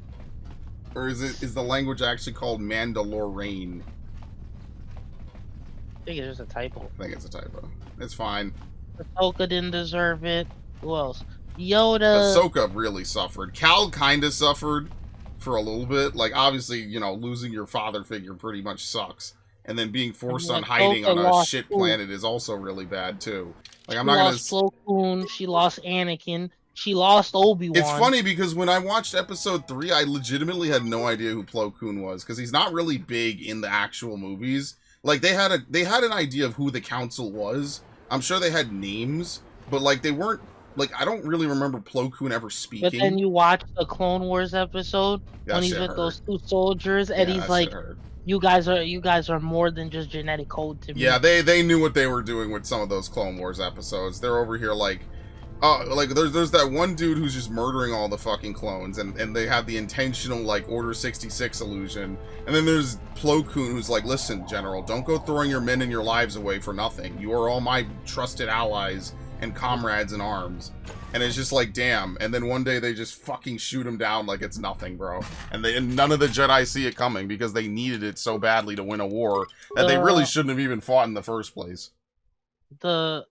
Or is the language actually called Mandalorian? I think it's just a typo. I think it's a typo. It's fine. Ahsoka didn't deserve it. Who else? Yoda. Ahsoka really suffered. Cal kind of suffered for a little bit. Like, obviously, you know, losing your father figure pretty much sucks. And then being forced on hiding on a shit planet is also really bad, too. Like, I'm not gonna... She lost Plo Koon. She lost Anakin. She lost Obi-Wan. It's funny because when I watched episode 3, I legitimately had no idea who Plo Koon was. Because he's not really big in the actual movies. Like, they had an idea of who the council was. I'm sure they had names. But, like, they weren't... Like, I don't really remember Plo Koon ever speaking. But then you watch the Clone Wars episode when he's with those 2 soldiers, and he's like, "You guys are more than just genetic code to me." Yeah, they knew what they were doing with some of those Clone Wars episodes. They're over here like there's that one dude who's just murdering all the fucking clones, and they have the intentional like Order 66 illusion. And then there's Plo Koon who's like, "Listen, General, don't go throwing your men and your lives away for nothing. You are all my trusted allies and comrades in arms." And it's just like, damn. And then one day they just fucking shoot him down like it's nothing, bro. And none of the Jedi see it coming because they needed it so badly to win a war that they really shouldn't have even fought in the first place. The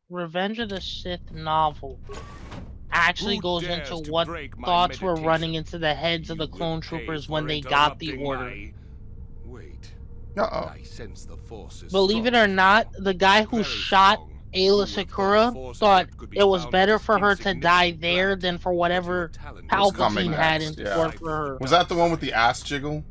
Revenge of the Sith novel actually goes into what thoughts were running into the heads of the clone troopers when they got the order. Wait. Uh-oh. I sense the force is Believe it or not, the guy who shot Ayla Secura thought it was better for her to die there than for whatever Palpatine had in store for her. Was that the one with the ass jiggle?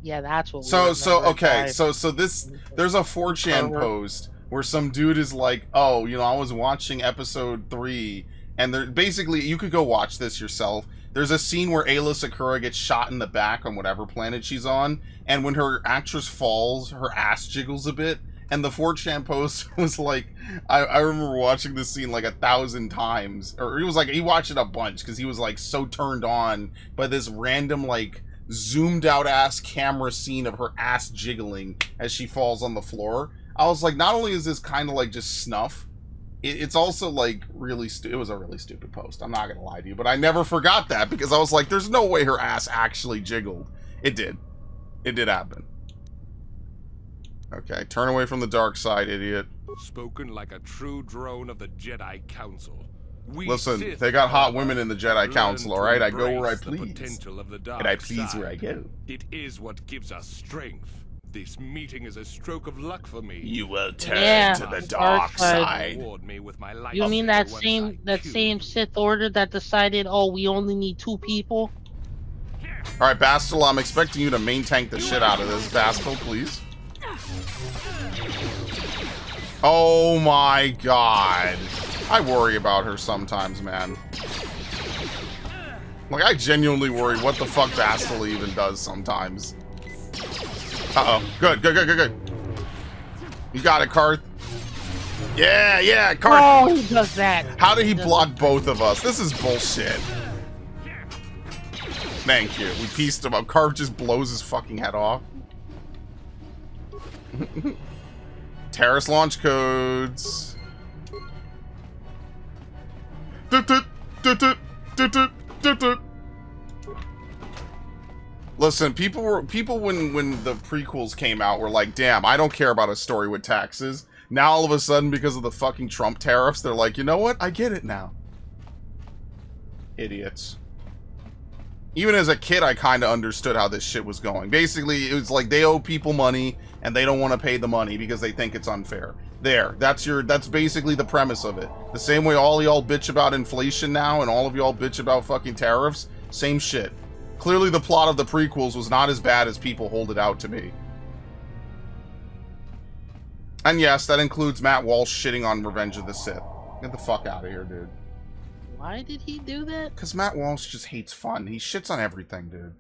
Yeah, that's what. So this there's a 4chan post where some dude is like, "Oh, you know, I was watching episode 3, and there basically you could go watch this yourself. There's a scene where Ayla Secura gets shot in the back on whatever planet she's on, and when her actress falls, her ass jiggles a bit." And the 4chan post was like, I remember watching this scene like 1,000 times. Or he was like, he watched it a bunch because he was like so turned on by this random like zoomed out ass camera scene of her ass jiggling as she falls on the floor. I was like, not only is this kind of like just snuff, it's also like really it was a really stupid post. I'm not going to lie to you, but I never forgot that because I was like, there's no way her ass actually jiggled. It did. It did happen. Okay, turn away from the dark side, idiot. Spoken like a true drone of the Jedi Council. Listen, they got hot women in the Jedi Council, alright? I go where I please. And I please where I go. It is what gives us strength. This meeting is a stroke of luck for me. You will turn to the dark side. You mean that same Sith Order that decided, oh, we only need 2 people? Alright, Bastila, I'm expecting you to main tank the shit out of this. Bastila, please. Oh my god. I worry about her sometimes, man. Like, I genuinely worry what the fuck Bastila even does sometimes. Uh-oh. Good. You got it, Karth. Yeah, Karth. Oh, he does that. How did he block both of us? This is bullshit. Thank you. We pieced him up. Karth just blows his fucking head off. Terrace launch codes. Listen, people when the prequels came out were like, damn, I don't care about a story with taxes. Now all of a sudden, because of the fucking Trump tariffs, they're like, you know what? I get it now. Idiots. Even as a kid, I kind of understood how this shit was going. Basically, it was like they owe people money, and they don't want to pay the money because they think it's unfair. That's basically the premise of it. The same way all y'all bitch about inflation now, and all of y'all bitch about fucking tariffs, same shit. Clearly the plot of the prequels was not as bad as people hold it out to be. And yes, that includes Matt Walsh shitting on Revenge of the Sith. Get the fuck out of here, dude. Why did he do that? Because Matt Walsh just hates fun. He shits on everything, dude.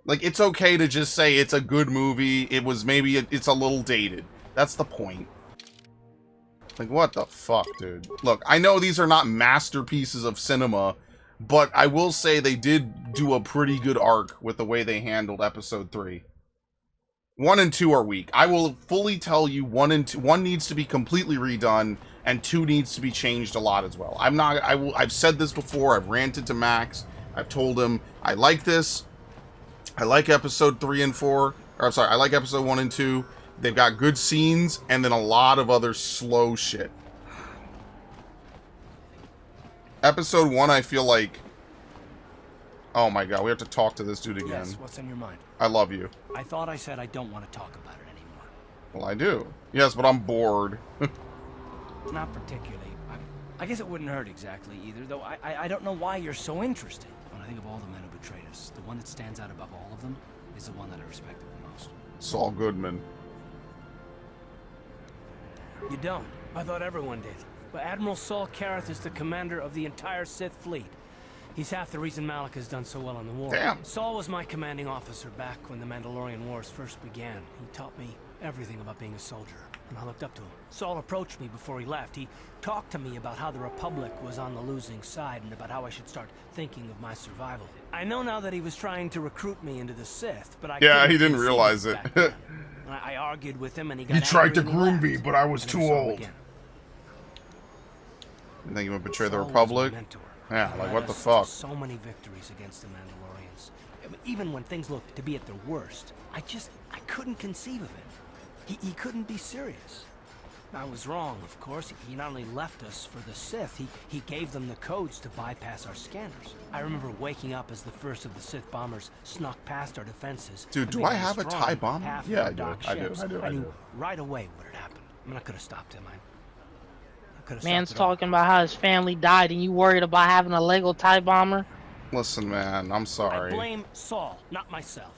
Like, it's okay to just say it's a good movie. It's a little dated. That's the point. Like, what the fuck, dude? Look, I know these are not masterpieces of cinema, But I will say they did do a pretty good arc with the way they handled episode 3. 1 and 2 are weak. I will fully tell you 1 needs to be completely redone, and 2 needs to be changed a lot as well. I've said this before. I've ranted to Max. I've told him I like this. I like episode 3 and 4. Or I'm sorry, I like episode 1 and 2. They've got good scenes and then a lot of other slow shit. Episode 1, I feel like... Oh my god, we have to talk to this dude again. Yes, what's on your mind? I love you. I thought I said I don't want to talk about it anymore. Well, I do. Yes, but I'm bored. Not particularly. I guess it wouldn't hurt exactly either, though I don't know why you're so interested. When I think of all the men who betrayed us, the one that stands out above all of them is the one that I respected the most. Saul Goodman. You don't? I thought everyone did. But Admiral Saul Karath is the commander of the entire Sith fleet. He's half the reason Malak has done so well in the war. Damn. Saul was my commanding officer back when the Mandalorian Wars first began. He taught me everything about being a soldier, and I looked up to him. Saul approached me before he left. He talked to me about how the Republic was on the losing side and about how I should start thinking of my survival. I know now that he was trying to recruit me into the Sith, but I yeah, couldn't he didn't conceive realize it. back then. I argued with him, and he got He tried to angry and groom left. me, but I was I too never saw him old. again. You think you would betray the Saul was Republic? my mentor. Yeah, He like led what the us to fuck? So many victories against the Mandalorians. Even when things looked to be at their worst, I couldn't conceive of it. He couldn't be serious. I was wrong, of course. He not only left us for the Sith, he gave them the codes to bypass our scanners. I remember waking up as the first of the Sith bombers snuck past our defenses. Dude, do I have a TIE bomber? Yeah, I do. I knew right away what had happened. I mean, I could have stopped him. I could have Man's stopped it all. talking about how his family died, and you worried about having a Lego TIE bomber? Listen, man, I'm I sorry. blame Saul, not myself.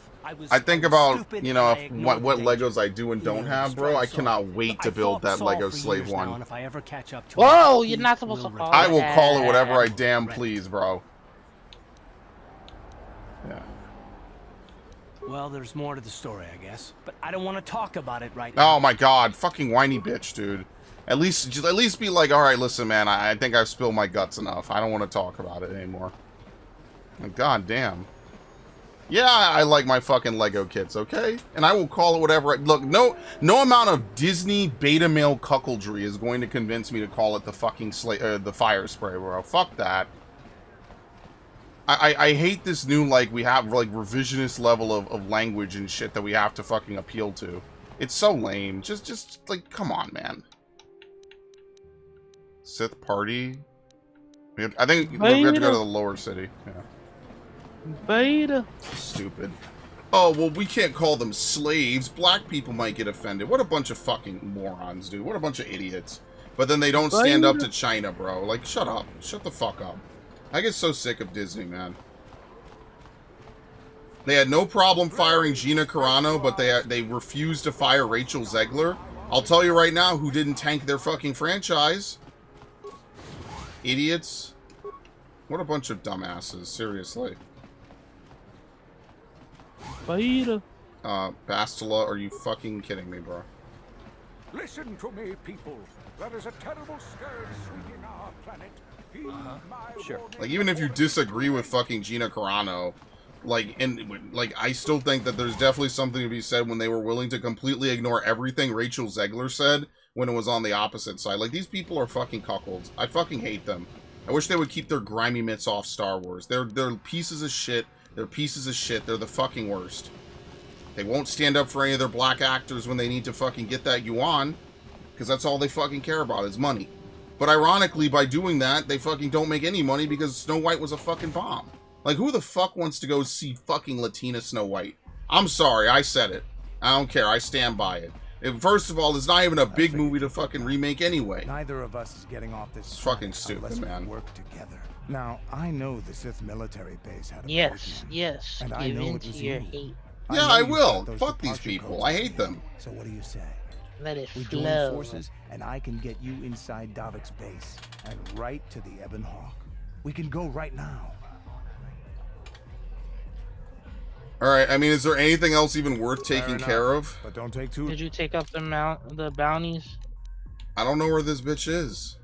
I think about, you know, I if, ignored what the Legos I do and don't have, bro. I cannot wait to build that Lego Slave Now, and one. if I ever catch up to Whoa, him, you're he not supposed to will call I will it call it that. whatever I damn please, bro. Yeah. Well, there's more to the story, I guess. But I don't want to talk about it right now. Oh my god, fucking whiny bitch, dude. At least be like, all right, listen, man. I think I've spilled my guts enough. I don't want to talk about it anymore. God damn. Yeah, I like my fucking Lego kits, okay? And I will call it whatever. Look, no amount of Disney beta male cuckoldry is going to convince me to call it the fucking the fire spray, bro. Fuck that. I hate this new, like, we have, like, revisionist level of language and shit that we have to fucking appeal to. It's so lame. Just like, come on, man. Sith party? I think we have to go to the lower city. Yeah. Beta. Stupid. Oh, well, we can't call them slaves. Black people might get offended. What a bunch of fucking morons, dude. What a bunch of idiots. But then they don't stand up to China, bro. Like, shut up. Shut the fuck up. I get so sick of Disney, man. They had no problem firing Gina Carano, but they refused to fire Rachel Zegler. I'll tell you right now who didn't tank their fucking franchise. Idiots. What a bunch of dumbasses, seriously. Beta. Bastila, are you fucking kidding me, bro? Listen to me, people. There is a terrible scourge sweeping our planet. Heed my Sure. warning. Like, even if you disagree with fucking Gina Carano, like, I still think that there's definitely something to be said when they were willing to completely ignore everything Rachel Zegler said when it was on the opposite side. Like, these people are fucking cuckolds. I fucking hate them. I wish they would keep their grimy mitts off Star Wars. They're pieces of shit. They're pieces of shit. They're the fucking worst. They won't stand up for any of their black actors when they need to fucking get that yuan, because that's all they fucking care about is money. But ironically, by doing that, they fucking don't make any money because Snow White was a fucking bomb. Like, who the fuck wants to go see fucking Latina Snow White? I'm sorry, I said it. I don't care, I stand by it. First of all, it's not even a big movie to fucking remake anyway. Neither of us is getting off this. It's fucking stupid, unless we man. work together. Now, I know the Sith military base had a Yes, yes. and I Give know in it to was your you. hate. I Yeah, know I you've will. got those Fuck these departure people. codes I in hate them. So what do you say? Let it We join flow. forces, and I can get you inside Davik's base and right to the Ebon Hawk. We can go right now. Alright, I mean, is there anything else even worth taking care of? But don't take too. Did you take up the bounties? I don't know where this bitch is.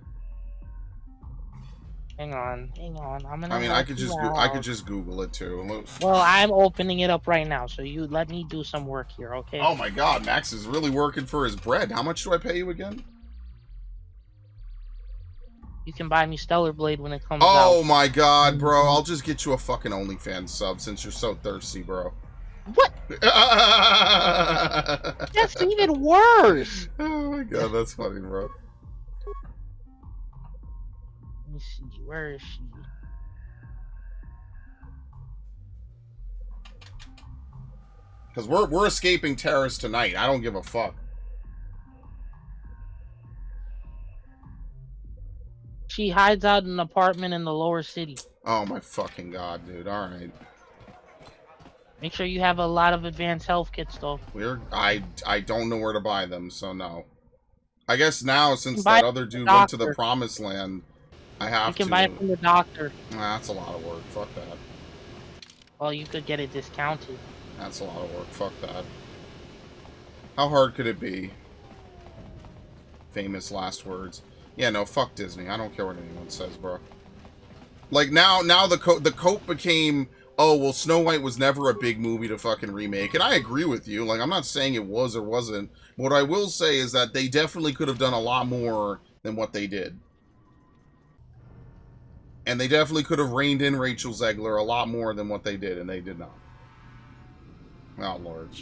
Hang on. I'm gonna. I mean, I help could you just out. I could just Google it too. Well, I'm opening it up right now, so you let me do some work here, okay? Oh my God, Max is really working for his bread. How much do I pay you again? You can buy me Stellar Blade when it comes out. Oh my God, bro! I'll just get you a fucking OnlyFans sub since you're so thirsty, bro. What? That's even worse. Oh my God, that's funny, bro. Let me see. Where is she? Because we're escaping terrorists tonight. I don't give a fuck. She hides out in an apartment in the lower city. Oh my fucking God, dude. All right. Make sure you have a lot of advanced health kits, though. I don't know where to buy them, so no. I guess now, since Buy that other dude went to the promised land, I have to. You can buy it from the doctor. Nah, that's a lot of work. Fuck that. Well, you could get it discounted. That's a lot of work. Fuck that. How hard could it be? Famous last words. Yeah, no, fuck Disney. I don't care what anyone says, bro. Like, now the cope became, oh, well, Snow White was never a big movie to fucking remake. And I agree with you. Like, I'm not saying it was or wasn't. What I will say is that they definitely could have done a lot more than what they did. And they definitely could have reined in Rachel Zegler a lot more than what they did, and they did not. Oh, Lord.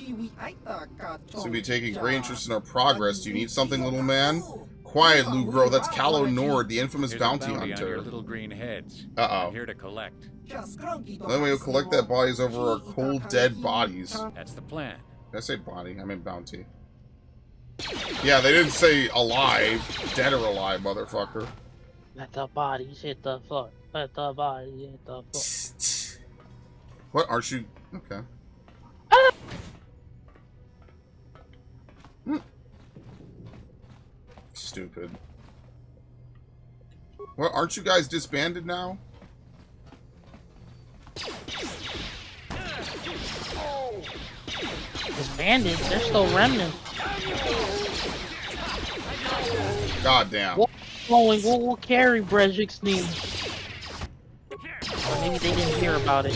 So be taking great interest in our progress. Do you need something, little man? Quiet, Lugro. That's Callow Nord, the infamous Here's bounty a bounty hunter. on your little green heads. Uh-oh. I'm here to collect. Then we'll collect that bodies over our cold, dead bodies. That's the plan. Did I say body? I meant bounty. Yeah, they didn't say alive. Dead or alive, motherfucker. Let the bodies hit the floor. Let the bodies hit the floor. What? Aren't you... Okay. Stupid. What? Aren't you guys disbanded now? Disbanded? They're still remnants. God damn. We'll carry Brejik's name. Or maybe they didn't hear about it.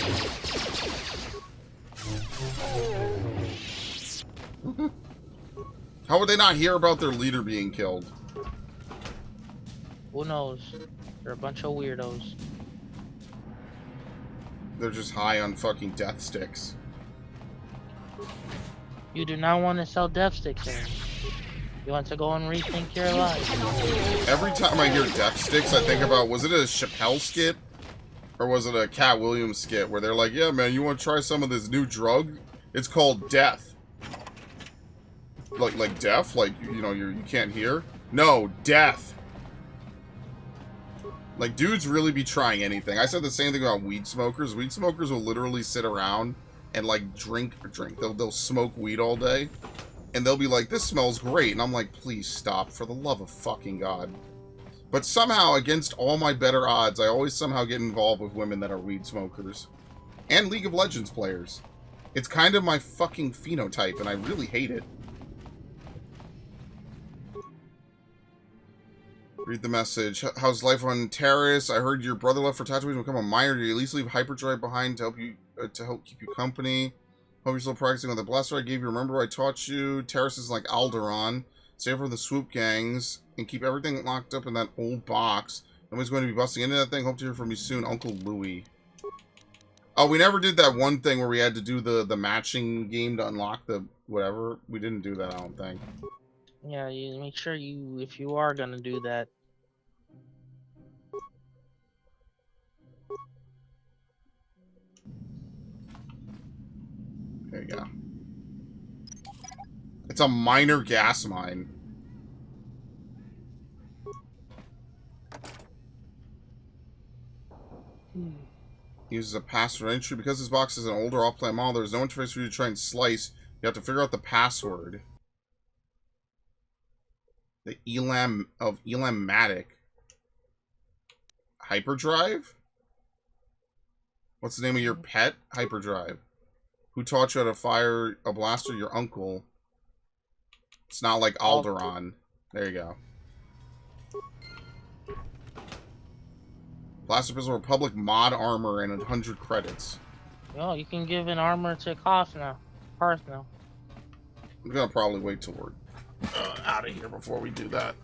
How would they not hear about their leader being killed? Who knows? They're a bunch of weirdos. They're just high on fucking death sticks. You do not want to sell death sticks, Aaron. You want to go and rethink your life. Every time I hear death sticks, I think about, was it a Chappelle skit? Or was it a Cat Williams skit where they're like, yeah, man, you want to try some of this new drug? It's called death. Like deaf? Like, you know, you can't hear? No, death. Like, dudes really be trying anything. I said the same thing about weed smokers. Weed smokers will literally sit around and, like, drink. They'll smoke weed all day. And they'll be like, this smells great. And I'm like, please stop, for the love of fucking God. But somehow, against all my better odds, I always somehow get involved with women that are weed smokers. And League of Legends players. It's kind of my fucking phenotype, and I really hate it. Read the message. How's life on Terrace? I heard your brother left for Tatooine to become a miner. Did you at least leave hyperdrive behind to help you keep you company? Hope you're still practicing with the blaster I gave you. Remember I taught you? Terrace is like Alderaan. Stay for the swoop gangs and keep everything locked up in that old box. Nobody's going to be busting into that thing. Hope to hear from you soon, Uncle Louie. Oh, we never did that one thing where we had to do the matching game to unlock the whatever. We didn't do that, I don't think. Yeah, you make sure you, if you are gonna do that. There you go. It's a minor gas mine. Uses a password entry. Because this box is an older off-plan model, there's no interface for you to try and slice. You have to figure out the password. The Elam of Elam-Matic. Hyperdrive? What's the name of your pet? Hyperdrive. Who taught you how to fire a blaster? Your uncle. It's not like Alderaan. There you go. Blaster Pistol Republic mod armor and 100 credits. Yo, you can give an armor to Koth now. Parth now. I'm gonna probably wait till we're out of here before we do that.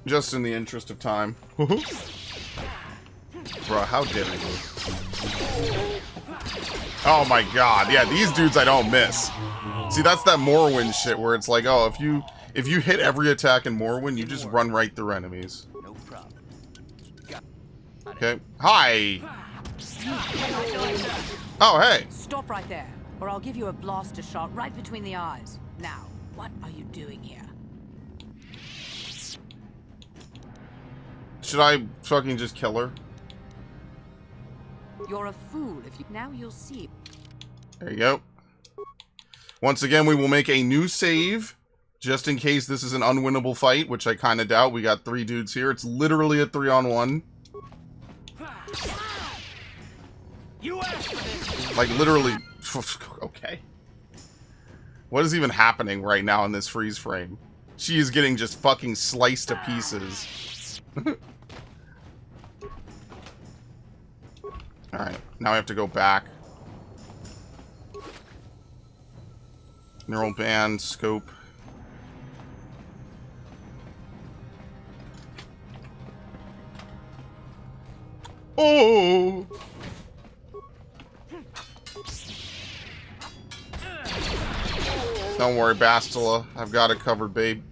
Just in the interest of time. Bro, how dare you? Oh my god, yeah, these dudes I don't miss. See, that's that Morrowind shit where it's like, oh, if you hit every attack in Morrowind, you just run right through enemies. No problem. Okay. Hi! Oh, hey! Stop right there, or I'll give you a blaster shot right between the eyes. Now, what are you doing here? Should I fucking just kill her? You're a fool if you... Now you'll see. There you go. Once again, we will make a new save, just in case this is an unwinnable fight, which I kind of doubt. We got 3 dudes here. It's literally a 3-on-1. Like, literally... Okay. What is even happening right now in this freeze frame? She is getting just fucking sliced to pieces. Alright, now I have to go back. Neural band, scope. Oh! Don't worry, Bastila. I've got it covered, babe.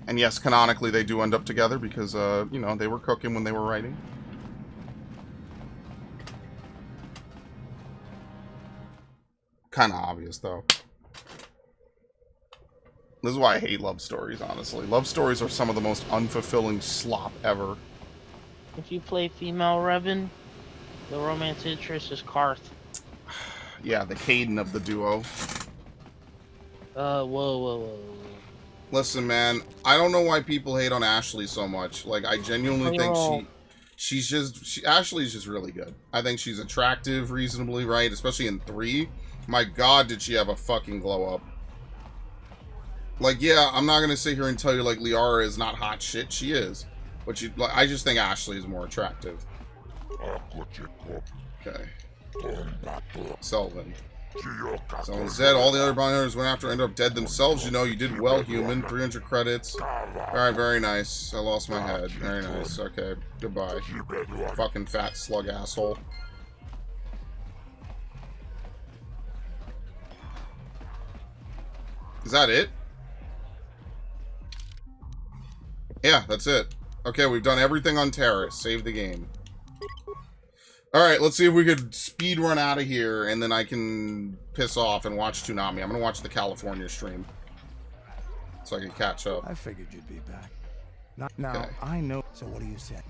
And yes, canonically, they do end up together because, you know, they were cooking when they were writing. Kind of obvious, though. This is why I hate love stories, honestly. Love stories are some of the most unfulfilling slop ever. If you play female Revan, the romance interest is Karth. Yeah, the Caden of the duo. Whoa. Listen, man, I don't know why people hate on Ashley so much. Like, I genuinely think Ashley's just really good. I think she's attractive, reasonably, right? Especially in 3. My god, did she have a fucking glow up. Like, yeah, I'm not gonna sit here and tell you, like, Liara is not hot shit. She is. But I just think Ashley is more attractive. Okay. Selvin. So said all the other bounty hunters went after, ended up dead themselves. You know, you did well, human. 300 credits. Alright, very nice. I lost my head. Very nice. Okay, goodbye. Fucking fat slug asshole. Is that it? Yeah, that's it. Okay, we've done everything on Terrace. Save the game. Alright, let's see if we could speed run out of here, and then I can piss off and watch Toonami. I'm gonna watch the California stream. So I can catch up. I figured you'd be back. Now, okay. I know... So what do you say?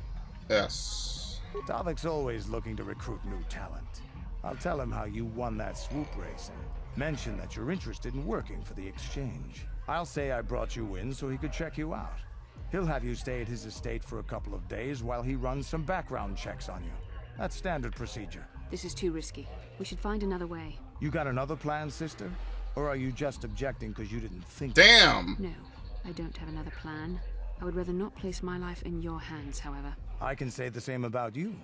Yes. Davik's always looking to recruit new talent. I'll tell him how you won that swoop race and mention that you're interested in working for the exchange. I'll say I brought you in so he could check you out. He'll have you stay at his estate for a couple of days while he runs some background checks on you. That's standard procedure. This is too risky. We should find another way. You got another plan, sister? Or are you just objecting because you didn't think... Damn! No, I don't have another plan. I would rather not place my life in your hands, however. I can say the same about you.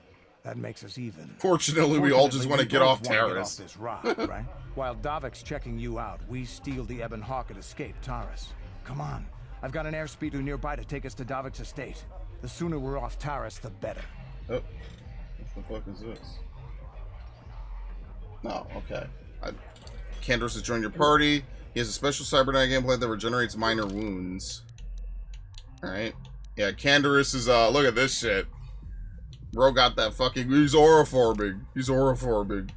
That makes us even. Fortunately, we all just want to get off Terrace. This rock, right? While Davik's checking you out, we steal the Ebon Hawk and escape Taris. Come on. I've got an airspeeder nearby to take us to Davik's estate. The sooner we're off Taris, the better. Oh. What the fuck is this? No, okay. Canderous has joined your party. He has a special cybernetic implant that regenerates minor wounds. Alright. Yeah, Canderous is, look at this shit. Bro got that fucking, he's auraphobic. He's auraphobic.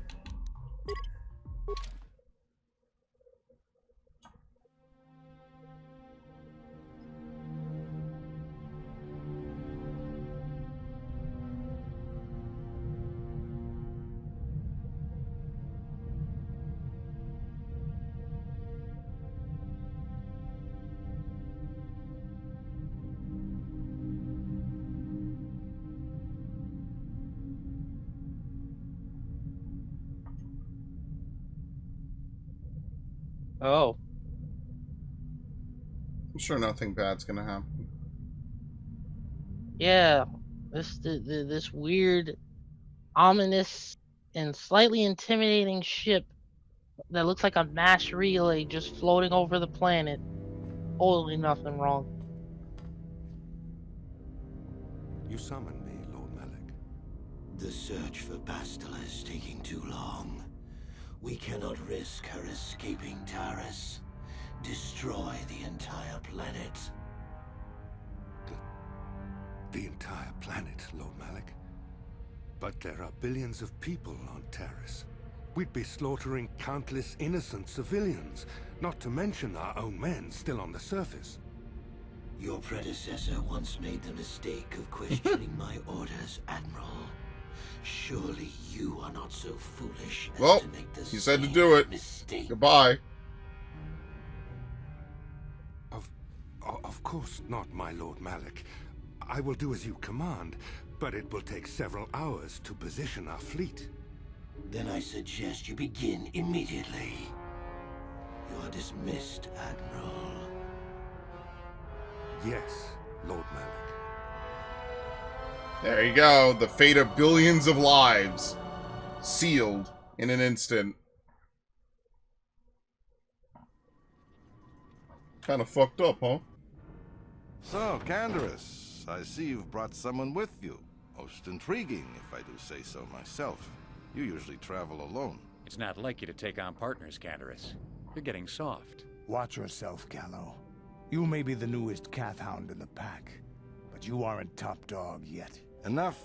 Oh. I'm sure nothing bad's gonna happen. Yeah, this weird, ominous, and slightly intimidating ship that looks like a mass relay just floating over the planet. Totally nothing wrong. You summoned me, Lord Malik. The search for Bastila is taking too long. We cannot risk her escaping Taris. Destroy the entire planet. The entire planet, Lord Malik. But there are billions of people on Taris. We'd be slaughtering countless innocent civilians, not to mention our own men still on the surface. Your predecessor once made the mistake of questioning my orders, Admiral. Surely you are not so foolish as Well, to make the he said to same do it. mistake. Goodbye. Of course not, my Lord Malik. I will do as you command, but it will take several hours to position our fleet. Then I suggest you begin immediately. You are dismissed, Admiral. Yes, Lord Malik. There you go. The fate of billions of lives. Sealed in an instant. Kind of fucked up, huh? So, Canderous, I see you've brought someone with you. Most intriguing, if I do say so myself. You usually travel alone. It's not like you to take on partners, Canderous. You're getting soft. Watch yourself, Gallo. You may be the newest Cath Hound in the pack, but you aren't top dog yet. Enough.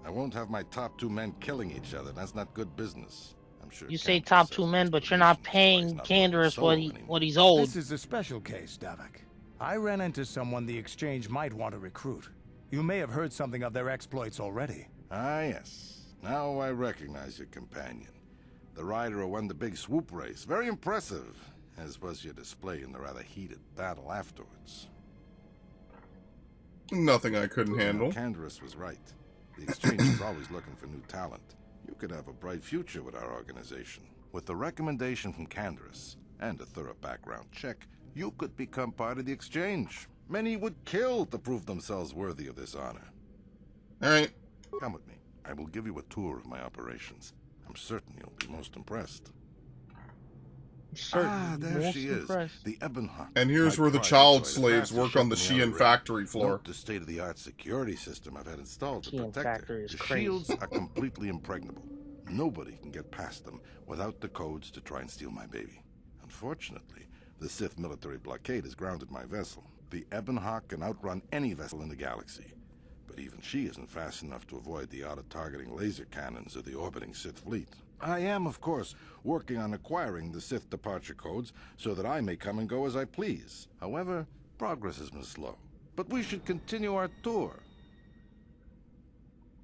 I won't have my top two men killing each other. That's not good business. I'm sure You say top two men, but you're not paying Canderous what he's owed. This is a special case, Davik. I ran into someone the Exchange might want to recruit. You may have heard something of their exploits already. Ah, yes. Now I recognize your companion. The rider who won the big swoop race. Very impressive, as was your display in the rather heated battle afterwards. Nothing I couldn't handle. Canderous was right. The Exchange is always looking for new talent. You could have a bright future with our organization. With the recommendation from Canderous and a thorough background check, you could become part of the Exchange. Many would kill to prove themselves worthy of this honor. All right. Come with me. I will give you a tour of my operations. I'm certain you'll be most impressed. There she is, the Ebonhawk. And here's My where the pride child and joy, slaves fastest work ship on the in Sheehan outer factory ring. floor. Note the state-of-the-art security system I've had installed to Sheehan protect factory her. is The crazy. shields are completely impregnable. Nobody can get past them without the codes to try and steal my baby. Unfortunately, the Sith military blockade has grounded my vessel. The Ebonhawk can outrun any vessel in the galaxy. But even she isn't fast enough to avoid the auto-targeting laser cannons of the orbiting Sith fleet. I am, of course, working on acquiring the Sith departure codes so that I may come and go as I please. However, progress has been slow. But we should continue our tour.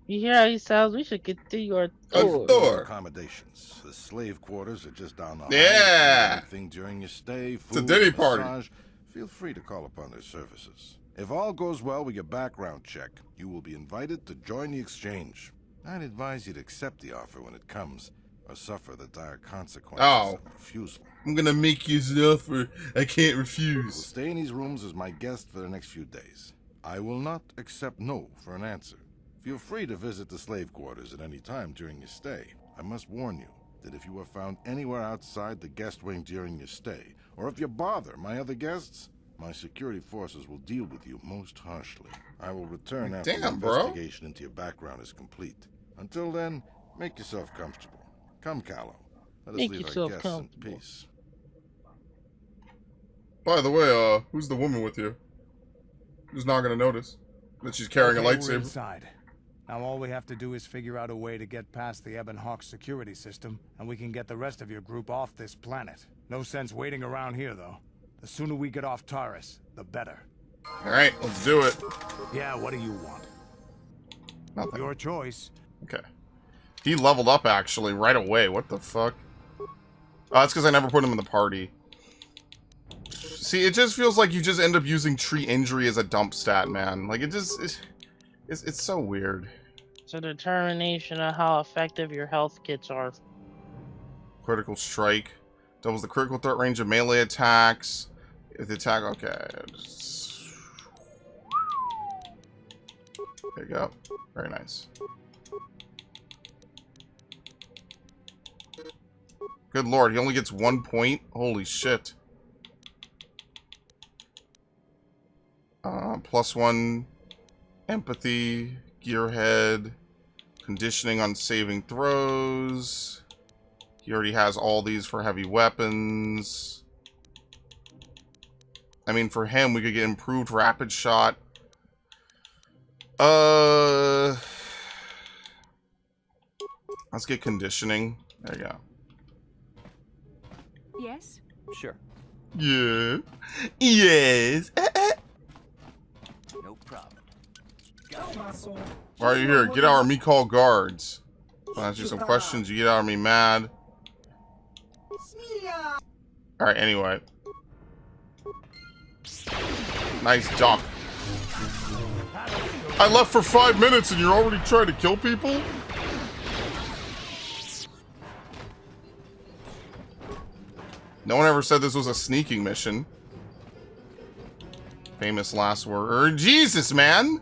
You hear how he sounds? We should continue our tour. Accommodations. The slave quarters are just down the hall. Yeah. Anything during your stay, It's a food, ditty party. massage, feel free to call upon their services. If all goes well with your background check, you will be invited to join the Exchange. I'd advise you to accept the offer when it comes, or suffer the dire consequences of refusal. I'm gonna make you an offer I can't You'll refuse. stay in these rooms as my guest for the next few days. I will not accept no for an answer. Feel free to visit the slave quarters at any time during your stay. I must warn you that if you are found anywhere outside the guest wing during your stay, or if you bother my other guests, my security forces will deal with you most harshly. I will return after the Damn, bro. investigation into your background is complete. Until then, make yourself comfortable. Come, Callow. Let us Make leave our yourself guests in comfortable. peace. By the way, who's the woman with you? Who's not gonna notice that she's carrying a We're lightsaber? inside. Now all we have to do is figure out a way to get past the Ebonhawk security system, and we can get the rest of your group off this planet. No sense waiting around here, though. The sooner we get off Taris, the better. All right, let's do it. Yeah, what do you want? Nothing. Your choice. Okay. He leveled up actually right away. What the fuck? Oh, that's because I never put him in the party. See, it just feels like you just end up using tree injury as a dump stat, man. Like it just it's so weird. It's a determination of how effective your health kits are. Critical strike doubles the critical threat range of melee attacks. If the attack, okay. There you go. Very nice. Good lord, he only gets 1 point? Holy shit. +1 empathy, gearhead, conditioning on saving throws. He already has all these for heavy weapons. I mean, for him, we could get improved rapid shot. Let's get conditioning. There you go. Yes? Sure. Yeah. Yes. No problem. Why are you here? Get out or me call guards. I'll ask you some questions. You get out or me mad. Alright, anyway. Nice duck. I left for 5 minutes and you're already trying to kill people? No one ever said this was a sneaking mission. Famous last word. Jesus, man!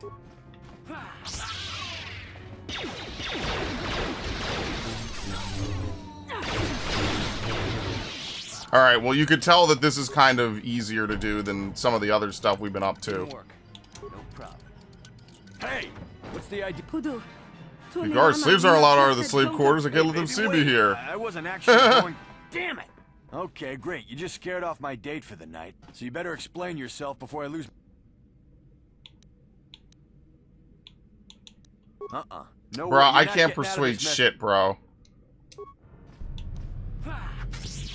Alright, well, you could tell that this is kind of easier to do than some of the other stuff we've been up to. No problem. Hey, what's the idea? The guards, slaves aren't allowed out of the slave quarters. I can't let them see me here. I wasn't actually going. Damn it! Okay, great. You just scared off my date for the night, so you better explain yourself before I lose. No bro, way, I can't persuade shit, bro.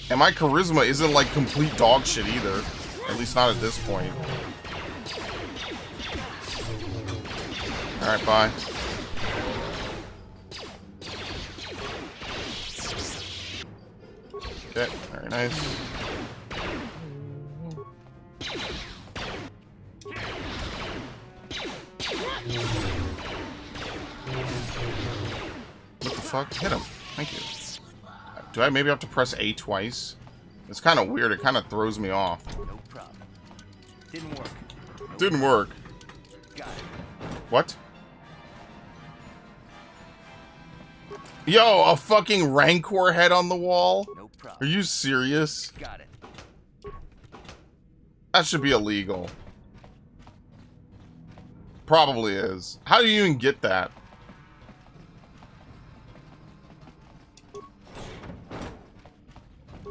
And my charisma isn't like complete dog shit either. At least not at this point. Alright, bye. Okay, very nice. What the fuck? Hit him. Thank you. Do I maybe have to press A twice? It's kind of weird. It kind of throws me off. No problem. Didn't work. Didn't work. Got it. What? Yo, a fucking Rancor head on the wall? No problem. Are you serious? Got it. That should be illegal. Probably is. How do you even get that?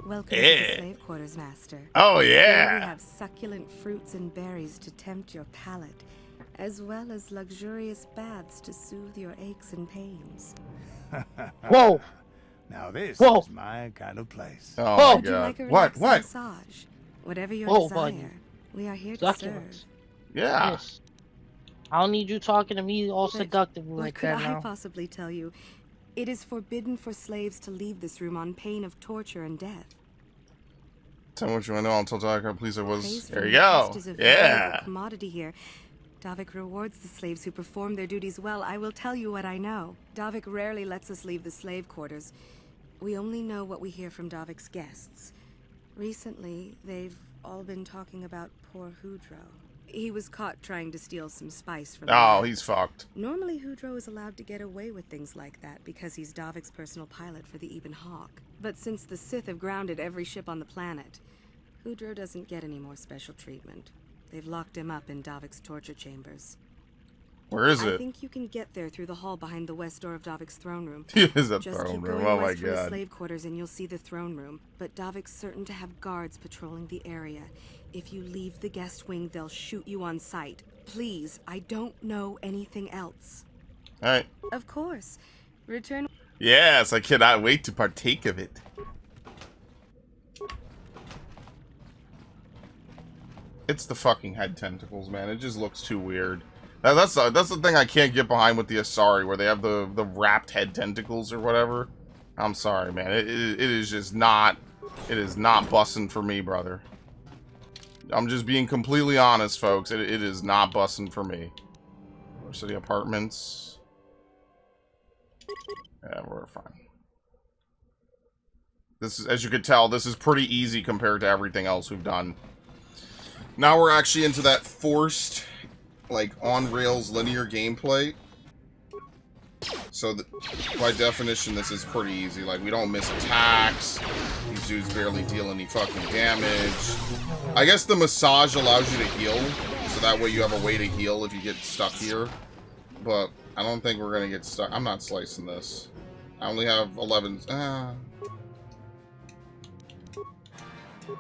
Welcome to the slave quarters, Master. Oh, Here yeah. we have succulent fruits and berries to tempt your palate, as well as luxurious baths to soothe your aches and pains. Whoa! Now this Whoa. is my kind of place. Oh my Would you god. like a What? relaxing What? massage? Whatever your Whoa, desire, buddy. we are here to Succulent. serve. Yeah. Yes. I don't need you talking to me all But seductively what like could that I now. possibly tell you? It is forbidden for slaves to leave this room on pain of torture and death. Tell me what you want to know. I'll tell Davik, please. I was. Praise There from you the go. best is a Yeah. valuable commodity here. Davik rewards the slaves who perform their duties well. I will tell you what I know. Davik rarely lets us leave the slave quarters. We only know what we hear from Davik's guests. Recently, they've all been talking about poor Hudro. He was caught trying to steal some spice from the Oh, lab. he's fucked. Normally, Hudro is allowed to get away with things like that because he's Davik's personal pilot for the Ebon Hawk. But since the Sith have grounded every ship on the planet, Hudro doesn't get any more special treatment. They've locked him up in Davik's torture chambers. Where is I it? think you can get there through the hall behind the west door of Davik's throne room. Is a Just throne keep room. going Oh my west from the god. slave quarters and you'll see the throne room. But Davik's certain to have guards patrolling the area. If you leave the guest wing, they'll shoot you on sight. Please, I don't know anything else. Alright. Of course. Return. Yes, I cannot wait to partake of it. It's the fucking head tentacles, man. It just looks too weird. That's the thing I can't get behind with the Asari, where they have the wrapped head tentacles or whatever. I'm sorry, man. It is just not. It is not bussin' for me, brother. I'm just being completely honest, folks. It is not bussin' for me. City apartments. Yeah, we're fine. This is, as you could tell, this is pretty easy compared to everything else we've done. Now we're actually into that forced, like, on-rails linear gameplay. So, by definition, this is pretty easy. Like, we don't miss attacks. These dudes barely deal any fucking damage. I guess the massage allows you to heal, so that way you have a way to heal if you get stuck here. But I don't think we're gonna get stuck. I'm not slicing this. I only have 11.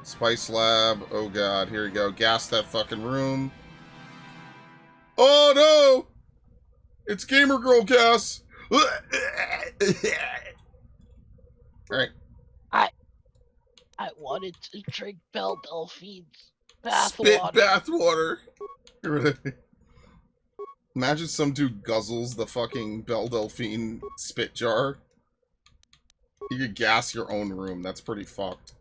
Spice Lab. Oh god, here we go. Gas that fucking room. Oh no! It's Gamer Girl gas. Alright. I wanted to drink Belle Delphine's bath Spit water. bath water. Imagine some dude guzzles the fucking Belle Delphine spit jar. You could gas your own room. That's pretty fucked.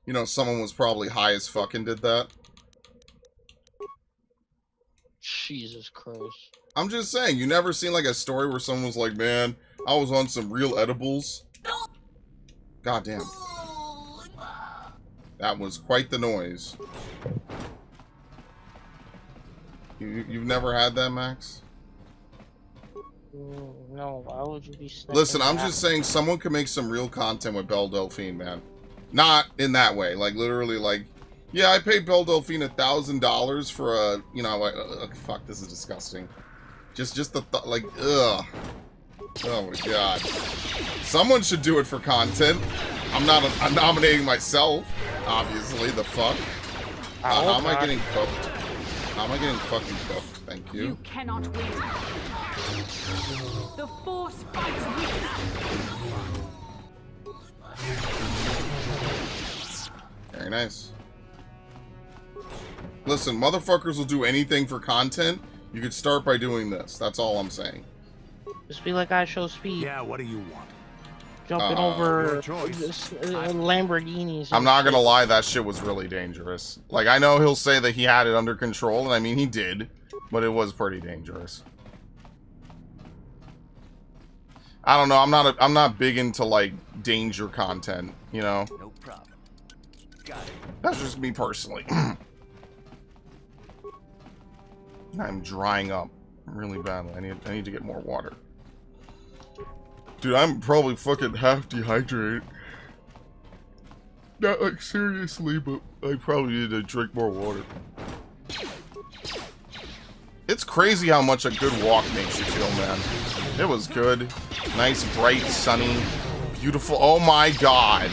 You know, someone was probably high as fuck and did that. Jesus Christ. I'm just saying, you never seen like a story where someone was like, man, I was on some real edibles. Goddamn. That was quite the noise. You've never had that, Max? No, why would you be sniffing Listen, I'm that? just saying someone could make some real content with Belle Delphine, man. Not in that way. Like, literally, like, yeah, I paid Belle Delphine $1,000 for a, you know, like, fuck, this is disgusting. Just the thought, like, ugh. Oh my god. Someone should do it for content. I'm nominating myself, obviously, the fuck. How am I getting cooked? How am I getting fucking cooked? Thank you. You cannot win. The Force fights with us. Very nice. Listen, motherfuckers will do anything for content. You could start by doing this. That's all I'm saying. Just be like I Show Speed. Yeah, what do you want? Jumping over Lamborghinis. I'm not gonna lie, that shit was really dangerous. Like, I know he'll say that he had it under control, and I mean, he did. But it was pretty dangerous. I don't know, I'm not big into, like, danger content, you know? No problem. Got it. That's just me personally. I'm drying up really badly. I need to get more water. Dude, I'm probably fucking half dehydrated. Not like seriously, but I probably need to drink more water. It's crazy how much a good walk makes you feel, man. It was good. Nice, bright, sunny, beautiful. Oh my god.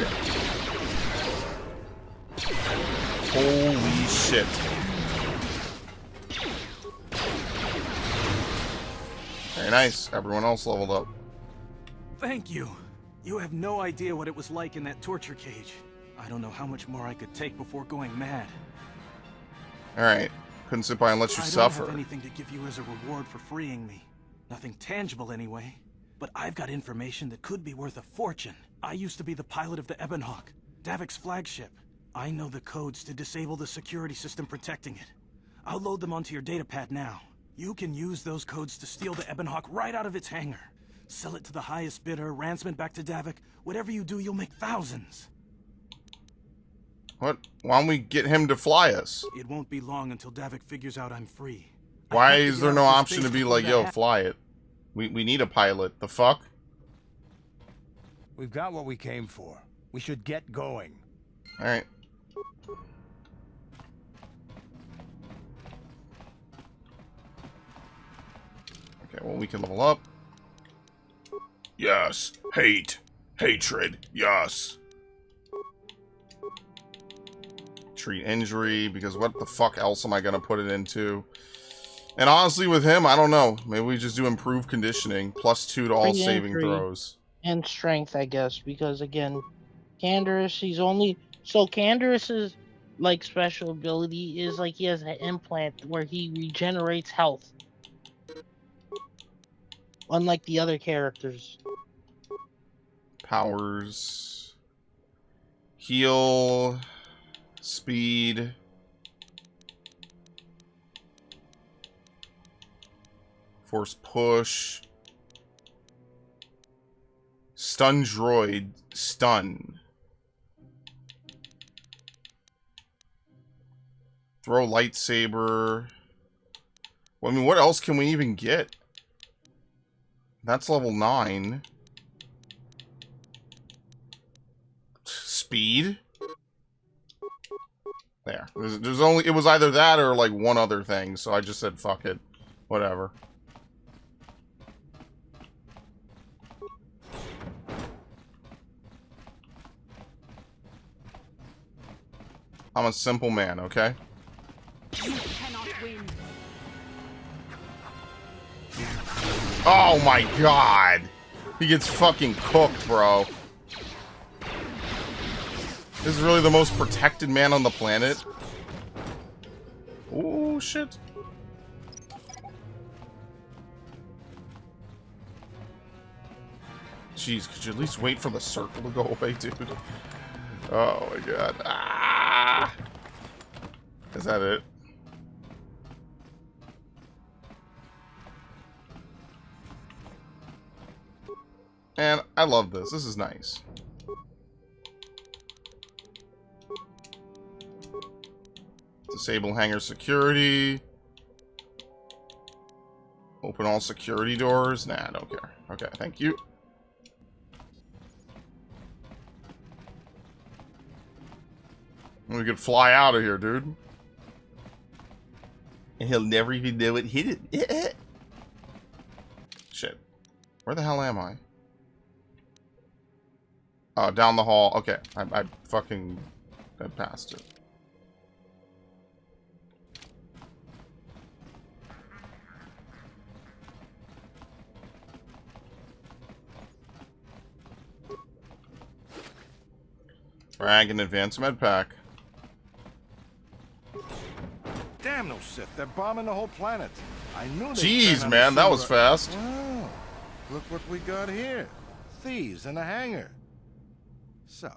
Holy shit. Very nice. Everyone else leveled up. Thank you. You have no idea what it was like in that torture cage. I don't know how much more I could take before going mad. Alright. Couldn't sit by and let you I suffer. don't have anything to give you as a reward for freeing me. Nothing tangible anyway. But I've got information that could be worth a fortune. I used to be the pilot of the Ebonhawk, Davik's flagship. I know the codes to disable the security system protecting it. I'll load them onto your datapad now. You can use those codes to steal the Ebonhawk right out of its hangar. Sell it to the highest bidder, ransom it back to Davik. Whatever you do, you'll make thousands. What? Why don't we get him to fly us? It won't be long until Davik figures out I'm free. Why is there no option to be like, yo, fly it? We need a pilot. The fuck? We've got what we came for. We should get going. Alright. Okay, well, we can level up. Yes. Hate. Hatred. Yes. Treat injury, because what the fuck else am I gonna put it into? And honestly, with him, I don't know. Maybe we just do improved conditioning. +2 to all Free saving entry throws. And strength, I guess, because again, Canderous, he's only... So Canderous's, like, special ability is, like, he has an implant where he regenerates health. Unlike the other characters. Powers. Heal. Speed. Force push. Stun droid. Stun. Throw lightsaber. Well, I mean, what else can we even get? That's level 9. Speed. There. There's only, it was either that or like one other thing, so I just said fuck it. Whatever. I'm a simple man, okay? You cannot win. Oh my god! He gets fucking cooked, bro. This is really the most protected man on the planet. Oh shit. Jeez, could you at least wait for the circle to go away, dude? Oh my god. Ah! Is that it? And I love this. This is nice. Disable hangar security. Open all security doors. Nah, I don't care. Okay, thank you. We could fly out of here, dude. And he'll never even know it hit it. Shit. Where the hell am I? Oh, down the hall. Okay, I fucking got past it. Drag an advanced med pack. Damn no Sith, they're bombing the whole planet. I knew they Jeez, man, that was fast. Wow, look what we got here. Thieves in a hangar. So,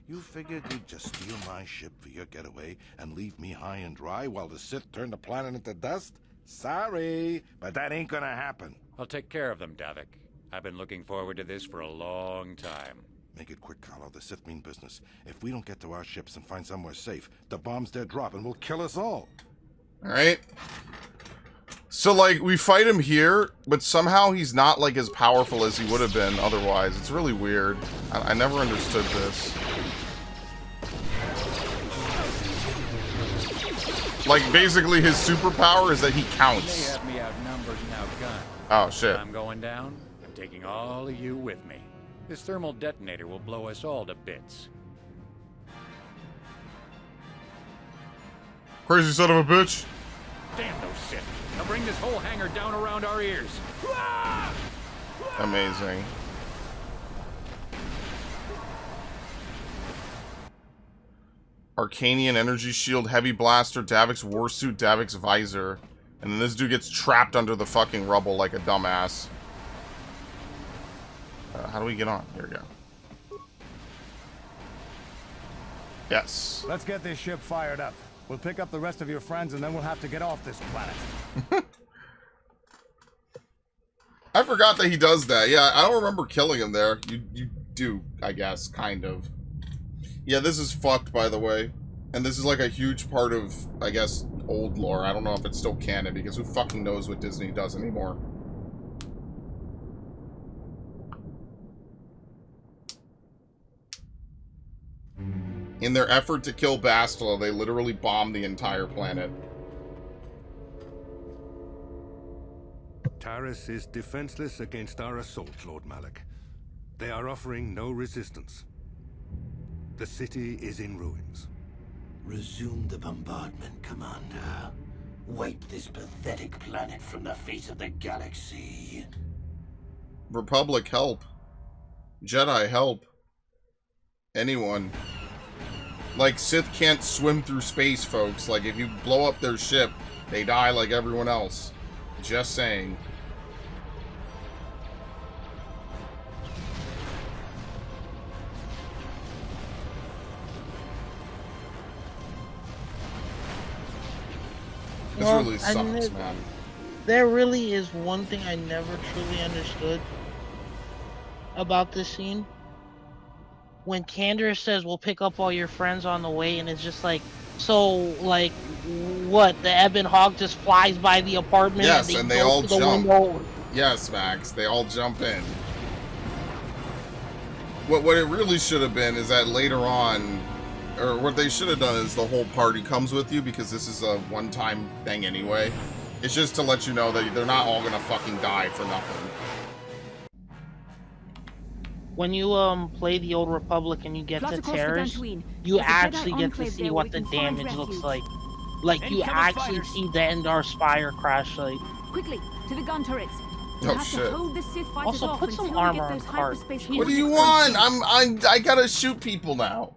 you figured you'd just steal my ship for your getaway and leave me high and dry while the Sith turn the planet into dust? Sorry, but that ain't gonna happen. I'll take care of them, Davik. I've been looking forward to this for a long time. Make it quick, Carlo. The Sith mean business. If we don't get to our ships and find somewhere safe, the bombs they're dropping will kill us all. Alright. So, like, we fight him here, but somehow he's not, like, as powerful as he would have been otherwise. It's really weird. I never understood this. Like, basically his superpower is that he counts. They have me outnumbered and outgunned. Oh, shit. I'm going down. I'm taking all of you with me. This thermal detonator will blow us all to bits. Crazy son of a bitch. Damn those Sith. Now bring this whole hangar down around our ears. Amazing. Arcanian energy shield, heavy blaster, Davik's warsuit, Davik's visor. And then this dude gets trapped under the fucking rubble like a dumbass. How do we get on? Here we go. Yes. Let's get this ship fired up. We'll pick up the rest of your friends and then we'll have to get off this planet. I forgot that he does that. Yeah, I don't remember killing him there. You do, I guess, kind of. Yeah, this is fucked, by the way. And this is like a huge part of, I guess, old lore. I don't know if it's still canon, because who fucking knows what Disney does anymore. In their effort to kill Bastila, they literally bombed the entire planet. Taris is defenseless against our assault, Lord Malak. They are offering no resistance. The city is in ruins. Resume the bombardment, Commander. Wipe this pathetic planet from the face of the galaxy. Republic, help. Jedi, help. Anyone. Like, Sith can't swim through space, folks. Like, if you blow up their ship, they die like everyone else. Just saying. This really sucks, man. There really is one thing I never truly understood about this scene? When Candace says, we'll pick up all your friends on the way, and it's just like, so, like, what? The Ebon Hawk just flies by the apartment? Yes, and they all jump. Window? Yes, Max, they all jump in. What it really should have been is that later on, or what they should have done is the whole party comes with you, because this is a one-time thing anyway. It's just to let you know that they're not all gonna fucking die for nothing. When you play the Old Republic and you get to Terrace, you actually get to see what the damage looks like. Like, you actually see the Endar Spire crash, like... Quickly, to the gun turrets. Oh shit. Also, put some armor on Cart. What do you want? I gotta shoot people now.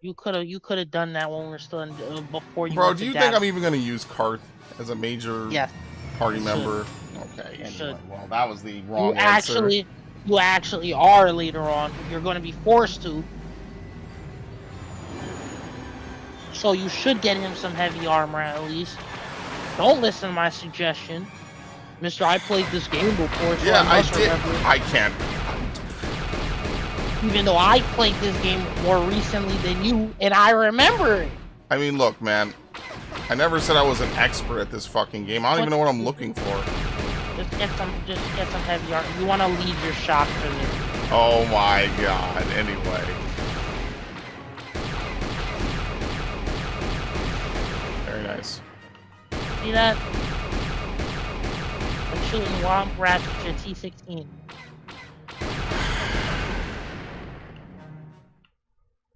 You could have done that when we were still in, before you. Bro, do you think I'm even gonna use Karth as a major party member? Okay, anyway, well, that was the wrong answer. You actually are later on. You're going to be forced to. So you should get him some heavy armor at least. Don't listen to my suggestion. Mister, I played this game before, so yeah, I did. Remember. I can't. Even though I played this game more recently than you, and I remember it. I mean, look, man. I never said I was an expert at this fucking game. I don't even know what I'm looking for. Just get some heavy armor. You want to lead your shot for me. Oh my god. Anyway. Very nice. See that? I'm shooting Womp Ratchet T-16.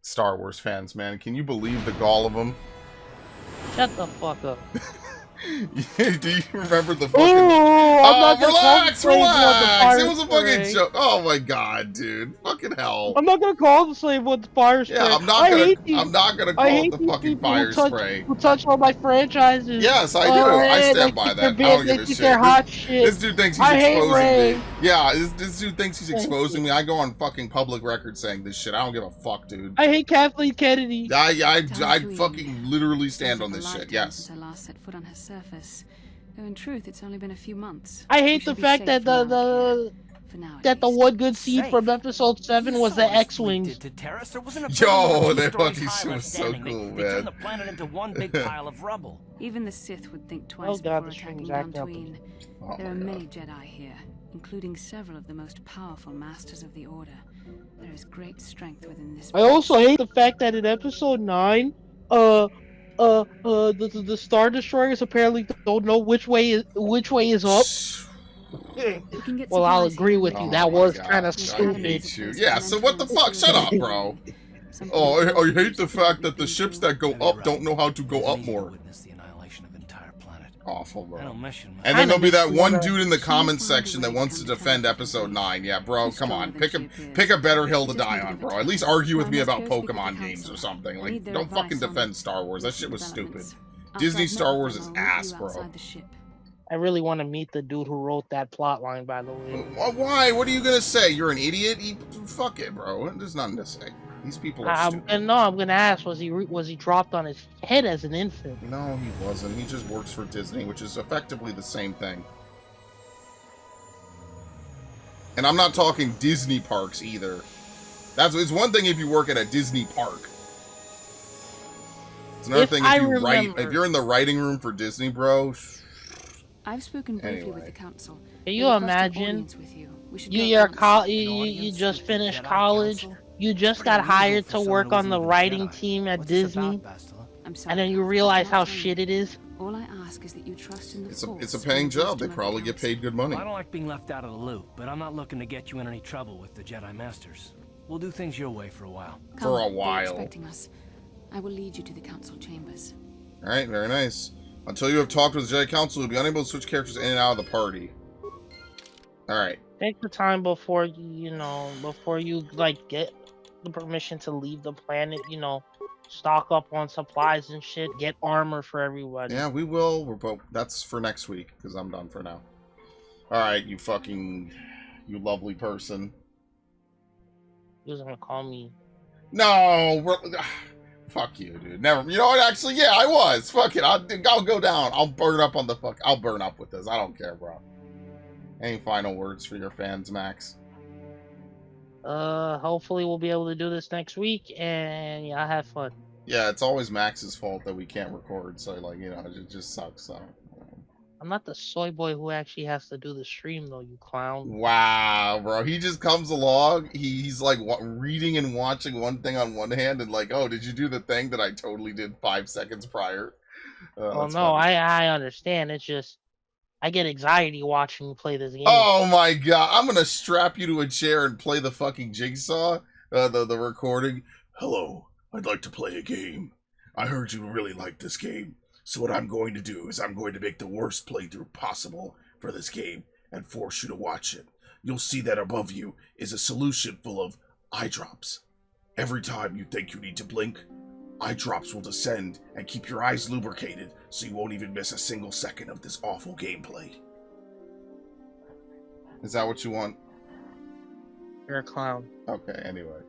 Star Wars fans, man. Can you believe the gall of them? Shut the fuck up. Do you remember the fucking... relax! It was a fucking joke. Oh my god, dude. Fucking hell. I'm not gonna call the slave with the fire spray. Yeah, I'm not gonna call it the fucking fire spray. Who touch all my franchises. Yes, I do. I stand by that. I don't give a shit. Hot shit. This dude thinks he's exposing me. Yeah, this dude thinks he's exposing me. I go on fucking public record saying this shit. I don't give a fuck, dude. I hate Kathleen Kennedy. I fucking literally stand on this shit. Yes. I last set foot on her surface. Though in truth, it's only been a few months. I hate the fact that the one good scene from episode 7 was the X-wings. Yo, that fucking shit was so cool, man. They turned the planet into one big pile of rubble. Even the Sith would think twice before attacking Dantooine. There are many Jedi here, including several of the most powerful masters of the Order. There is great strength within this. I also hate the fact that in episode 9, the Star Destroyers apparently don't know which way is up. Well, I'll agree with you. That was kind of stupid. Yeah, so what the fuck? Shut up, bro. Oh, I hate the fact that the ships that go up don't know how to go up more. Awful, bro. And then there'll be that one dude in the comments section that wants to defend episode 9. Yeah, bro, come on. Pick a better hill to die on, bro. At least argue with me about Pokemon games or something. Like, don't fucking defend Star Wars. That shit was stupid. Disney Star Wars is ass, bro. I really want to meet the dude who wrote that plotline, by the way. Why? What are you gonna say? You're an idiot? Fuck it, bro. There's nothing to say. These people are stupid. No, I'm gonna ask, was he dropped on his head as an infant? No, he wasn't. He just works for Disney, which is effectively the same thing. And I'm not talking Disney parks either. It's one thing if you work at a Disney park. It's another thing if you write. If you're in the writing room for Disney, bro. I've spoken briefly with the council. Can you imagine? You just finished college. You just got hired to work on the writing team at Disney, and then you realize how shit it is. All I ask is that you trust in the Force. It's a paying job. They probably get paid good money. I don't like being left out of the loop, but I'm not looking to get you in any trouble with the Jedi Masters. We'll do things your way for a while. For a while. Expecting us. I will lead you to the council chambers. All right, very nice. Until you have talked with the Jedi Council, you'll be unable to switch characters in and out of the party. All right. Take the time before you like get the permission to leave the planet. Stock up on supplies and shit. Get armor for everybody. Yeah, we will. But that's for next week because I'm done for now. All right, you lovely person. He was gonna call me. No. Fuck you, dude. Never. You know what? Actually, yeah, I was. Fuck it. I'll go down. I'll burn up on the fuck. I'll burn up with this. I don't care, bro. Any final words for your fans, Max? Hopefully we'll be able to do this next week, and yeah, have fun. Yeah, it's always Max's fault that we can't record, so like, you know, it just sucks. So. I'm not the soy boy who actually has to do the stream, though, you clown. Wow, bro. He just comes along. He's like reading and watching one thing on one hand, and like, oh, did you do the thing that I totally did 5 seconds prior? Well, no, I understand. It's just I get anxiety watching you play this game. Oh my god, I'm gonna strap you to a chair and play the fucking Jigsaw, the recording. Hello, I'd like to play a game. I heard you really like this game. So what I'm going to do is I'm going to make the worst playthrough possible for this game and force you to watch it. You'll see that above you is a solution full of eye drops. Every time you think you need to blink, eye drops will descend and keep your eyes lubricated so you won't even miss a single second of this awful gameplay. Is that what you want? You're a clown. Okay, anyway.